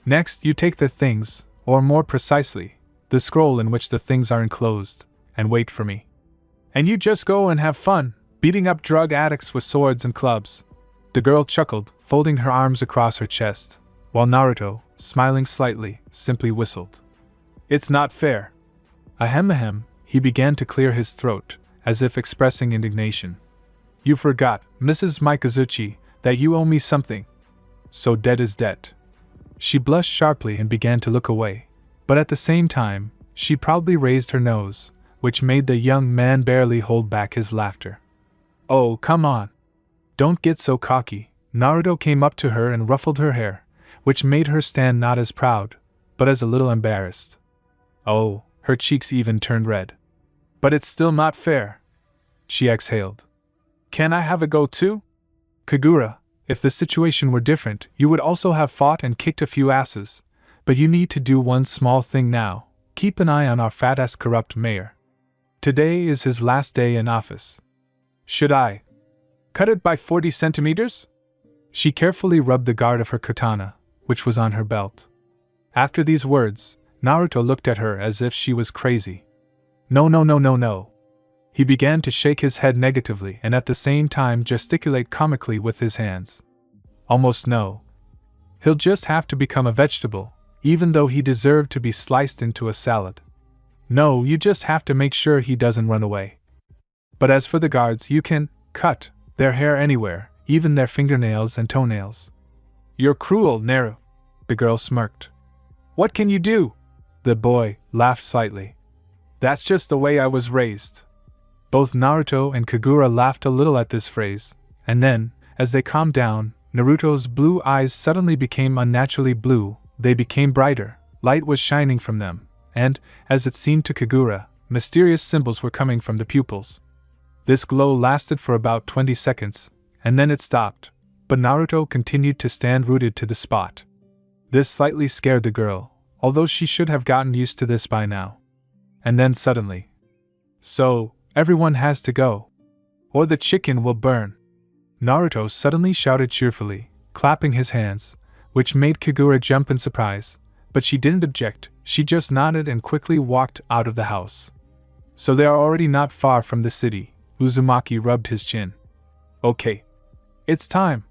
Next, you take the things, or more precisely, the scroll in which the things are enclosed, and wait for me. And you just go and have fun, beating up drug addicts with swords and clubs. The girl chuckled, folding her arms across her chest, while Naruto, smiling slightly, simply whistled. It's not fair. Ahem, he began to clear his throat, as if expressing indignation. You forgot, Mrs. Mikazuchi, that you owe me something. So debt is debt. She blushed sharply and began to look away, but at the same time, she proudly raised her nose, which made the young man barely hold back his laughter. Oh, come on. Don't get so cocky. Naruto came up to her and ruffled her hair, which made her stand not as proud, but as a little embarrassed. Oh, her cheeks even turned red. But it's still not fair. she exhaled. Can I have a go too? Kagura, if the situation were different, you would also have fought and kicked a few asses, but you need to do one small thing now. Keep an eye on our fat-ass corrupt mayor. Today is his last day in office. Should I cut it by 40 centimeters? She carefully rubbed the guard of her katana, which was on her belt. After these words, Naruto looked at her as if she was crazy. No. He began to shake his head negatively and at the same time gesticulate comically with his hands. Almost no. He'll just have to become a vegetable, even though he deserved to be sliced into a salad. No, you just have to make sure he doesn't run away. But as for the guards, you can cut their hair anywhere, even their fingernails and toenails. You're cruel, Naru, the girl smirked. What can you do? The boy laughed slightly. That's just the way I was raised. Both Naruto and Kagura laughed a little at this phrase, and then, as they calmed down, Naruto's blue eyes suddenly became unnaturally blue. They became brighter, light was shining from them, and, as it seemed to Kagura, mysterious symbols were coming from the pupils. This glow lasted for about 20 seconds, and then it stopped, but Naruto continued to stand rooted to the spot. This slightly scared the girl, although she should have gotten used to this by now. And then suddenly, so, everyone has to go, or the chicken will burn. Naruto suddenly shouted cheerfully, clapping his hands, which made Kagura jump in surprise, but she didn't object, she just nodded and quickly walked out of the house. So they are already not far from the city. Uzumaki rubbed his chin. Okay. It's time.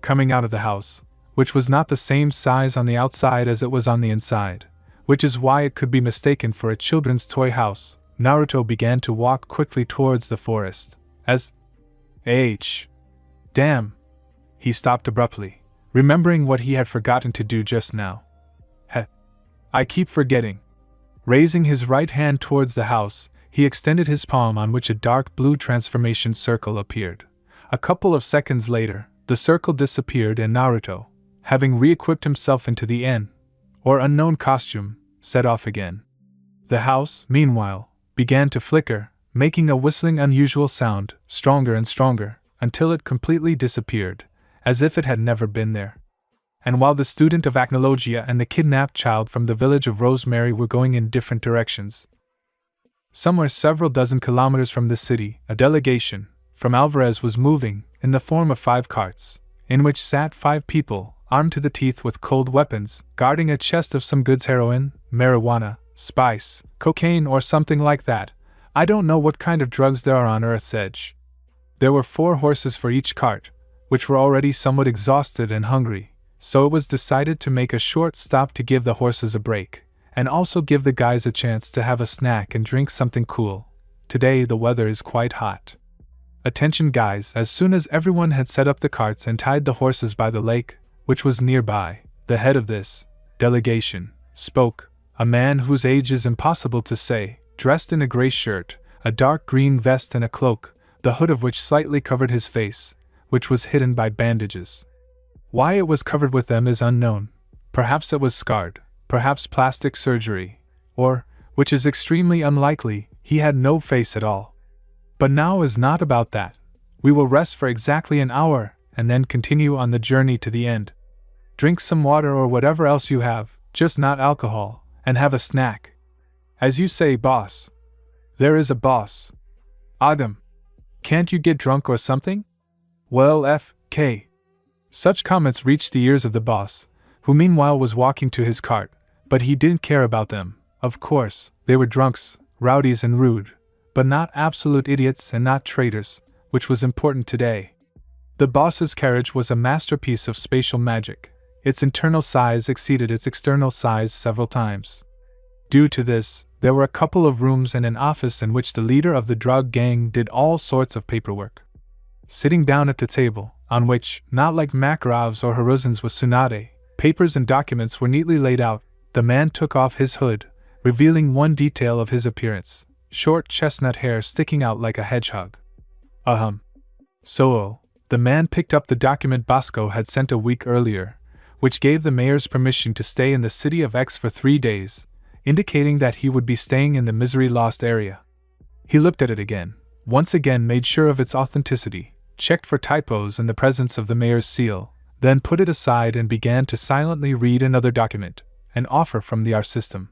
Coming out of the house, which was not the same size on the outside as it was on the inside, which is why it could be mistaken for a children's toy house, Naruto began to walk quickly towards the forest. Damn. He stopped abruptly, remembering what he had forgotten to do just now. I keep forgetting. Raising his right hand towards the house, he extended his palm on which a dark blue transformation circle appeared. A couple of seconds later, the circle disappeared and Naruto, having re-equipped himself into the unknown costume, set off again. The house, meanwhile, began to flicker, making a whistling unusual sound, stronger and stronger, until it completely disappeared, as if it had never been there. And while the student of Acnologia and the kidnapped child from the village of Rosemary were going in different directions, somewhere several dozen kilometers from the city, a delegation from Alvarez was moving, in the form of 5 carts, in which sat 5 people, armed to the teeth with cold weapons, guarding a chest of some goods: heroin, marijuana, spice, cocaine, or something like that. I don't know what kind of drugs there are on Earth's edge. There were 4 horses for each cart, which were already somewhat exhausted and hungry, so it was decided to make a short stop to give the horses a break, and also give the guys a chance to have a snack and drink something cool. Today the weather is quite hot. Attention guys, as soon as everyone had set up the carts and tied the horses by the lake, which was nearby, the head of this delegation spoke, a man whose age is impossible to say, dressed in a gray shirt, a dark green vest and a cloak, the hood of which slightly covered his face, which was hidden by bandages. Why it was covered with them is unknown. Perhaps it was scarred, perhaps plastic surgery, or, which is extremely unlikely, he had no face at all. But now is not about that. We will rest for exactly an hour, and then continue on the journey to the end. Drink some water or whatever else you have, just not alcohol, and have a snack. As you say, boss. There is a boss. Adam. Can't you get drunk or something? Well, F.K. Such comments reached the ears of the boss, who meanwhile was walking to his cart, but he didn't care about them. Of course, they were drunks, rowdies and rude, but not absolute idiots and not traitors, which was important today. The boss's carriage was a masterpiece of spatial magic. Its internal size exceeded its external size several times. Due to this, there were a couple of rooms and an office in which the leader of the drug gang did all sorts of paperwork. Sitting down at the table, on which, not like Makarov's or Hiruzen's was Tsunade, papers and documents were neatly laid out, the man took off his hood, revealing one detail of his appearance: short chestnut hair sticking out like a hedgehog. So, the man picked up the document Bosco had sent a week earlier, which gave the mayor's permission to stay in the city of X for 3 days, indicating that he would be staying in the Misery Lost area. He looked at it again, once again made sure of its authenticity, checked for typos and the presence of the mayor's seal, then put it aside and began to silently read another document, an offer from the R system.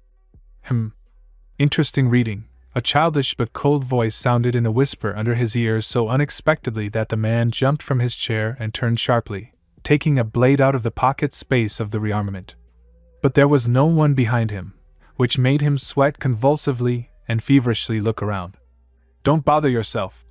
Interesting reading. A childish but cold voice sounded in a whisper under his ears so unexpectedly that the man jumped from his chair and turned sharply, taking a blade out of the pocket space of the rearmament. But there was no one behind him, which made him sweat convulsively and feverishly look around. "Don't bother yourself."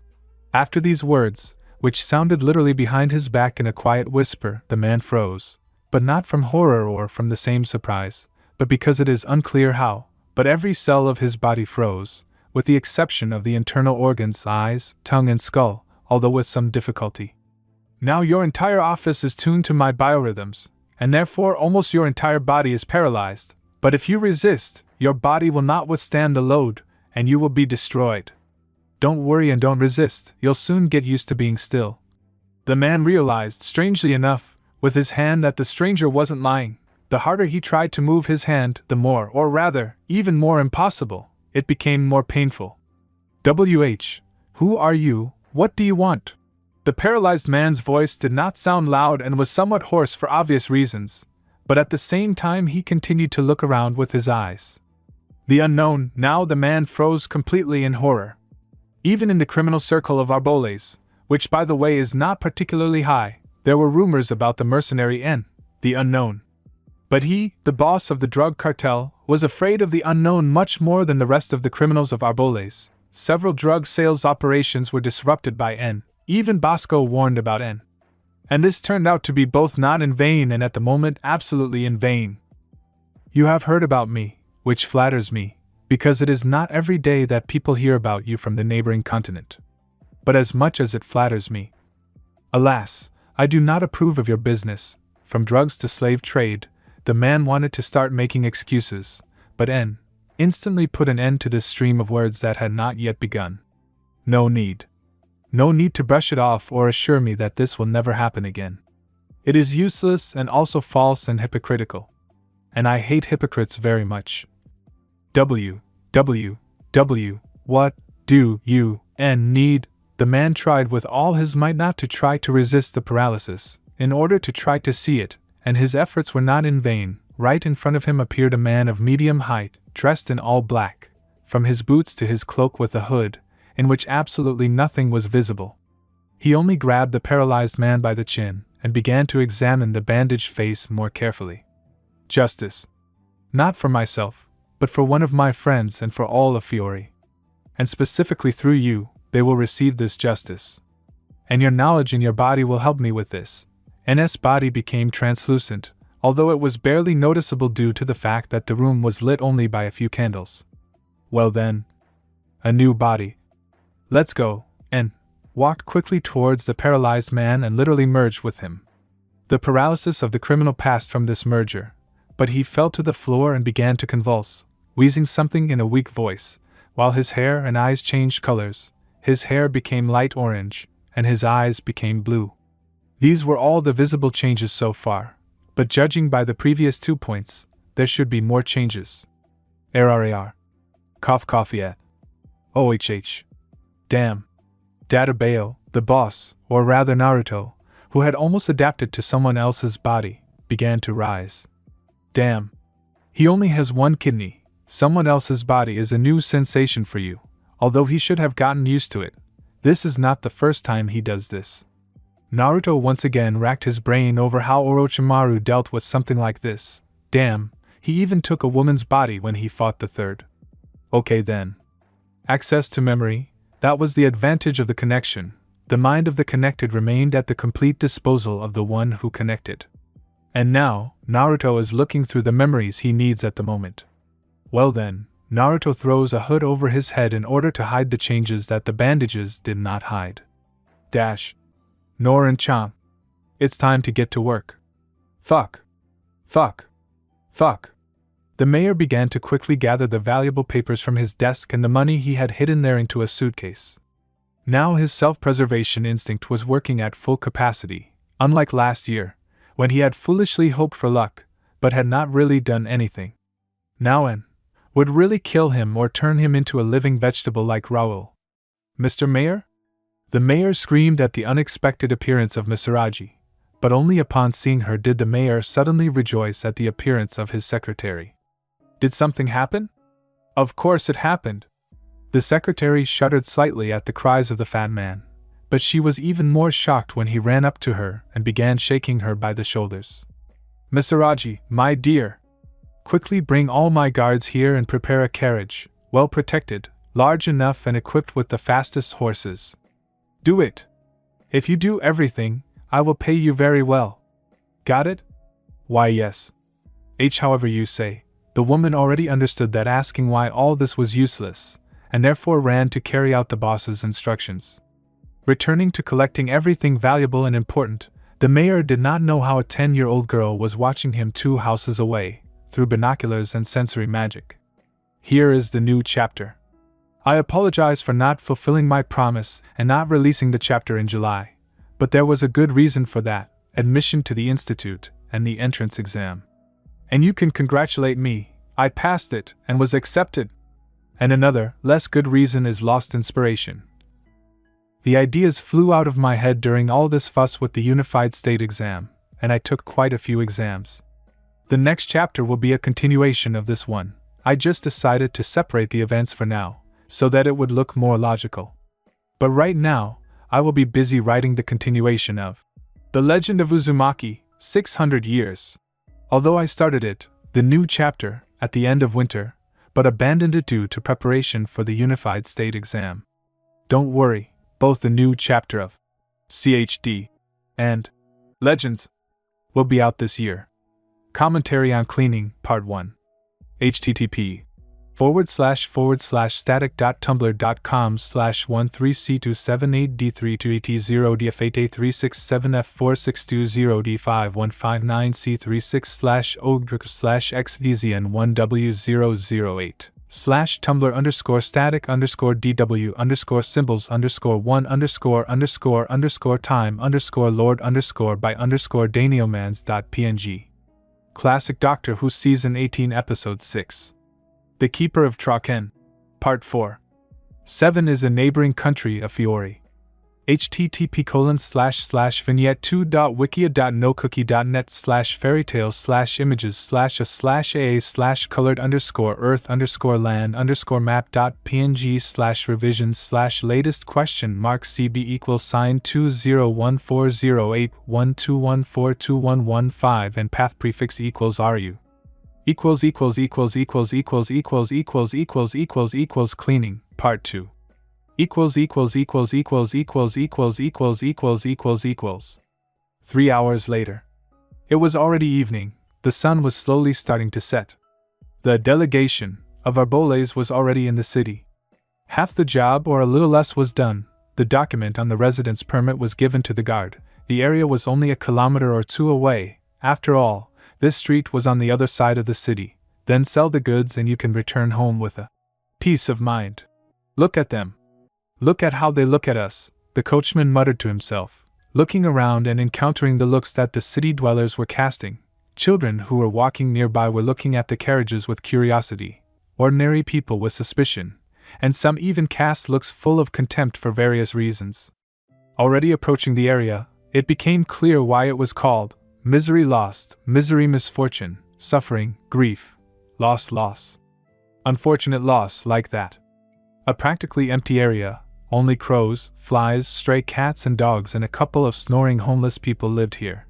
After these words, which sounded literally behind his back in a quiet whisper, the man froze, but not from horror or from the same surprise, but because it is unclear how, but every cell of his body froze, with the exception of the internal organs, eyes, tongue, and skull, although with some difficulty. "Now your entire office is tuned to my biorhythms, and therefore almost your entire body is paralyzed, but if you resist, your body will not withstand the load, and you will be destroyed. Don't worry and don't resist, you'll soon get used to being still." The man realized, strangely enough, with his hand that the stranger wasn't lying. The harder he tried to move his hand, the more, or rather, even more impossible, it became more painful. Who are you? What do you want?" The paralyzed man's voice did not sound loud and was somewhat hoarse for obvious reasons, but at the same time he continued to look around with his eyes. The unknown. Now the man froze completely in horror. Even in the criminal circle of Arboles, which by the way is not particularly high, there were rumors about the mercenary N, the unknown. But he, the boss of the drug cartel, was afraid of the unknown much more than the rest of the criminals of Arboles. Several drug sales operations were disrupted by N, even Bosco warned about N. And this turned out to be both not in vain and at the moment absolutely in vain. "You have heard about me, which flatters me, because it is not every day that people hear about you from the neighboring continent. But as much as it flatters me, alas, I do not approve of your business, from drugs to slave trade." The man wanted to start making excuses, but N instantly put an end to this stream of words that had not yet begun. "No need. No need to brush it off or assure me that this will never happen again. It is useless and also false and hypocritical. And I hate hypocrites very much. What do you need?" The man tried with all his might not to try to resist the paralysis, in order to try to see it, and his efforts were not in vain. Right in front of him appeared a man of medium height, dressed in all black, from his boots to his cloak with a hood, in which absolutely nothing was visible. He only grabbed the paralyzed man by the chin, and began to examine the bandaged face more carefully. "Justice. Not for myself, but for one of my friends and for all of Fiori. And specifically through you, they will receive this justice. And your knowledge in your body will help me with this." N's body became translucent, although it was barely noticeable due to the fact that the room was lit only by a few candles. "Well then, a new body. Let's go," N walked quickly towards the paralyzed man and literally merged with him. The paralysis of the criminal passed from this merger, but he fell to the floor and began to convulse, wheezing something in a weak voice, while his hair and eyes changed colors. His hair became light orange, and his eyes became blue. These were all the visible changes so far, but judging by the previous 2 points, there should be more changes. RRAR. Cough yet. OHH. Damn. Databao, the boss, or rather Naruto, who had almost adapted to someone else's body, began to rise. Damn. He only has one kidney. Someone else's body is a new sensation for you, although he should have gotten used to it. This is not the first time he does this. Naruto once again racked his brain over how Orochimaru dealt with something like this. Damn, he even took a woman's body when he fought the third. Okay then. Access to memory, that was the advantage of the connection. The mind of the connected remained at the complete disposal of the one who connected. And now, Naruto is looking through the memories he needs at the moment. Well then, Naruto throws a hood over his head in order to hide the changes that the bandages did not hide. Dash. Norin-chan. It's time to get to work. Fuck. The mayor began to quickly gather the valuable papers from his desk and the money he had hidden there into a suitcase. Now his self-preservation instinct was working at full capacity, unlike last year, when he had foolishly hoped for luck, but had not really done anything. Now N would really kill him or turn him into a living vegetable like Raoul. Mr. Mayor? The mayor screamed at the unexpected appearance of Misaraji, but only upon seeing her did the mayor suddenly rejoice at the appearance of his secretary. Did something happen? Of course it happened. The secretary shuddered slightly at the cries of the fat man, but she was even more shocked when he ran up to her and began shaking her by the shoulders. Misaraji, my dear! Quickly bring all my guards here and prepare a carriage, well protected, large enough and equipped with the fastest horses. Do it! If you do everything, I will pay you very well. Got it? Why yes. However you say. The woman already understood that asking why all this was useless, and therefore ran to carry out the boss's instructions. Returning to collecting everything valuable and important, the mayor did not know how a 10-year-old girl was watching him 2 houses away, through binoculars and sensory magic. Here is the new chapter. I apologize for not fulfilling my promise and not releasing the chapter in July, but there was a good reason for that: admission to the institute and the entrance exam. And you can congratulate me, I passed it and was accepted. And another, less good reason is lost inspiration. The ideas flew out of my head during all this fuss with the Unified State exam, and I took quite a few exams. The next chapter will be a continuation of this one. I just decided to separate the events for now, so that it would look more logical. But right now, I will be busy writing the continuation of The Legend of Uzumaki, 600 Years. Although I started it, the new chapter, at the end of winter, but abandoned it due to preparation for the Unified State exam. Don't worry, both the new chapter of CHD and Legends will be out this year. Commentary on Cleaning, Part 1. http://static.tumblr.com/13678d3to etc/ov597c36/static_static_danielmans.png. Classic Doctor Who Season 18 Episode 6. The Keeper of Traken. Part 4. 7 is a neighboring country of Fiori. http://vignette2.wiki.nocookie.net/fairytale/images/a/colored_earth_map.png/revisions/latest question mark cb=2014081214215 and path prefix =ru. Cleaning, Part 2. 3 hours later. It was already evening, the sun was slowly starting to set. The delegation of Arboles was already in the city. Half the job or a little less was done, the document on the residence permit was given to the guard, the area was only a kilometer or 2 away, after all. This street was on the other side of the city. Then sell the goods and you can return home with a peace of mind. Look at them. Look at how they look at us, the coachman muttered to himself, looking around and encountering the looks that the city dwellers were casting. Children who were walking nearby were looking at the carriages with curiosity, ordinary people with suspicion, and some even cast looks full of contempt for various reasons. Already approaching the area, it became clear why it was called Misery Lost, Misery Misfortune, Suffering, Grief, Loss. Unfortunate loss like that. A practically empty area, only crows, flies, stray cats and dogs and a couple of snoring homeless people lived here.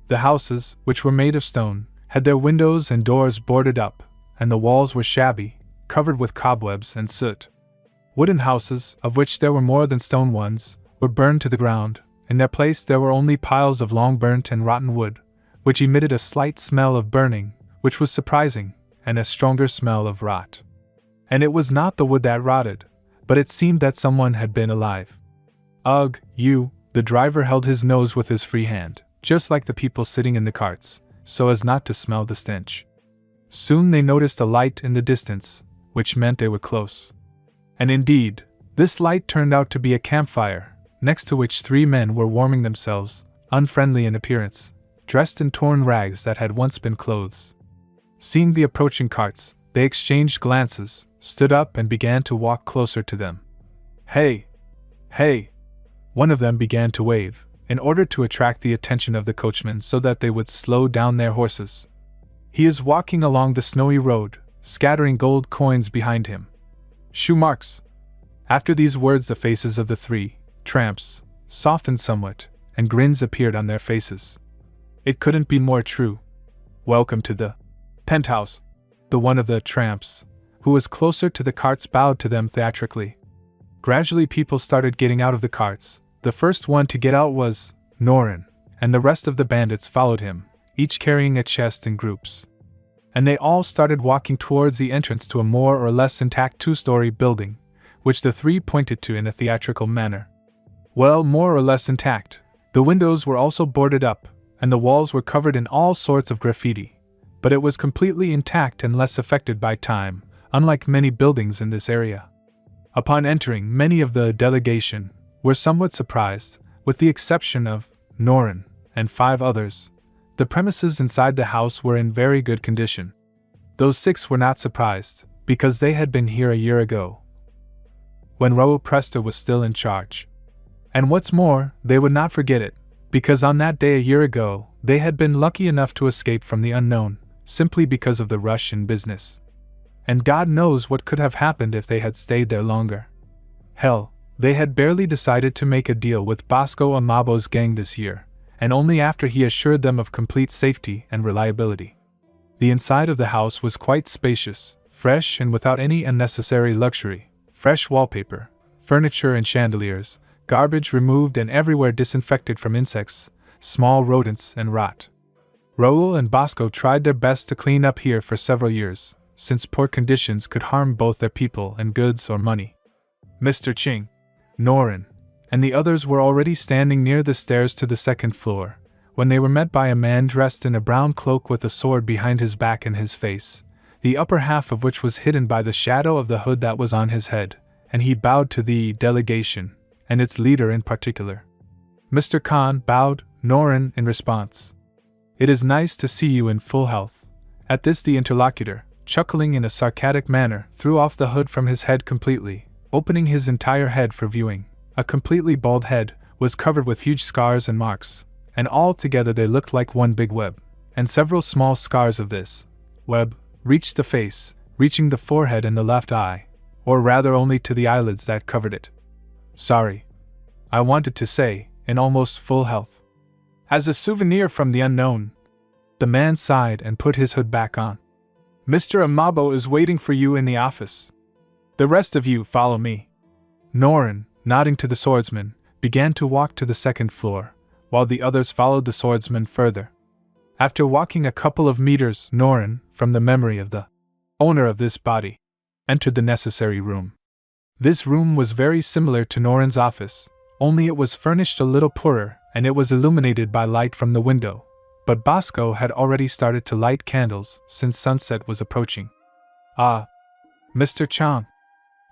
The houses, which were made of stone, had their windows and doors boarded up, and the walls were shabby, covered with cobwebs and soot. Wooden houses, of which there were more than stone ones, were burned to the ground. In their place there were only piles of long burnt and rotten wood, which emitted a slight smell of burning, which was surprising, and a stronger smell of rot. And it was not the wood that rotted, but it seemed that someone had been alive. Ugh, the driver held his nose with his free hand, just like the people sitting in the carts, so as not to smell the stench. Soon they noticed a light in the distance, which meant they were close. And indeed, this light turned out to be a campfire, next to which 3 men were warming themselves, unfriendly in appearance, dressed in torn rags that had once been clothes. Seeing the approaching carts, they exchanged glances, stood up and began to walk closer to them. Hey, Hey! One of them began to wave, in order to attract the attention of the coachmen so that they would slow down their horses. He is walking along the snowy road, scattering gold coins behind him. Shoe marks! After these words, the faces of the three tramps softened somewhat, and grins appeared on their faces. It couldn't be more true. Welcome to the penthouse. The one of the tramps, who was closer to the carts, bowed to them theatrically. Gradually people started getting out of the carts. The first one to get out was Norin, and the rest of the bandits followed him, each carrying a chest in groups. And they all started walking towards the entrance to a more or less intact two-story building, which the three pointed to in a theatrical manner. Well, more or less intact. The windows were also boarded up, and the walls were covered in all sorts of graffiti, but it was completely intact and less affected by time, unlike many buildings in this area. Upon entering, many of the delegation were somewhat surprised, with the exception of Norin and 5 others. The premises inside the house were in very good condition. Those 6 were not surprised, because they had been here a year ago, when Raul Presta was still in charge. And what's more, they would not forget it, because on that day a year ago, they had been lucky enough to escape from the unknown, simply because of the rush in business. And God knows what could have happened if they had stayed there longer. Hell, they had barely decided to make a deal with Bosco Amabo's gang this year, and only after he assured them of complete safety and reliability. The inside of the house was quite spacious, fresh and without any unnecessary luxury. Fresh wallpaper, furniture and chandeliers, garbage removed and everywhere disinfected from insects, small rodents and rot. Raul and Bosco tried their best to clean up here for several years, since poor conditions could harm both their people and goods or money. Mr. Ching, Norin, and the others were already standing near the stairs to the second floor, when they were met by a man dressed in a brown cloak with a sword behind his back and his face, the upper half of which was hidden by the shadow of the hood that was on his head, and he bowed to the delegation, and its leader in particular. Mr. Khan bowed Norin in response. It is nice to see you in full health. At this the interlocutor, chuckling in a sarcastic manner, threw off the hood from his head completely, opening his entire head for viewing. A completely bald head was covered with huge scars and marks, and all together they looked like one big web, and several small scars of this web reached the face, reaching the forehead and the left eye, or rather only to the eyelids that covered it. Sorry. I wanted to say, in almost full health. As a souvenir from the unknown. The man sighed and put his hood back on. Mr. Amabo is waiting for you in the office. The rest of you follow me. Norin, nodding to the swordsman, began to walk to the second floor, while the others followed the swordsman further. After walking a couple of meters, Norin, from the memory of the owner of this body, entered the necessary room. This room was very similar to Norin's office, only it was furnished a little poorer, and it was illuminated by light from the window, but Bosco had already started to light candles since sunset was approaching. Ah, Mr. Chang.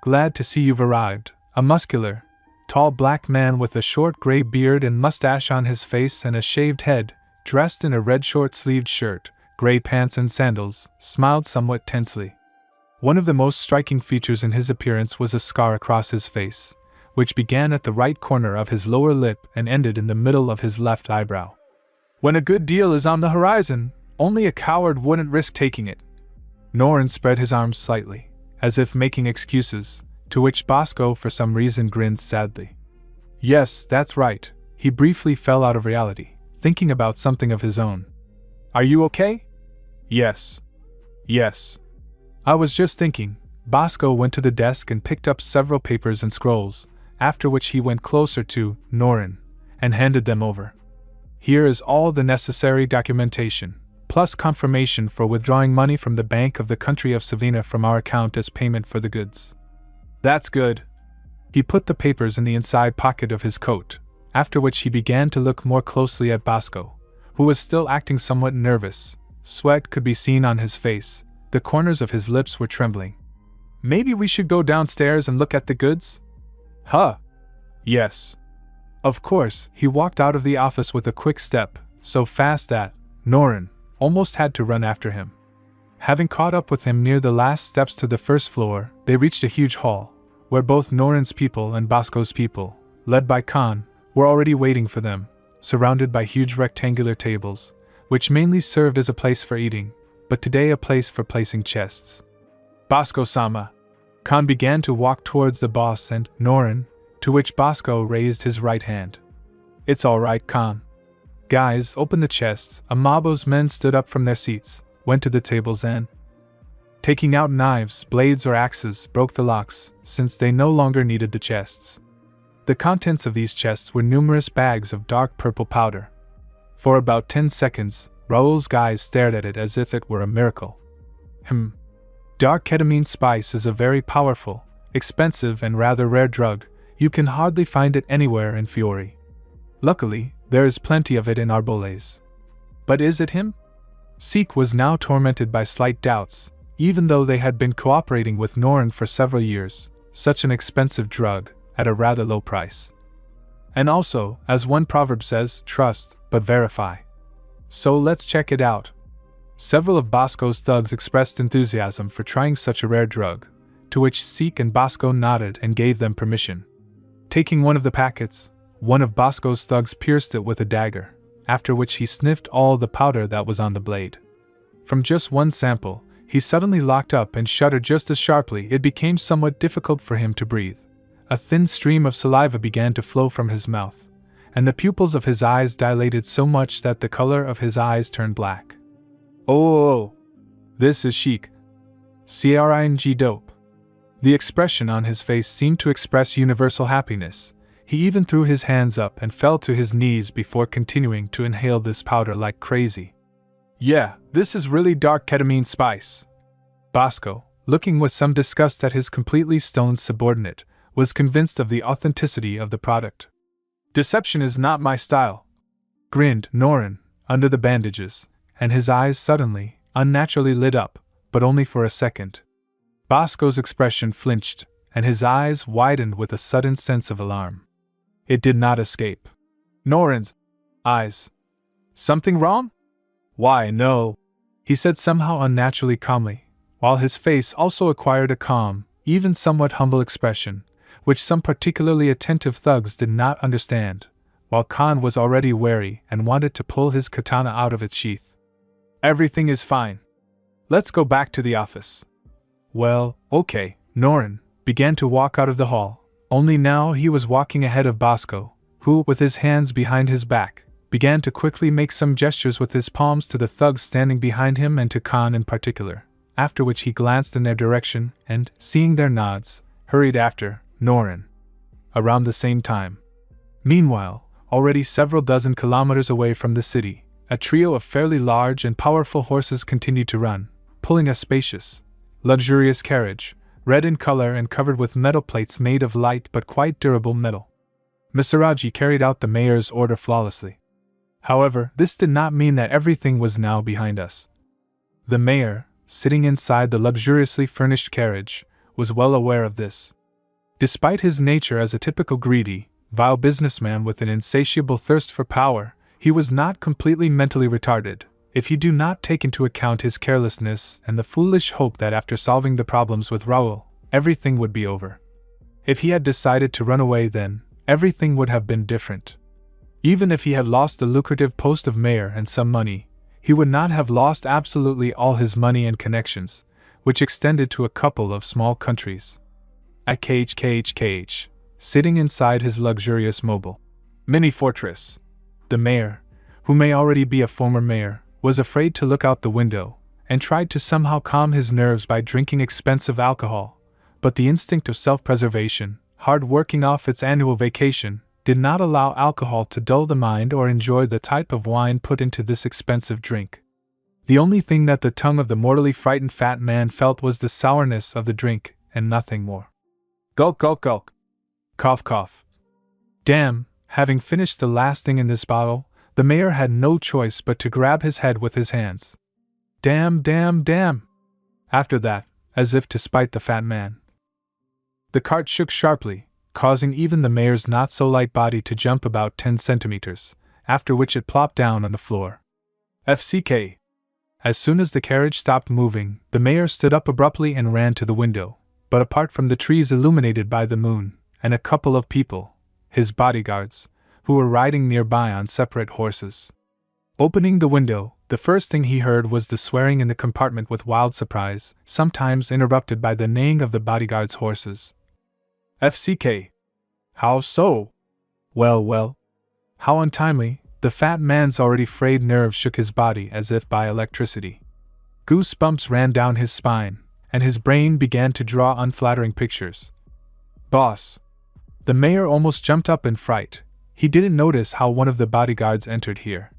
Glad to see you've arrived. A muscular, tall black man with a short gray beard and mustache on his face and a shaved head, dressed in a red short-sleeved shirt, gray pants and sandals, smiled somewhat tensely. One of the most striking features in his appearance was a scar across his face, which began at the right corner of his lower lip and ended in the middle of his left eyebrow. When a good deal is on the horizon, only a coward wouldn't risk taking it. Norin spread his arms slightly, as if making excuses, to which Bosco for some reason grinned sadly. Yes, that's right. He briefly fell out of reality, thinking about something of his own. Are you okay? Yes. Yes. I was just thinking. Bosco went to the desk and picked up several papers and scrolls, after which he went closer to Norin and handed them over. Here is all the necessary documentation, plus confirmation for withdrawing money from the Bank of the Country of Savina from our account as payment for the goods. That's good. He put the papers in the inside pocket of his coat, after which he began to look more closely at Bosco, who was still acting somewhat nervous. Sweat could be seen on his face, the corners of his lips were trembling. Maybe we should go downstairs and look at the goods? Huh? Yes. Of course, he walked out of the office with a quick step, so fast that Norin almost had to run after him. Having caught up with him near the last steps to the first floor, they reached a huge hall, where both Norin's people and Bosco's people led by Khan, were already waiting for them, surrounded by huge rectangular tables, which mainly served as a place for eating, but today a place for placing chests. Bosco-sama. Khan began to walk towards the boss and Norin, to which Bosco raised his right hand. It's all right, Khan. Guys, open the chests. A mob of men stood up from their seats, went to the tables and, taking out knives, blades or axes, broke the locks, since they no longer needed the chests. The contents of these chests were numerous bags of dark purple powder. For about 10 seconds, Raoul's guys stared at it as if it were a miracle. Dark ketamine spice is a very powerful, expensive and rather rare drug. You can hardly find it anywhere in Fiori. Luckily, there is plenty of it in Arboles. But is it him? Seek was now tormented by slight doubts, even though they had been cooperating with Norin for several years. Such an expensive drug, at a rather low price. And also, as one proverb says, trust, but verify. So let's check it out. Several of Bosco's thugs expressed enthusiasm for trying such a rare drug, to which Seek and Bosco nodded and gave them permission. Taking one of the packets, one of Bosco's thugs pierced it with a dagger, after which he sniffed all the powder that was on the blade. From just one sample, he suddenly locked up and shuddered just as sharply it became somewhat difficult for him to breathe. A thin stream of saliva began to flow from his mouth, and the pupils of his eyes dilated so much that the color of his eyes turned black. Oh, this is chic. Cring dope. The expression on his face seemed to express universal happiness. He even threw his hands up and fell to his knees before continuing to inhale this powder like crazy. Yeah, this is really dark ketamine spice. Bosco, looking with some disgust at his completely stoned subordinate, was convinced of the authenticity of the product. Deception is not my style, grinned Norin, under the bandages, and his eyes suddenly, unnaturally lit up, but only for a second. Bosco's expression flinched, and his eyes widened with a sudden sense of alarm. It did not escape Norin's eyes. Something wrong? Why, no, he said somehow unnaturally calmly, while his face also acquired a calm, even somewhat humble expression, which some particularly attentive thugs did not understand, while Khan was already wary and wanted to pull his katana out of its sheath. Everything is fine. Let's go back to the office. Well, okay, Norin began to walk out of the hall, only now he was walking ahead of Bosco, who, with his hands behind his back, began to quickly make some gestures with his palms to the thugs standing behind him and to Khan in particular, after which he glanced in their direction and, seeing their nods, hurried after Norin. Around the same time. Meanwhile, already several dozen kilometers away from the city, a trio of fairly large and powerful horses continued to run, pulling a spacious, luxurious carriage, red in color and covered with metal plates made of light but quite durable metal. Misaragi carried out the mayor's order flawlessly. However, this did not mean that everything was now behind us. The mayor, sitting inside the luxuriously furnished carriage, was well aware of this. Despite his nature as a typical greedy, vile businessman with an insatiable thirst for power, he was not completely mentally retarded, if you do not take into account his carelessness and the foolish hope that after solving the problems with Raoul, everything would be over. If he had decided to run away then, everything would have been different. Even if he had lost the lucrative post of mayor and some money, he would not have lost absolutely all his money and connections, which extended to a couple of small countries. At KH, sitting inside his luxurious mobile mini fortress, the mayor, who may already be a former mayor, was afraid to look out the window, and tried to somehow calm his nerves by drinking expensive alcohol, but the instinct of self-preservation, hard working off its annual vacation, did not allow alcohol to dull the mind or enjoy the type of wine put into this expensive drink. The only thing that the tongue of the mortally frightened fat man felt was the sourness of the drink, and nothing more. Gulk, gulk, gulk. Cough, cough. Damn, having finished the last thing in this bottle, the mayor had no choice but to grab his head with his hands. Damn, damn, damn. After that, as if to spite the fat man, the cart shook sharply, causing even the mayor's not-so-light body to jump about 10 centimeters, after which it plopped down on the floor. FCK. As soon as the carriage stopped moving, the mayor stood up abruptly and ran to the window, but apart from the trees illuminated by the moon, and a couple of people, his bodyguards, who were riding nearby on separate horses. Opening the window, the first thing he heard was the swearing in the compartment with wild surprise, sometimes interrupted by the neighing of the bodyguards' horses. FCK. How so? Well. How untimely. The fat man's already frayed nerve shook his body as if by electricity. Goosebumps ran down his spine, and his brain began to draw unflattering pictures. Boss. The mayor almost jumped up in fright. He didn't notice how one of the bodyguards entered here.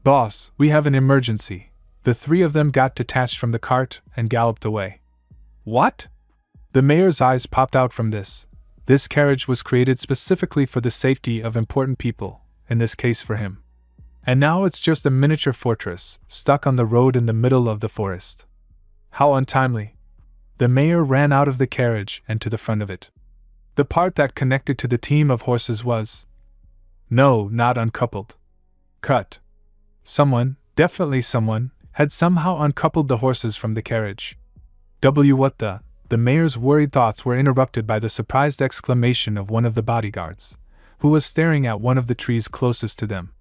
Boss, we have an emergency. The three of them got detached from the cart and galloped away. What? The mayor's eyes popped out from this. This carriage was created specifically for the safety of important people, in this case for him. And now it's just a miniature fortress, stuck on the road in the middle of the forest. How untimely. The mayor ran out of the carriage and to the front of it. The part that connected to the team of horses was... No, not uncoupled. Cut. Someone, definitely someone, had somehow uncoupled the horses from the carriage. What the... The mayor's worried thoughts were interrupted by the surprised exclamation of one of the bodyguards, who was staring at one of the trees closest to them.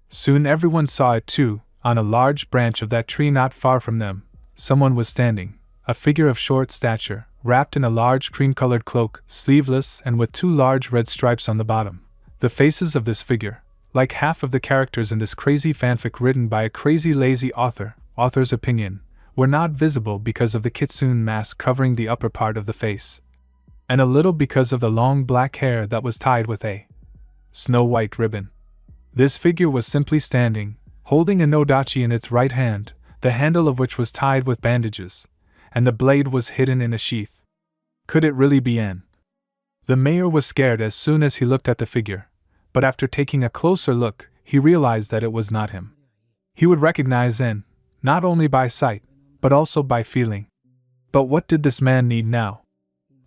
Soon everyone saw it too. On a large branch of that tree not far from them, someone was standing, a figure of short stature, wrapped in a large cream-colored cloak, sleeveless and with two large red stripes on the bottom. The faces of this figure, like half of the characters in this crazy fanfic written by a crazy lazy author's opinion, were not visible because of the kitsune mask covering the upper part of the face, and a little because of the long black hair that was tied with a snow-white ribbon. This figure was simply standing, holding a nodachi in its right hand, the handle of which was tied with bandages, and the blade was hidden in a sheath. Could it really be N? The mayor was scared as soon as he looked at the figure, but after taking a closer look, he realized that it was not him. He would recognize N, not only by sight, but also by feeling. But what did this man need now?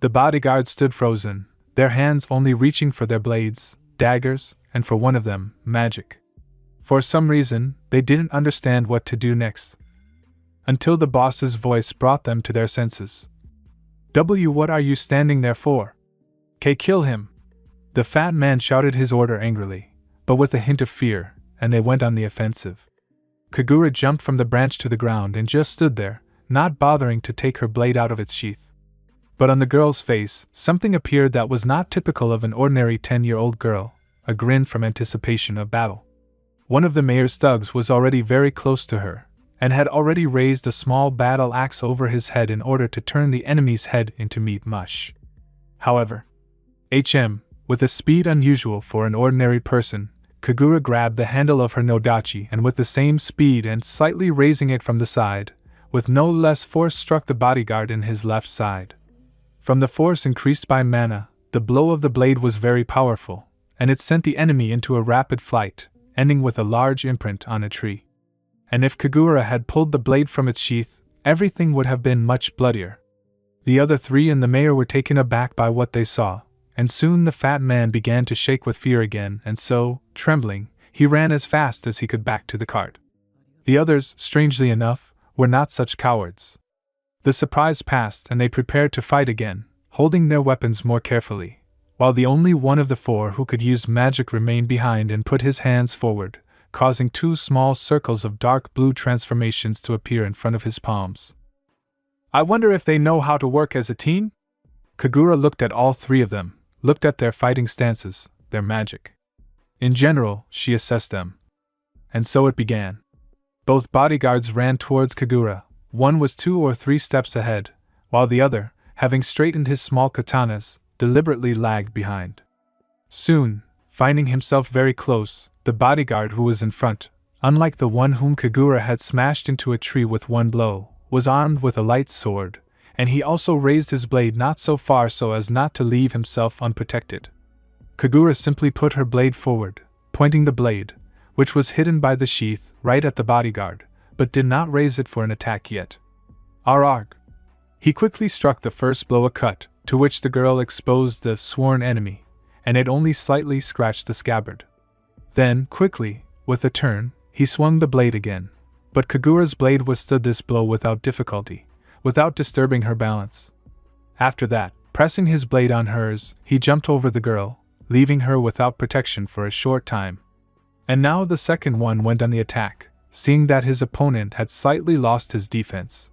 The bodyguards stood frozen, their hands only reaching for their blades, daggers, and for one of them, magic. For some reason, they didn't understand what to do next. Until the boss's voice brought them to their senses. What are you standing there for? Kill him! The fat man shouted his order angrily, but with a hint of fear, and they went on the offensive. Kagura jumped from the branch to the ground and just stood there, not bothering to take her blade out of its sheath. But on the girl's face, something appeared that was not typical of an ordinary 10-year-old girl, a grin from anticipation of battle. One of the mayor's thugs was already very close to her, and had already raised a small battle axe over his head in order to turn the enemy's head into meat mush. However, with a speed unusual for an ordinary person, Kagura grabbed the handle of her nodachi and with the same speed and slightly raising it from the side, with no less force struck the bodyguard in his left side. From the force increased by mana, the blow of the blade was very powerful, and it sent the enemy into a rapid flight, ending with a large imprint on a tree. And if Kagura had pulled the blade from its sheath, everything would have been much bloodier. The other three and the mayor were taken aback by what they saw, and soon the fat man began to shake with fear again, and so, trembling, he ran as fast as he could back to the cart. The others, strangely enough, were not such cowards. The surprise passed and they prepared to fight again, holding their weapons more carefully, while the only one of the four who could use magic remained behind and put his hands forward, causing two small circles of dark blue transformations to appear in front of his palms. I wonder if they know how to work as a team? Kagura looked at all three of them, looked at their fighting stances, their magic. In general, she assessed them. And so it began. Both bodyguards ran towards Kagura. One was 2 or 3 steps ahead, while the other, having straightened his small katanas, deliberately lagged behind. Soon, finding himself very close, the bodyguard who was in front, unlike the one whom Kagura had smashed into a tree with one blow, was armed with a light sword, and he also raised his blade not so far so as not to leave himself unprotected. Kagura simply put her blade forward, pointing the blade, which was hidden by the sheath, right at the bodyguard, but did not raise it for an attack yet. Arg! He quickly struck the first blow a cut, to which the girl exposed the sworn enemy, and it only slightly scratched the scabbard. Then, quickly, with a turn, he swung the blade again, but Kagura's blade withstood this blow without difficulty, without disturbing her balance. After that, pressing his blade on hers, he jumped over the girl, leaving her without protection for a short time. And now the second one went on the attack, seeing that his opponent had slightly lost his defense.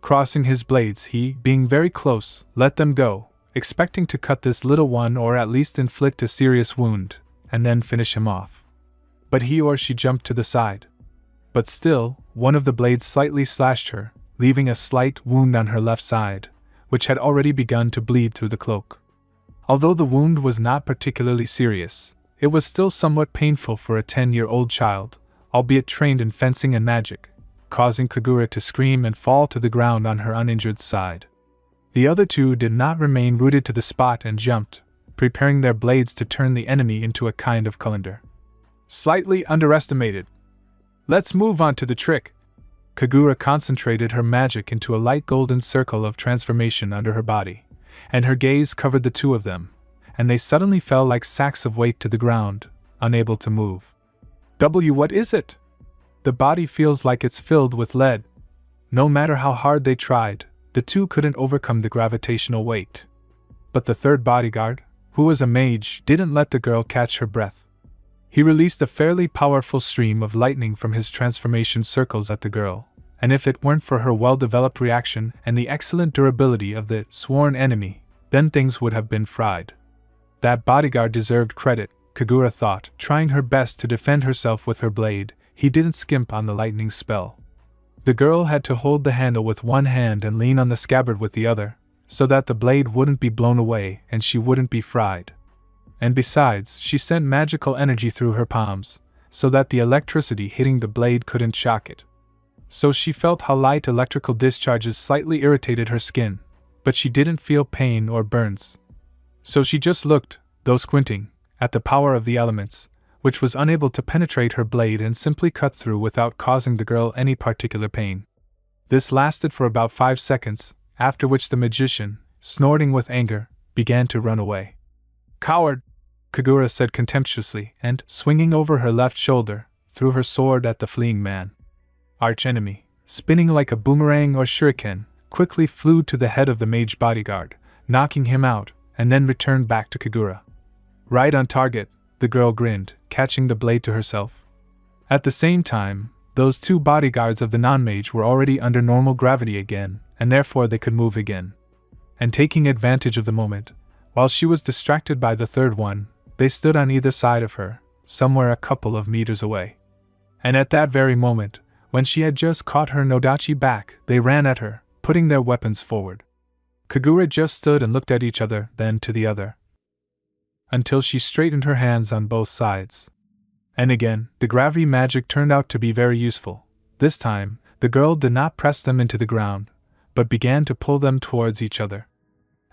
Crossing his blades, he, being very close, let them go, expecting to cut this little one or at least inflict a serious wound, and then finish him off. But he or she jumped to the side. But still, one of the blades slightly slashed her, leaving a slight wound on her left side, which had already begun to bleed through the cloak. Although the wound was not particularly serious, it was still somewhat painful for a 10-year-old child, albeit trained in fencing and magic, causing Kagura to scream and fall to the ground on her uninjured side. The other two did not remain rooted to the spot and jumped, preparing their blades to turn the enemy into a kind of colander. Slightly underestimated. Let's move on to the trick. Kagura concentrated her magic into a light golden circle of transformation under her body, and her gaze covered the two of them, and they suddenly fell like sacks of weight to the ground, unable to move. What is it? The body feels like it's filled with lead. No matter how hard they tried, the two couldn't overcome the gravitational weight. But the third bodyguard, who was a mage, didn't let the girl catch her breath. He released a fairly powerful stream of lightning from his transformation circles at the girl, and if it weren't for her well-developed reaction and the excellent durability of the sworn enemy, then things would have been fried. That bodyguard deserved credit, Kagura thought, trying her best to defend herself with her blade. He didn't skimp on the lightning spell. The girl had to hold the handle with one hand and lean on the scabbard with the other, so that the blade wouldn't be blown away and she wouldn't be fried. And besides, she sent magical energy through her palms, so that the electricity hitting the blade couldn't shock it. So she felt how light electrical discharges slightly irritated her skin, but she didn't feel pain or burns. So she just looked, though squinting, at the power of the elements, which was unable to penetrate her blade and simply cut through without causing the girl any particular pain. This lasted for about 5 seconds, after which the magician, snorting with anger, began to run away. Coward! Kagura said contemptuously, and, swinging over her left shoulder, threw her sword at the fleeing man. Arch-enemy, spinning like a boomerang or shuriken, quickly flew to the head of the mage bodyguard, knocking him out, and then returned back to Kagura. Right on target, the girl grinned, catching the blade to herself. At the same time, those two bodyguards of the non-mage were already under normal gravity again, and therefore they could move again. And taking advantage of the moment, while she was distracted by the third one, they stood on either side of her, somewhere a couple of meters away. And at that very moment, when she had just caught her Nodachi back, they ran at her, putting their weapons forward. Kagura just stood and looked at each other, then to the other, until she straightened her hands on both sides. And again, the gravity magic turned out to be very useful. This time, the girl did not press them into the ground, but began to pull them towards each other.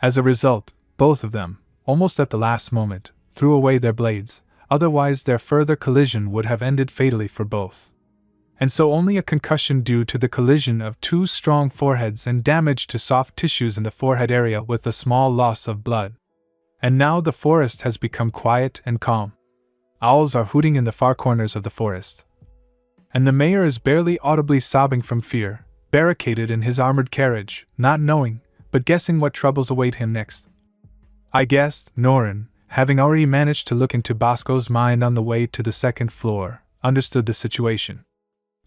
As a result, both of them, almost at the last moment, threw away their blades, otherwise their further collision would have ended fatally for both. And so only a concussion due to the collision of two strong foreheads and damage to soft tissues in the forehead area with a small loss of blood. And now the forest has become quiet and calm. Owls are hooting in the far corners of the forest. And the mayor is barely audibly sobbing from fear, barricaded in his armored carriage, not knowing, but guessing what troubles await him next. I guessed, Norin, having already managed to look into Bosco's mind on the way to the second floor, understood the situation.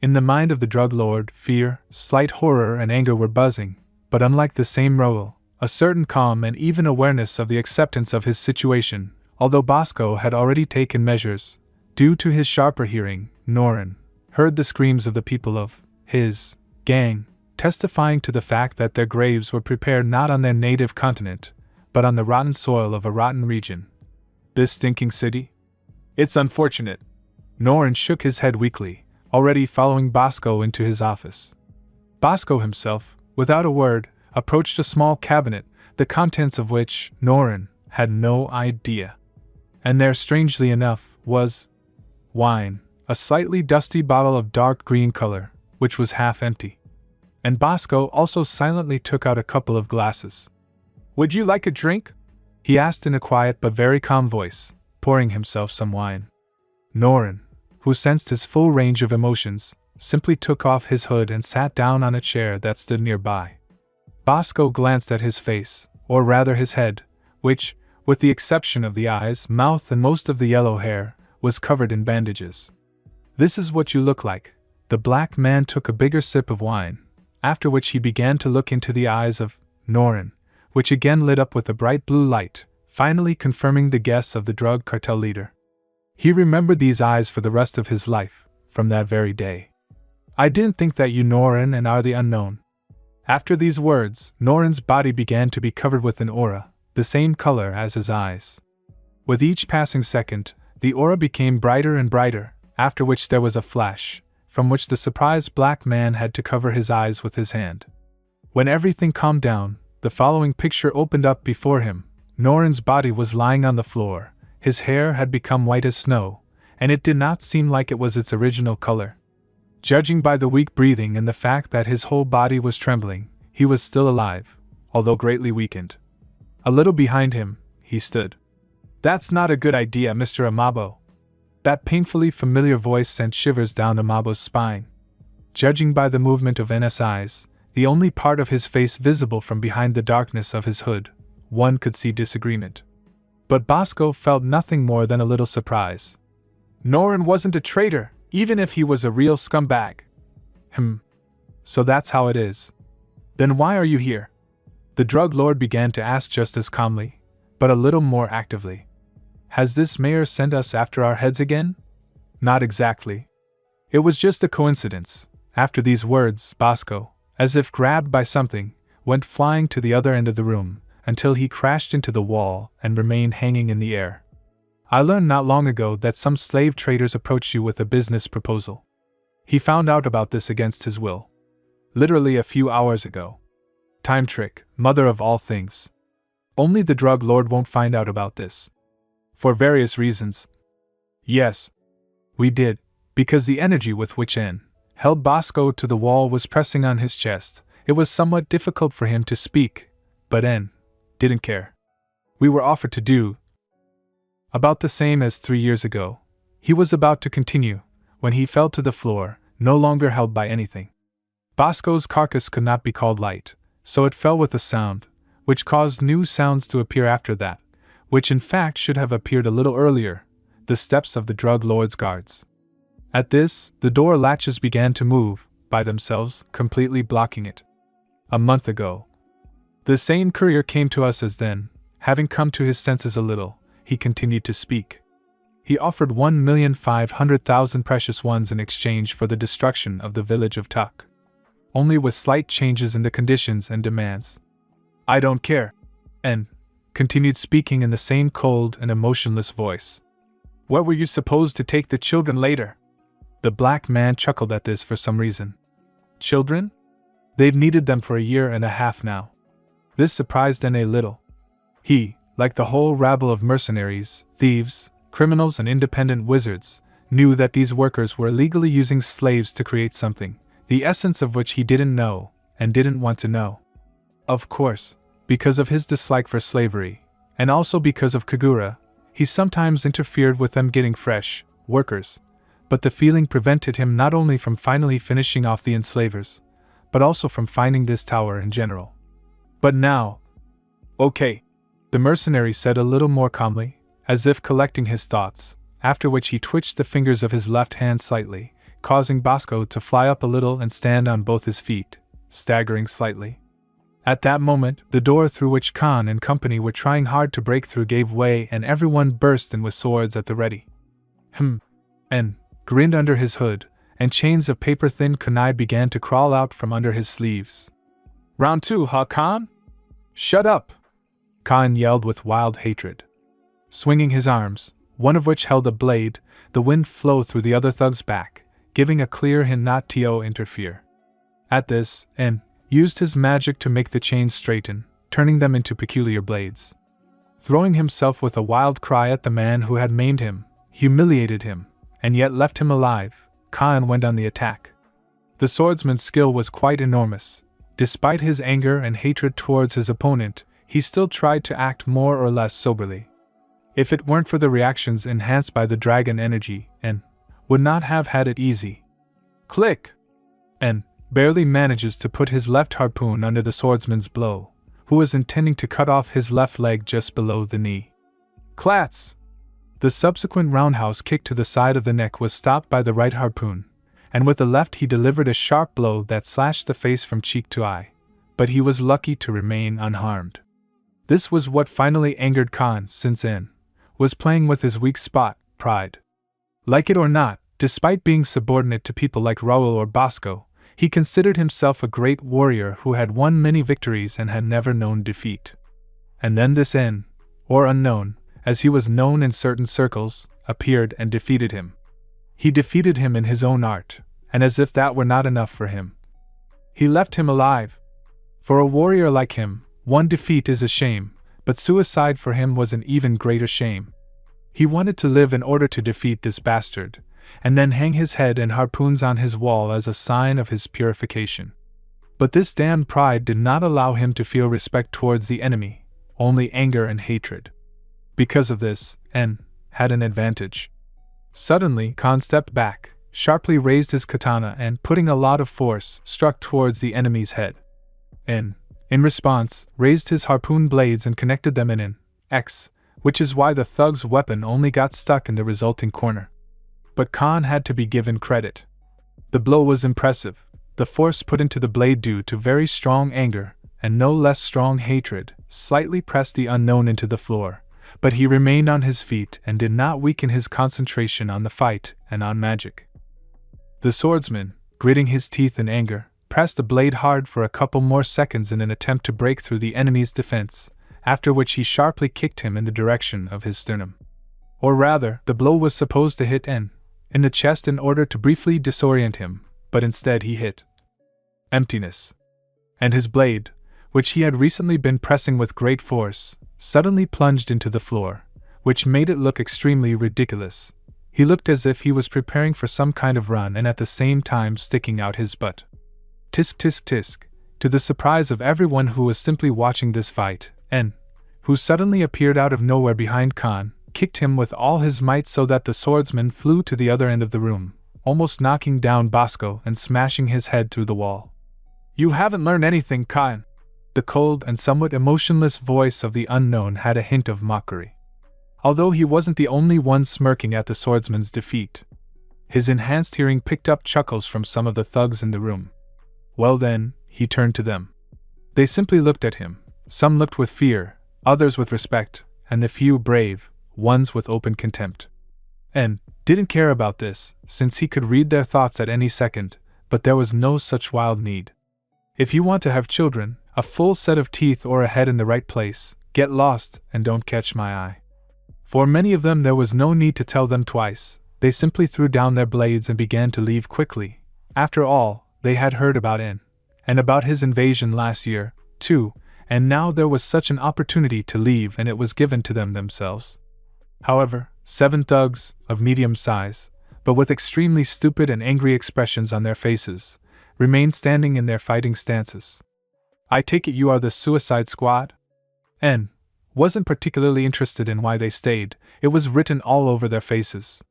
In the mind of the drug lord, fear, slight horror and anger were buzzing, but unlike the same Roel, a certain calm and even awareness of the acceptance of his situation, although Bosco had already taken measures. Due to his sharper hearing, Norin heard the screams of the people of his gang, testifying to the fact that their graves were prepared not on their native continent, but on the rotten soil of a rotten region. This stinking city? It's unfortunate. Norin shook his head weakly, already following Bosco into his office. Bosco himself, without a word, approached a small cabinet, the contents of which, Norin had no idea. And there, strangely enough, was wine, a slightly dusty bottle of dark green color, which was half empty. And Bosco also silently took out a couple of glasses. Would you like a drink? He asked in a quiet but very calm voice, pouring himself some wine. Norin, who sensed his full range of emotions, simply took off his hood and sat down on a chair that stood nearby. Bosco glanced at his face, or rather his head, which, with the exception of the eyes, mouth, and most of the yellow hair, was covered in bandages. "This is what you look like." The black man took a bigger sip of wine, after which he began to look into the eyes of Norin, which again lit up with a bright blue light, finally confirming the guess of the drug cartel leader. He remembered these eyes for the rest of his life, from that very day. "I didn't think that you Norin and are the unknown." After these words, Norin's body began to be covered with an aura, the same color as his eyes. With each passing second, the aura became brighter and brighter, after which there was a flash, from which the surprised black man had to cover his eyes with his hand. When everything calmed down, the following picture opened up before him. Norin's body was lying on the floor, his hair had become white as snow, and it did not seem like it was its original color. Judging by the weak breathing and the fact that his whole body was trembling, he was still alive, although greatly weakened. A little behind him, he stood. "That's not a good idea, Mr. Amabo." That painfully familiar voice sent shivers down Amabo's spine. Judging by the movement of N's eyes, the only part of his face visible from behind the darkness of his hood, one could see disagreement. But Bosco felt nothing more than a little surprise. "Norin wasn't a traitor, even if he was a real scumbag." So that's how it is. "Then why are you here?" The drug lord began to ask just as calmly, but a little more actively. "Has this mayor sent us after our heads again?" "Not exactly. It was just a coincidence." After these words, Bosco, as if grabbed by something, went flying to the other end of the room, until he crashed into the wall and remained hanging in the air. "I learned not long ago that some slave traders approached you with a business proposal. He found out about this against his will. Literally a few hours ago. Time trick, mother of all things. Only the drug lord won't find out about this. For various reasons." "Yes. We did, because the energy with which N held Bosco to the wall was pressing on his chest. It was somewhat difficult for him to speak, but N didn't care. We were offered to do about the same as 3 years ago." He was about to continue, when he fell to the floor, no longer held by anything. Bosco's carcass could not be called light, so it fell with a sound, which caused new sounds to appear after that, which in fact should have appeared a little earlier, the steps of the drug lord's guards. At this, the door latches began to move, by themselves, completely blocking it. "A month ago. The same courier came to us as then. Having come to his senses a little, he continued to speak. He offered 1,500,000 precious ones in exchange for the destruction of the village of Tuck. Only with slight changes in the conditions and demands. I don't care." And continued speaking in the same cold and emotionless voice. "Where were you supposed to take the children later?" The black man chuckled at this for some reason. "Children? They've needed them for 1.5 years now." This surprised N a little. He, like the whole rabble of mercenaries, thieves, criminals and independent wizards, knew that these workers were illegally using slaves to create something, the essence of which he didn't know, and didn't want to know. Of course, because of his dislike for slavery, and also because of Kagura, he sometimes interfered with them getting fresh workers, but the feeling prevented him not only from finally finishing off the enslavers, but also from finding this tower in general. But now... "Okay," the mercenary said a little more calmly, as if collecting his thoughts, after which he twitched the fingers of his left hand slightly, causing Bosco to fly up a little and stand on both his feet, staggering slightly. At that moment, the door through which Khan and company were trying hard to break through gave way and everyone burst in with swords at the ready. And grinned under his hood, and chains of paper-thin kunai began to crawl out from under his sleeves. "Round 2, huh, Khan? Shut up!" Khan yelled with wild hatred. Swinging his arms, one of which held a blade, the wind flowed through the other thug's back, giving a clear hint not to interfere. At this, N used his magic to make the chains straighten, turning them into peculiar blades. Throwing himself with a wild cry at the man who had maimed him, humiliated him, and yet left him alive, Khan went on the attack. The swordsman's skill was quite enormous. Despite his anger and hatred towards his opponent, he still tried to act more or less soberly. If it weren't for the reactions enhanced by the dragon energy, N would not have had it easy. Click! N barely manages to put his left harpoon under the swordsman's blow, who was intending to cut off his left leg just below the knee. Clats! The subsequent roundhouse kick to the side of the neck was stopped by the right harpoon, and with the left he delivered a sharp blow that slashed the face from cheek to eye, but he was lucky to remain unharmed. This was what finally angered Khan, since En was playing with his weak spot, pride. Like it or not, despite being subordinate to people like Raoul or Bosco, he considered himself a great warrior who had won many victories and had never known defeat. And then this En, or Unknown, as he was known in certain circles, appeared and defeated him. He defeated him in his own art, and as if that were not enough for him, he left him alive. For a warrior like him, one defeat is a shame, but suicide for him was an even greater shame. He wanted to live in order to defeat this bastard, and then hang his head and harpoons on his wall as a sign of his purification. But this damned pride did not allow him to feel respect towards the enemy, only anger and hatred. Because of this, En had an advantage. Suddenly, Khan stepped back, sharply raised his katana and, putting a lot of force, struck towards the enemy's head. En, in response, raised his harpoon blades and connected them in an X, which is why the thug's weapon only got stuck in the resulting corner. But Khan had to be given credit. The blow was impressive, the force put into the blade due to very strong anger, and no less strong hatred, slightly pressed the Unknown into the floor. But he remained on his feet and did not weaken his concentration on the fight and on magic. The swordsman, gritting his teeth in anger, pressed the blade hard for a couple more seconds in an attempt to break through the enemy's defense, after which he sharply kicked him in the direction of his sternum. Or rather, the blow was supposed to hit En in the chest in order to briefly disorient him, but instead he hit emptiness. And his blade, which he had recently been pressing with great force, suddenly plunged into the floor, which made it look extremely ridiculous. He looked as if he was preparing for some kind of run and at the same time sticking out his butt. Tisk tisk tisk, to the surprise of everyone who was simply watching this fight, En, who suddenly appeared out of nowhere behind Khan, kicked him with all his might so that the swordsman flew to the other end of the room, almost knocking down Bosco and smashing his head through the wall. "You haven't learned anything, Khan." The cold and somewhat emotionless voice of the Unknown had a hint of mockery. Although he wasn't the only one smirking at the swordsman's defeat. His enhanced hearing picked up chuckles from some of the thugs in the room. Well then, he turned to them. They simply looked at him. Some looked with fear, others with respect, and the few brave ones with open contempt. En didn't care about this, since he could read their thoughts at any second, but there was no such wild need. If you want to have children, a full set of teeth or a head in the right place, get lost and don't catch my eye. For many of them there was no need to tell them twice, they simply threw down their blades and began to leave quickly. After all, they had heard about En, and about his invasion last year, too, and now there was such an opportunity to leave and it was given to them themselves. However, 7 thugs, of medium size, but with extremely stupid and angry expressions on their faces, remained standing in their fighting stances. "I take it you are the Suicide Squad?" En wasn't particularly interested in why they stayed, it was written all over their faces.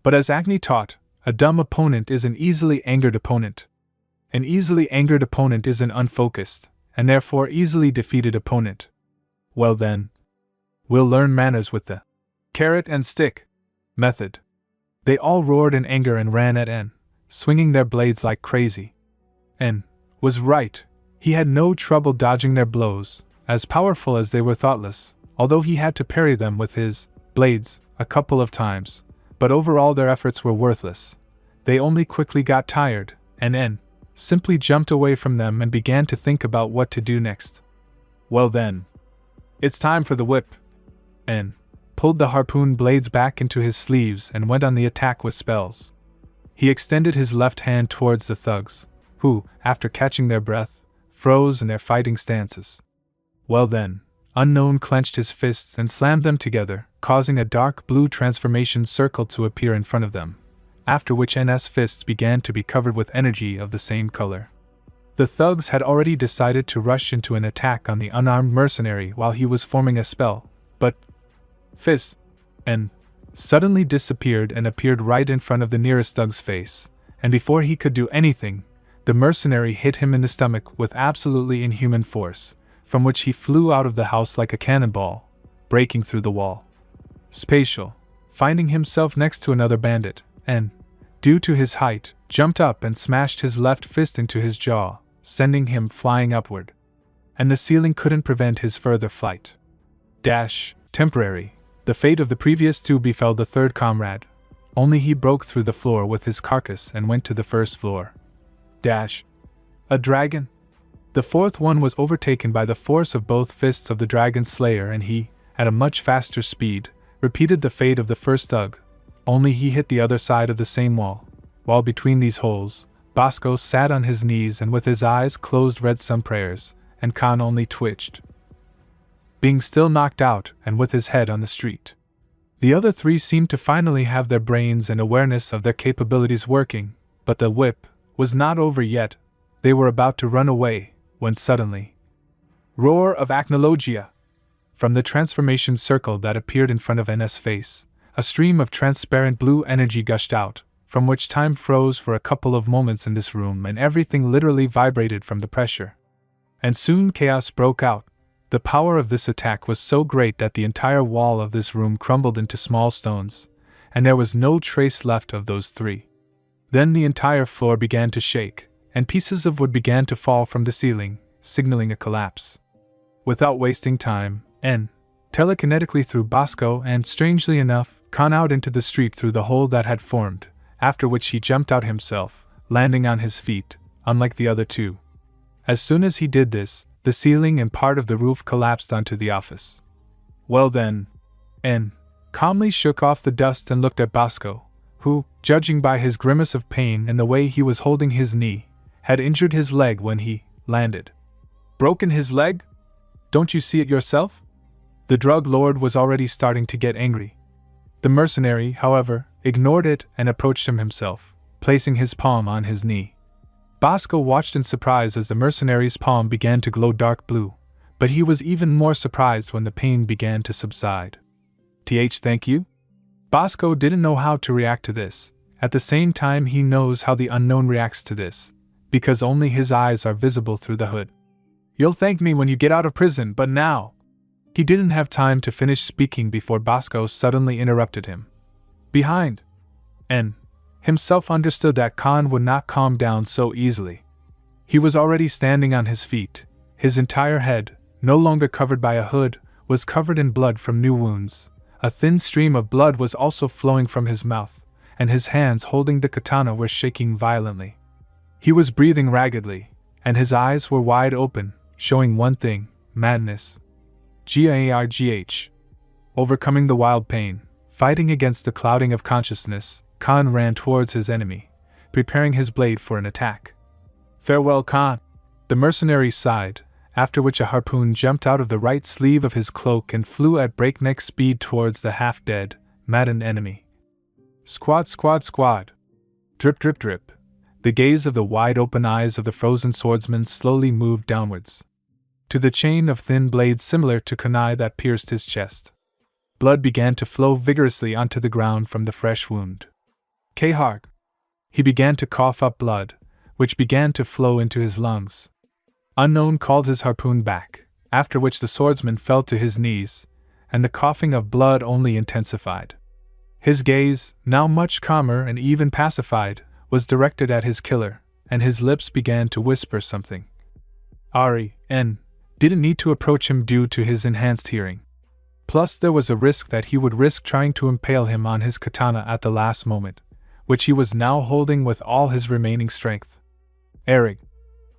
But as Agni taught, a dumb opponent is an easily angered opponent. An easily angered opponent is an unfocused, and therefore easily defeated opponent. Well then, we'll learn manners with the carrot and stick method. They all roared in anger and ran at En, swinging their blades like crazy. En was right. He had no trouble dodging their blows, as powerful as they were thoughtless, although he had to parry them with his blades a couple of times, but overall their efforts were worthless. They only quickly got tired, and En simply jumped away from them and began to think about what to do next. Well then, it's time for the whip. En pulled the harpoon blades back into his sleeves and went on the attack with spells. He extended his left hand towards the thugs, who, after catching their breath, froze in their fighting stances. Well then, Unknown clenched his fists and slammed them together, causing a dark blue transformation circle to appear in front of them, after which N's fists began to be covered with energy of the same color. The thugs had already decided to rush into an attack on the unarmed mercenary while he was forming a spell, but fists and suddenly disappeared and appeared right in front of the nearest thug's face, and before he could do anything, the mercenary hit him in the stomach with absolutely inhuman force, from which he flew out of the house like a cannonball, breaking through the wall. spatial, finding himself next to another bandit, and, due to his height, jumped up and smashed his left fist into his jaw, sending him flying upward. And the ceiling couldn't prevent his further flight. Temporary. The fate of the previous two befell the third comrade, only he broke through the floor with his carcass and went to the first floor. A dragon? The fourth one was overtaken by the force of both fists of the dragon slayer, and he, at a much faster speed, repeated the fate of the first thug, only he hit the other side of the same wall, while between these holes, Bosco sat on his knees and with his eyes closed read some prayers, and Khan only twitched, being still knocked out and with his head on the street. The other three seemed to finally have their brains and awareness of their capabilities working, but the whip was not over yet. They were about to run away, when suddenly, roar of acnologia! From the transformation circle that appeared in front of N's face, a stream of transparent blue energy gushed out, from which time froze for a couple of moments in this room and everything literally vibrated from the pressure. And soon chaos broke out. The power of this attack was so great that the entire wall of this room crumbled into small stones, and there was no trace left of those three. Then the entire floor began to shake, and pieces of wood began to fall from the ceiling, signaling a collapse. Without wasting time, N telekinetically threw Bosco and, strangely enough, Khan out into the street through the hole that had formed, after which he jumped out himself, landing on his feet, unlike the other two. As soon as he did this, the ceiling and part of the roof collapsed onto the office. Well then, N calmly shook off the dust and looked at Bosco, who, judging by his grimace of pain and the way he was holding his knee, had injured his leg when he landed. Broken his leg? Don't you see it yourself? The drug lord was already starting to get angry. The mercenary, however, ignored it and approached him himself, placing his palm on his knee. Bosco watched in surprise as the mercenary's palm began to glow dark blue, but he was even more surprised when the pain began to subside. Thank you? Bosco didn't know how to react to this. At the same time, he knows how the unknown reacts to this, because only his eyes are visible through the hood. You'll thank me when you get out of prison, but now... He didn't have time to finish speaking before Bosco suddenly interrupted him. Behind. N himself understood that Khan would not calm down so easily. He was already standing on his feet. His entire head, no longer covered by a hood, was covered in blood from new wounds. A thin stream of blood was also flowing from his mouth, and his hands holding the katana were shaking violently. He was breathing raggedly, and his eyes were wide open, showing one thing: madness. Gargh. Overcoming the wild pain, fighting against the clouding of consciousness, Khan ran towards his enemy, preparing his blade for an attack. Farewell, Khan! The mercenary sighed, after which a harpoon jumped out of the right sleeve of his cloak and flew at breakneck speed towards the half-dead, maddened enemy. Squad, squad, squad! Drip, drip, drip. The gaze of the wide-open eyes of the frozen swordsman slowly moved downwards, to the chain of thin blades similar to kunai that pierced his chest. Blood began to flow vigorously onto the ground from the fresh wound. Kharg! He began to cough up blood, which began to flow into his lungs. Unknown called his harpoon back, after which the swordsman fell to his knees, and the coughing of blood only intensified. His gaze, now much calmer and even pacified, was directed at his killer, and his lips began to whisper something. Ari N didn't need to approach him due to his enhanced hearing. Plus there was a risk that he would risk trying to impale him on his katana at the last moment, which he was now holding with all his remaining strength. Erig.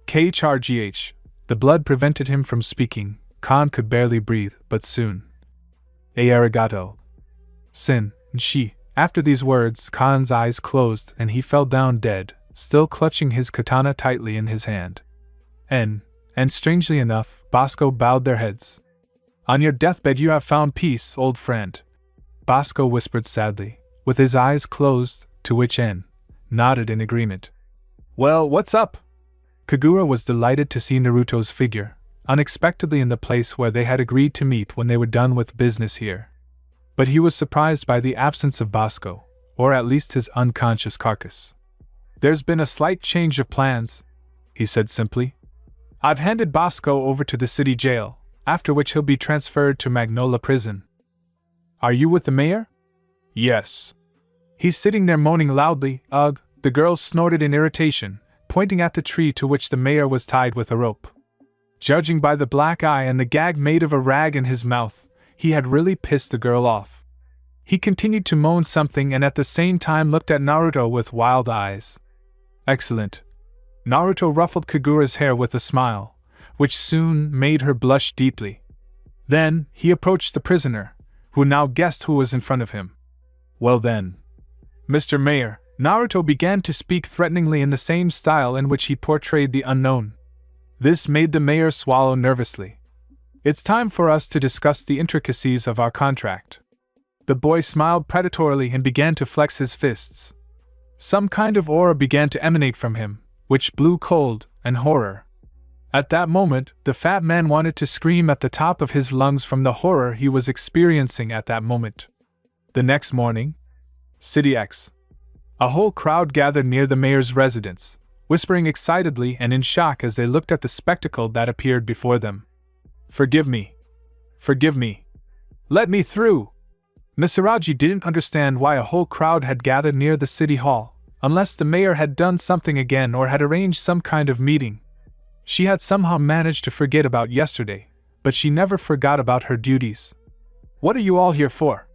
Khargh. The blood prevented him from speaking. Khan could barely breathe, but soon. Arigato. Sin, Nshi. After these words, Khan's eyes closed and he fell down dead, still clutching his katana tightly in his hand. And strangely enough, Bosco bowed their heads. On your deathbed you have found peace, old friend. Bosco whispered sadly, with his eyes closed, to which N nodded in agreement. Well, what's up? Kagura was delighted to see Naruto's figure, unexpectedly in the place where they had agreed to meet when they were done with business here. But he was surprised by the absence of Bosco, or at least his unconscious carcass. There's been a slight change of plans, he said simply. I've handed Bosco over to the city jail, after which he'll be transferred to Magnola Prison. Are you with the mayor? Yes. He's sitting there moaning loudly. Ugh, the girl snorted in irritation, pointing at the tree to which the mayor was tied with a rope. Judging by the black eye and the gag made of a rag in his mouth, he had really pissed the girl off. He continued to moan something and at the same time looked at Naruto with wild eyes. Excellent. Naruto ruffled Kagura's hair with a smile, which soon made her blush deeply. Then, he approached the prisoner, who now guessed who was in front of him. Well then. Mr. Mayor, Naruto began to speak threateningly in the same style in which he portrayed the unknown. This made the mayor swallow nervously. It's time for us to discuss the intricacies of our contract. The boy smiled predatorily and began to flex his fists. Some kind of aura began to emanate from him, which blew cold and horror. At that moment, the fat man wanted to scream at the top of his lungs from the horror he was experiencing at that moment. The next morning, City X. A whole crowd gathered near the mayor's residence, whispering excitedly and in shock as they looked at the spectacle that appeared before them. Forgive me. Forgive me. Let me through! Misaraji didn't understand why a whole crowd had gathered near the city hall, unless the mayor had done something again or had arranged some kind of meeting. She had somehow managed to forget about yesterday, but she never forgot about her duties. What are you all here for?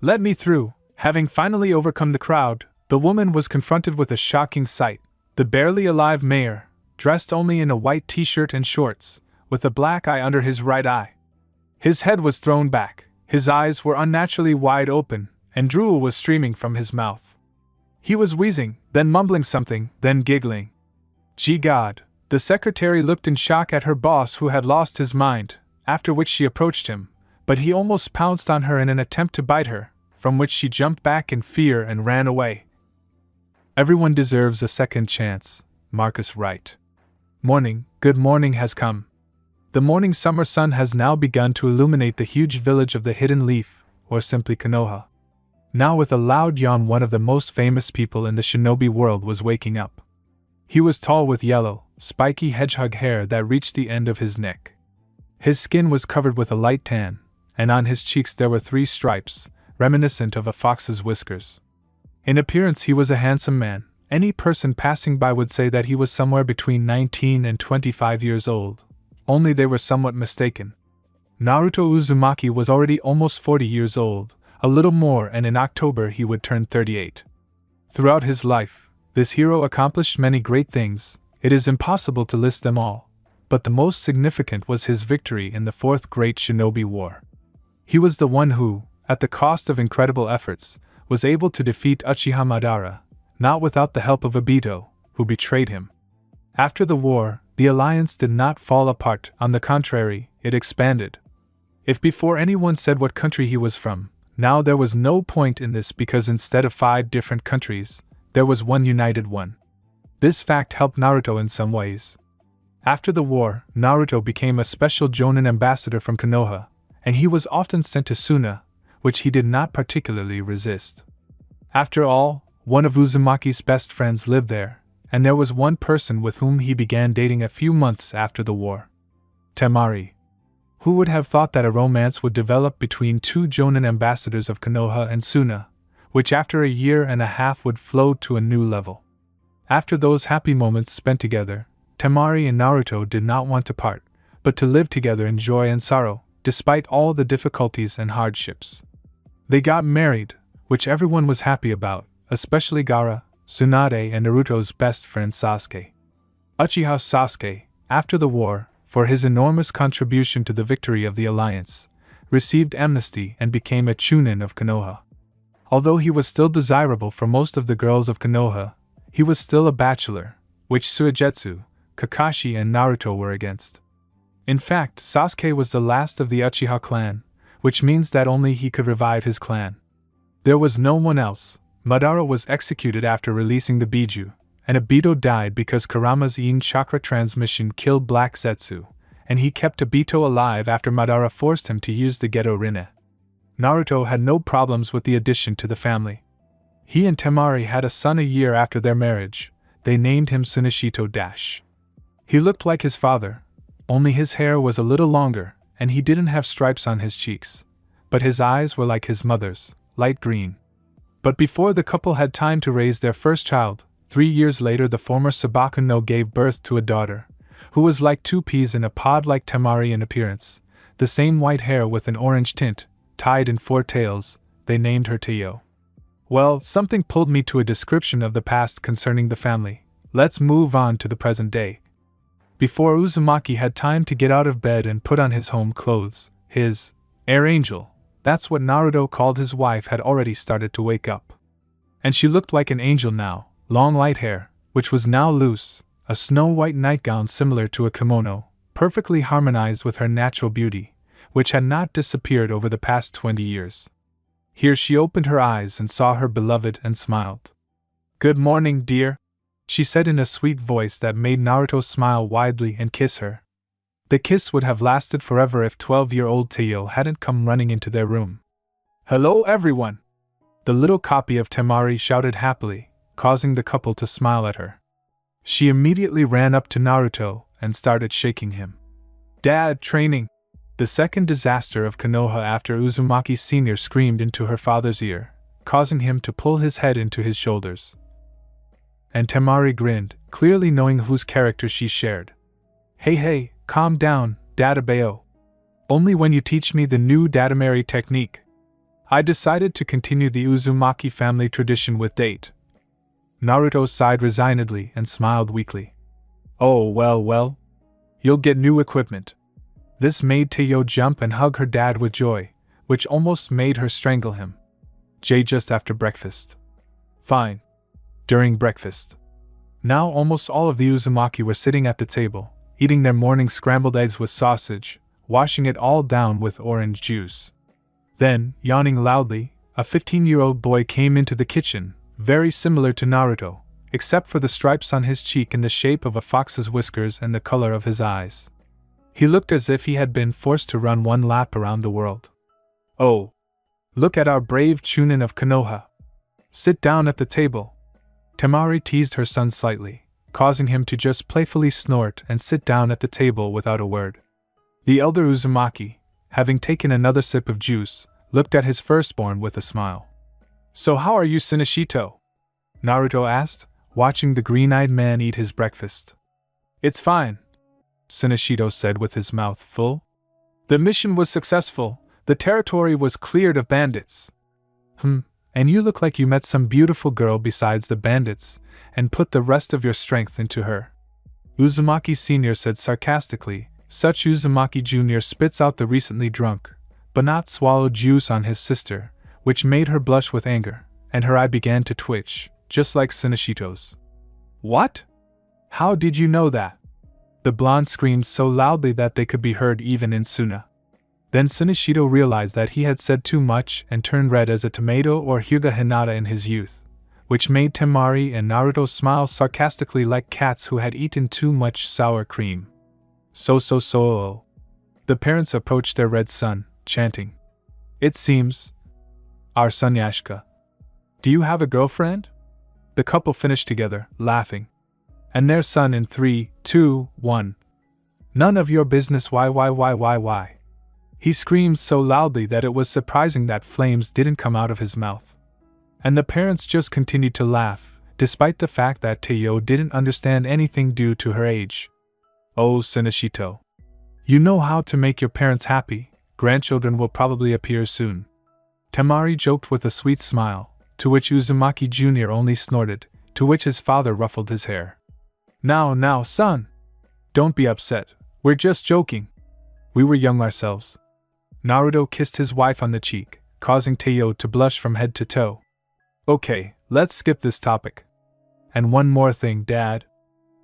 Let me through. Having finally overcome the crowd, the woman was confronted with a shocking sight. The barely alive mayor, dressed only in a white t-shirt and shorts, with a black eye under his right eye. His head was thrown back, his eyes were unnaturally wide open, and drool was streaming from his mouth. He was wheezing, then mumbling something, then giggling. Gee God! The secretary looked in shock at her boss who had lost his mind, after which she approached him, but he almost pounced on her in an attempt to bite her, from which she jumped back in fear and ran away. Everyone deserves a second chance, Marcus Wright. Morning, good morning has come. The morning summer sun has now begun to illuminate the huge village of the Hidden Leaf, or simply Konoha. Now with a loud yawn, one of the most famous people in the shinobi world was waking up. He was tall with yellow, spiky hedgehog hair that reached the end of his neck. His skin was covered with a light tan, and on his cheeks there were 3 stripes, reminiscent of a fox's whiskers. In appearance he was a handsome man. Any person passing by would say that he was somewhere between 19 and 25 years old, only they were somewhat mistaken. Naruto Uzumaki was already almost 40 years old, a little more, and in October he would turn 38. Throughout his life, this hero accomplished many great things. It is impossible to list them all, but the most significant was his victory in the 4th Great Shinobi War. He was the one who, at the cost of incredible efforts, was able to defeat Uchiha Madara, not without the help of Obito, who betrayed him. After the war, the alliance did not fall apart, on the contrary, it expanded. If before anyone said what country he was from, now there was no point in this because instead of 5 different countries, there was one united one. This fact helped Naruto in some ways. After the war, Naruto became a special Jonin ambassador from Konoha, and he was often sent to Suna, which he did not particularly resist. After all, one of Uzumaki's best friends lived there, and there was one person with whom he began dating a few months after the war. Temari. Who would have thought that a romance would develop between 2 Jonin ambassadors of Konoha and Suna, which after a year and a half would float to a new level. After those happy moments spent together, Temari and Naruto did not want to part, but to live together in joy and sorrow, despite all the difficulties and hardships. They got married, which everyone was happy about, especially Gaara, Tsunade, and Naruto's best friend Sasuke. Uchiha Sasuke, after the war, for his enormous contribution to the victory of the alliance, received amnesty and became a Chunin of Konoha. Although he was still desirable for most of the girls of Konoha, he was still a bachelor, which Suigetsu, Kakashi, and Naruto were against. In fact, Sasuke was the last of the Uchiha clan, which means that only he could revive his clan. There was no one else. Madara was executed after releasing the Biju, and Obito died because Kurama's Yin chakra transmission killed Black Zetsu, and he kept Obito alive after Madara forced him to use the Geto Rinne. Naruto had no problems with the addition to the family. He and Temari had a son a year after their marriage. They named him Tsuneshito Dash. He looked like his father, only his hair was a little longer, and he didn't have stripes on his cheeks. but his eyes were like his mother's, light green. But before the couple had time to raise their first child, 3 years later the former Sabaku no gave birth to a daughter, who was like 2 peas in a pod like Temari in appearance, the same white hair with an orange tint, tied in 4 tails. They named her Teiyo. Well, something pulled me to a description of the past concerning the family. Let's move on to the present day. Before Uzumaki had time to get out of bed and put on his home clothes, his air angel, that's what Naruto called his wife, had already started to wake up. And she looked like an angel now, long light hair, which was now loose, a snow-white nightgown similar to a kimono, perfectly harmonized with her natural beauty, which had not disappeared over the past 20 years. Here she opened her eyes and saw her beloved and smiled. "Good morning, dear," she said in a sweet voice that made Naruto smile widely and kiss her. The kiss would have lasted forever if 12-year-old Teiyo hadn't come running into their room. "Hello, everyone!" The little copy of Temari shouted happily, causing the couple to smile at her. She immediately ran up to Naruto and started shaking him. "Dad, training!" The second disaster of Konoha after Uzumaki Sr. screamed into her father's ear, causing him to pull his head into his shoulders. And Temari grinned, clearly knowing whose character she shared. Hey, calm down, Databeo. Only when you teach me the new Datamari technique." I decided to continue the Uzumaki family tradition with date. Naruto sighed resignedly and smiled weakly. "Oh, well. You'll get new equipment." This made Teiyo jump and hug her dad with joy, which almost made her strangle him. Just after breakfast. Fine. During breakfast. Now almost all of the Uzumaki were sitting at the table, eating their morning scrambled eggs with sausage, washing it all down with orange juice. Then, yawning loudly, a 15-year-old boy came into the kitchen, very similar to Naruto, except for the stripes on his cheek in the shape of a fox's whiskers and the color of his eyes. He looked as if he had been forced to run one lap around the world. "Oh! Look at our brave Chunin of Konoha. Sit down at the table." Temari teased her son slightly, causing him to just playfully snort and sit down at the table without a word. The elder Uzumaki, having taken another sip of juice, looked at his firstborn with a smile. "So how are you, Shinichito?" Naruto asked, watching the green-eyed man eat his breakfast. "It's fine," Shinichito said with his mouth full. "The mission was successful, the territory was cleared of bandits." And you look like you met some beautiful girl besides the bandits, and put the rest of your strength into her," Uzumaki Sr. said sarcastically. Such Uzumaki Jr. spits out the recently drunk, but not swallowed juice on his sister, which made her blush with anger, and her eye began to twitch, just like Shinichito's. "What? How did you know that?" The blonde screamed so loudly that they could be heard even in Suna. Then Shinichito realized that he had said too much and turned red as a tomato or Hyuga Hinata in his youth, which made Temari and Naruto smile sarcastically like cats who had eaten too much sour cream. So. The parents approached their red son, chanting, "It seems, our son Yashika. Do you have a girlfriend?" The couple finished together, laughing. And their son in 3, 2, 1. "None of your business, why. He screamed so loudly that it was surprising that flames didn't come out of his mouth. And the parents just continued to laugh, despite the fact that Teiyo didn't understand anything due to her age. "Oh, Shinichito. You know how to make your parents happy, grandchildren will probably appear soon." Temari joked with a sweet smile, to which Uzumaki Jr. only snorted, to which his father ruffled his hair. Now, son! Don't be upset, we're just joking. We were young ourselves." Naruto kissed his wife on the cheek, causing Teiyo to blush from head to toe. "Okay, let's skip this topic. And one more thing, Dad."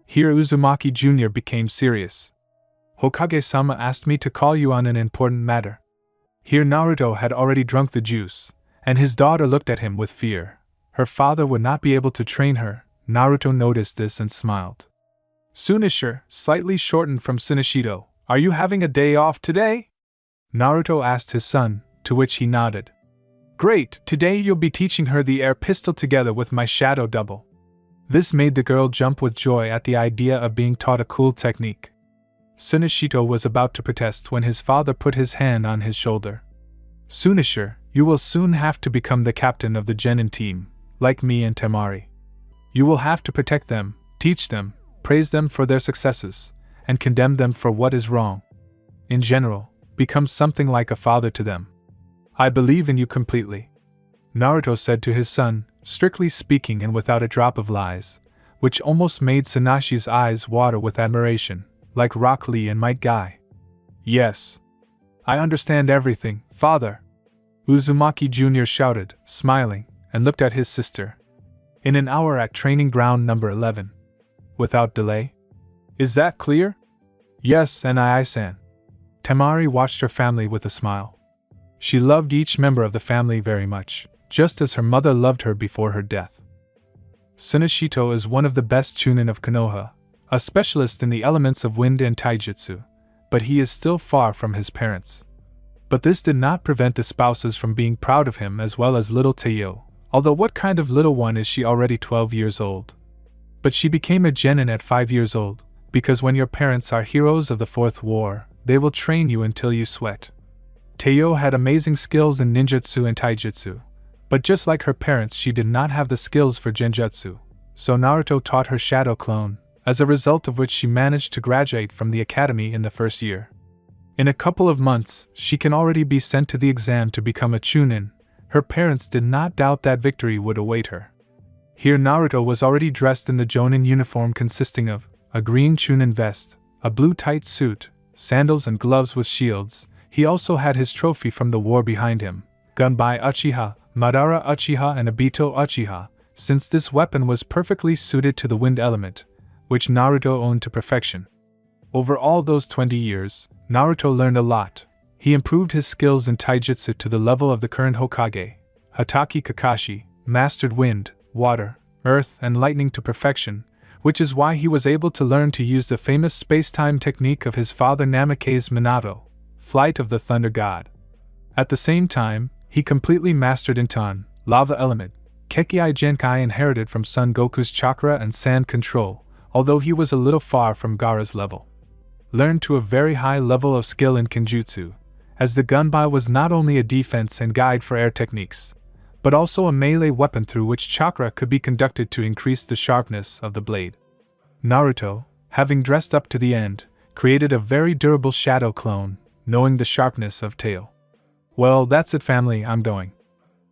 Here Uzumaki Jr. became serious. "Hokage-sama asked me to call you on an important matter." Here Naruto had already drunk the juice, and his daughter looked at him with fear. Her father would not be able to train her. Naruto noticed this and smiled. "Sunisher," slightly shortened from Shinichito, "are you having a day off today?" Naruto asked his son, to which he nodded. "Great, today you'll be teaching her the air pistol together with my shadow double." This made the girl jump with joy at the idea of being taught a cool technique. Shinichito was about to protest when his father put his hand on his shoulder. Sunisher, you will soon have to become the captain of the genin team, like me and Temari. You will have to protect them, teach them, praise them for their successes, and condemn them for what is wrong. In general, become something like a father to them. I believe in you completely. Naruto said to his son, strictly speaking and without a drop of lies, which almost made Sanashi's eyes water with admiration, like Rock Lee and Might Guy. Yes. I understand everything, father. Uzumaki Jr. shouted, smiling, and looked at his sister. In an hour at training ground number 11. Without delay? Is that clear? Yes, Nai-san. Temari watched her family with a smile. She loved each member of the family very much, just as her mother loved her before her death. Tsuneshito is one of the best chunin of Konoha, a specialist in the elements of wind and taijutsu, but he is still far from his parents. But this did not prevent the spouses from being proud of him as well as little Teiyo, although what kind of little one is she already 12 years old? But she became a genin at 5 years old, because when your parents are heroes of the Fourth War, they will train you until you sweat. Teiyo had amazing skills in ninjutsu and taijutsu, but just like her parents she did not have the skills for genjutsu, so Naruto taught her shadow clone, as a result of which she managed to graduate from the academy in the first year. In a couple of months, she can already be sent to the exam to become a chunin. Her parents did not doubt that victory would await her. Here Naruto was already dressed in the jonin uniform consisting of a green chunin vest, a blue tight suit, sandals and gloves with shields. He also had his trophy from the war behind him, Gunbai Uchiha, Madara Uchiha and Obito Uchiha, since this weapon was perfectly suited to the wind element, which Naruto owned to perfection. Over all those 20 years, Naruto learned a lot. He improved his skills in taijutsu to the level of the current Hokage, Hatake Kakashi, mastered wind, water, earth and lightning to perfection, which is why he was able to learn to use the famous space-time technique of his father Namake's Minato, Flight of the Thunder God. At the same time, he completely mastered Inton, lava element, Kekkei Genkai inherited from Son Goku's chakra and sand control, although he was a little far from Gaara's level. Learned to a very high level of skill in Kenjutsu, as the gunbai was not only a defense and guide for air techniques, but also a melee weapon through which chakra could be conducted to increase the sharpness of the blade. Naruto, having dressed up to the end, created a very durable shadow clone, knowing the sharpness of tail. Well, that's it family, I'm going.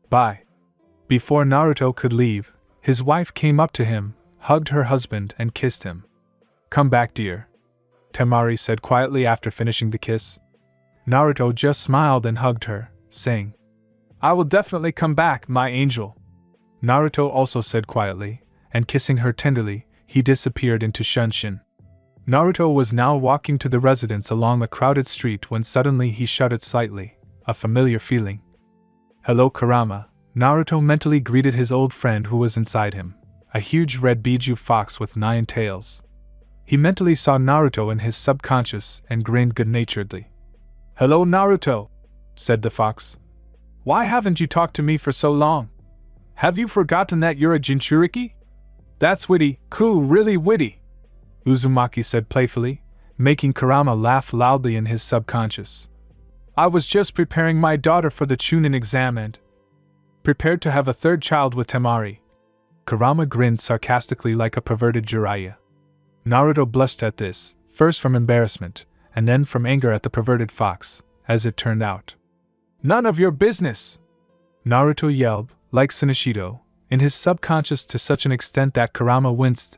Bye. Before Naruto could leave, his wife came up to him, hugged her husband and kissed him. Come back dear, Temari said quietly after finishing the kiss. Naruto just smiled and hugged her, saying, I will definitely come back, my angel. Naruto also said quietly, and kissing her tenderly, he disappeared into Shunshin. Naruto was now walking to the residence along a crowded street when suddenly he shuddered slightly, a familiar feeling. Hello Kurama, Naruto mentally greeted his old friend who was inside him, a huge red Biju fox with 9 tails. He mentally saw Naruto in his subconscious and grinned good-naturedly. Hello Naruto, said the fox. Why haven't you talked to me for so long? Have you forgotten that you're a Jinchuriki? That's witty, cool, really witty, Uzumaki said playfully, making Kurama laugh loudly in his subconscious. I was just preparing my daughter for the Chunin exam and prepared to have a third child with Temari. Kurama grinned sarcastically like a perverted Jiraiya. Naruto blushed at this, first from embarrassment, and then from anger at the perverted fox, as it turned out. None of your business! Naruto yelled, like Tsuneshito, in his subconscious to such an extent that Kurama winced,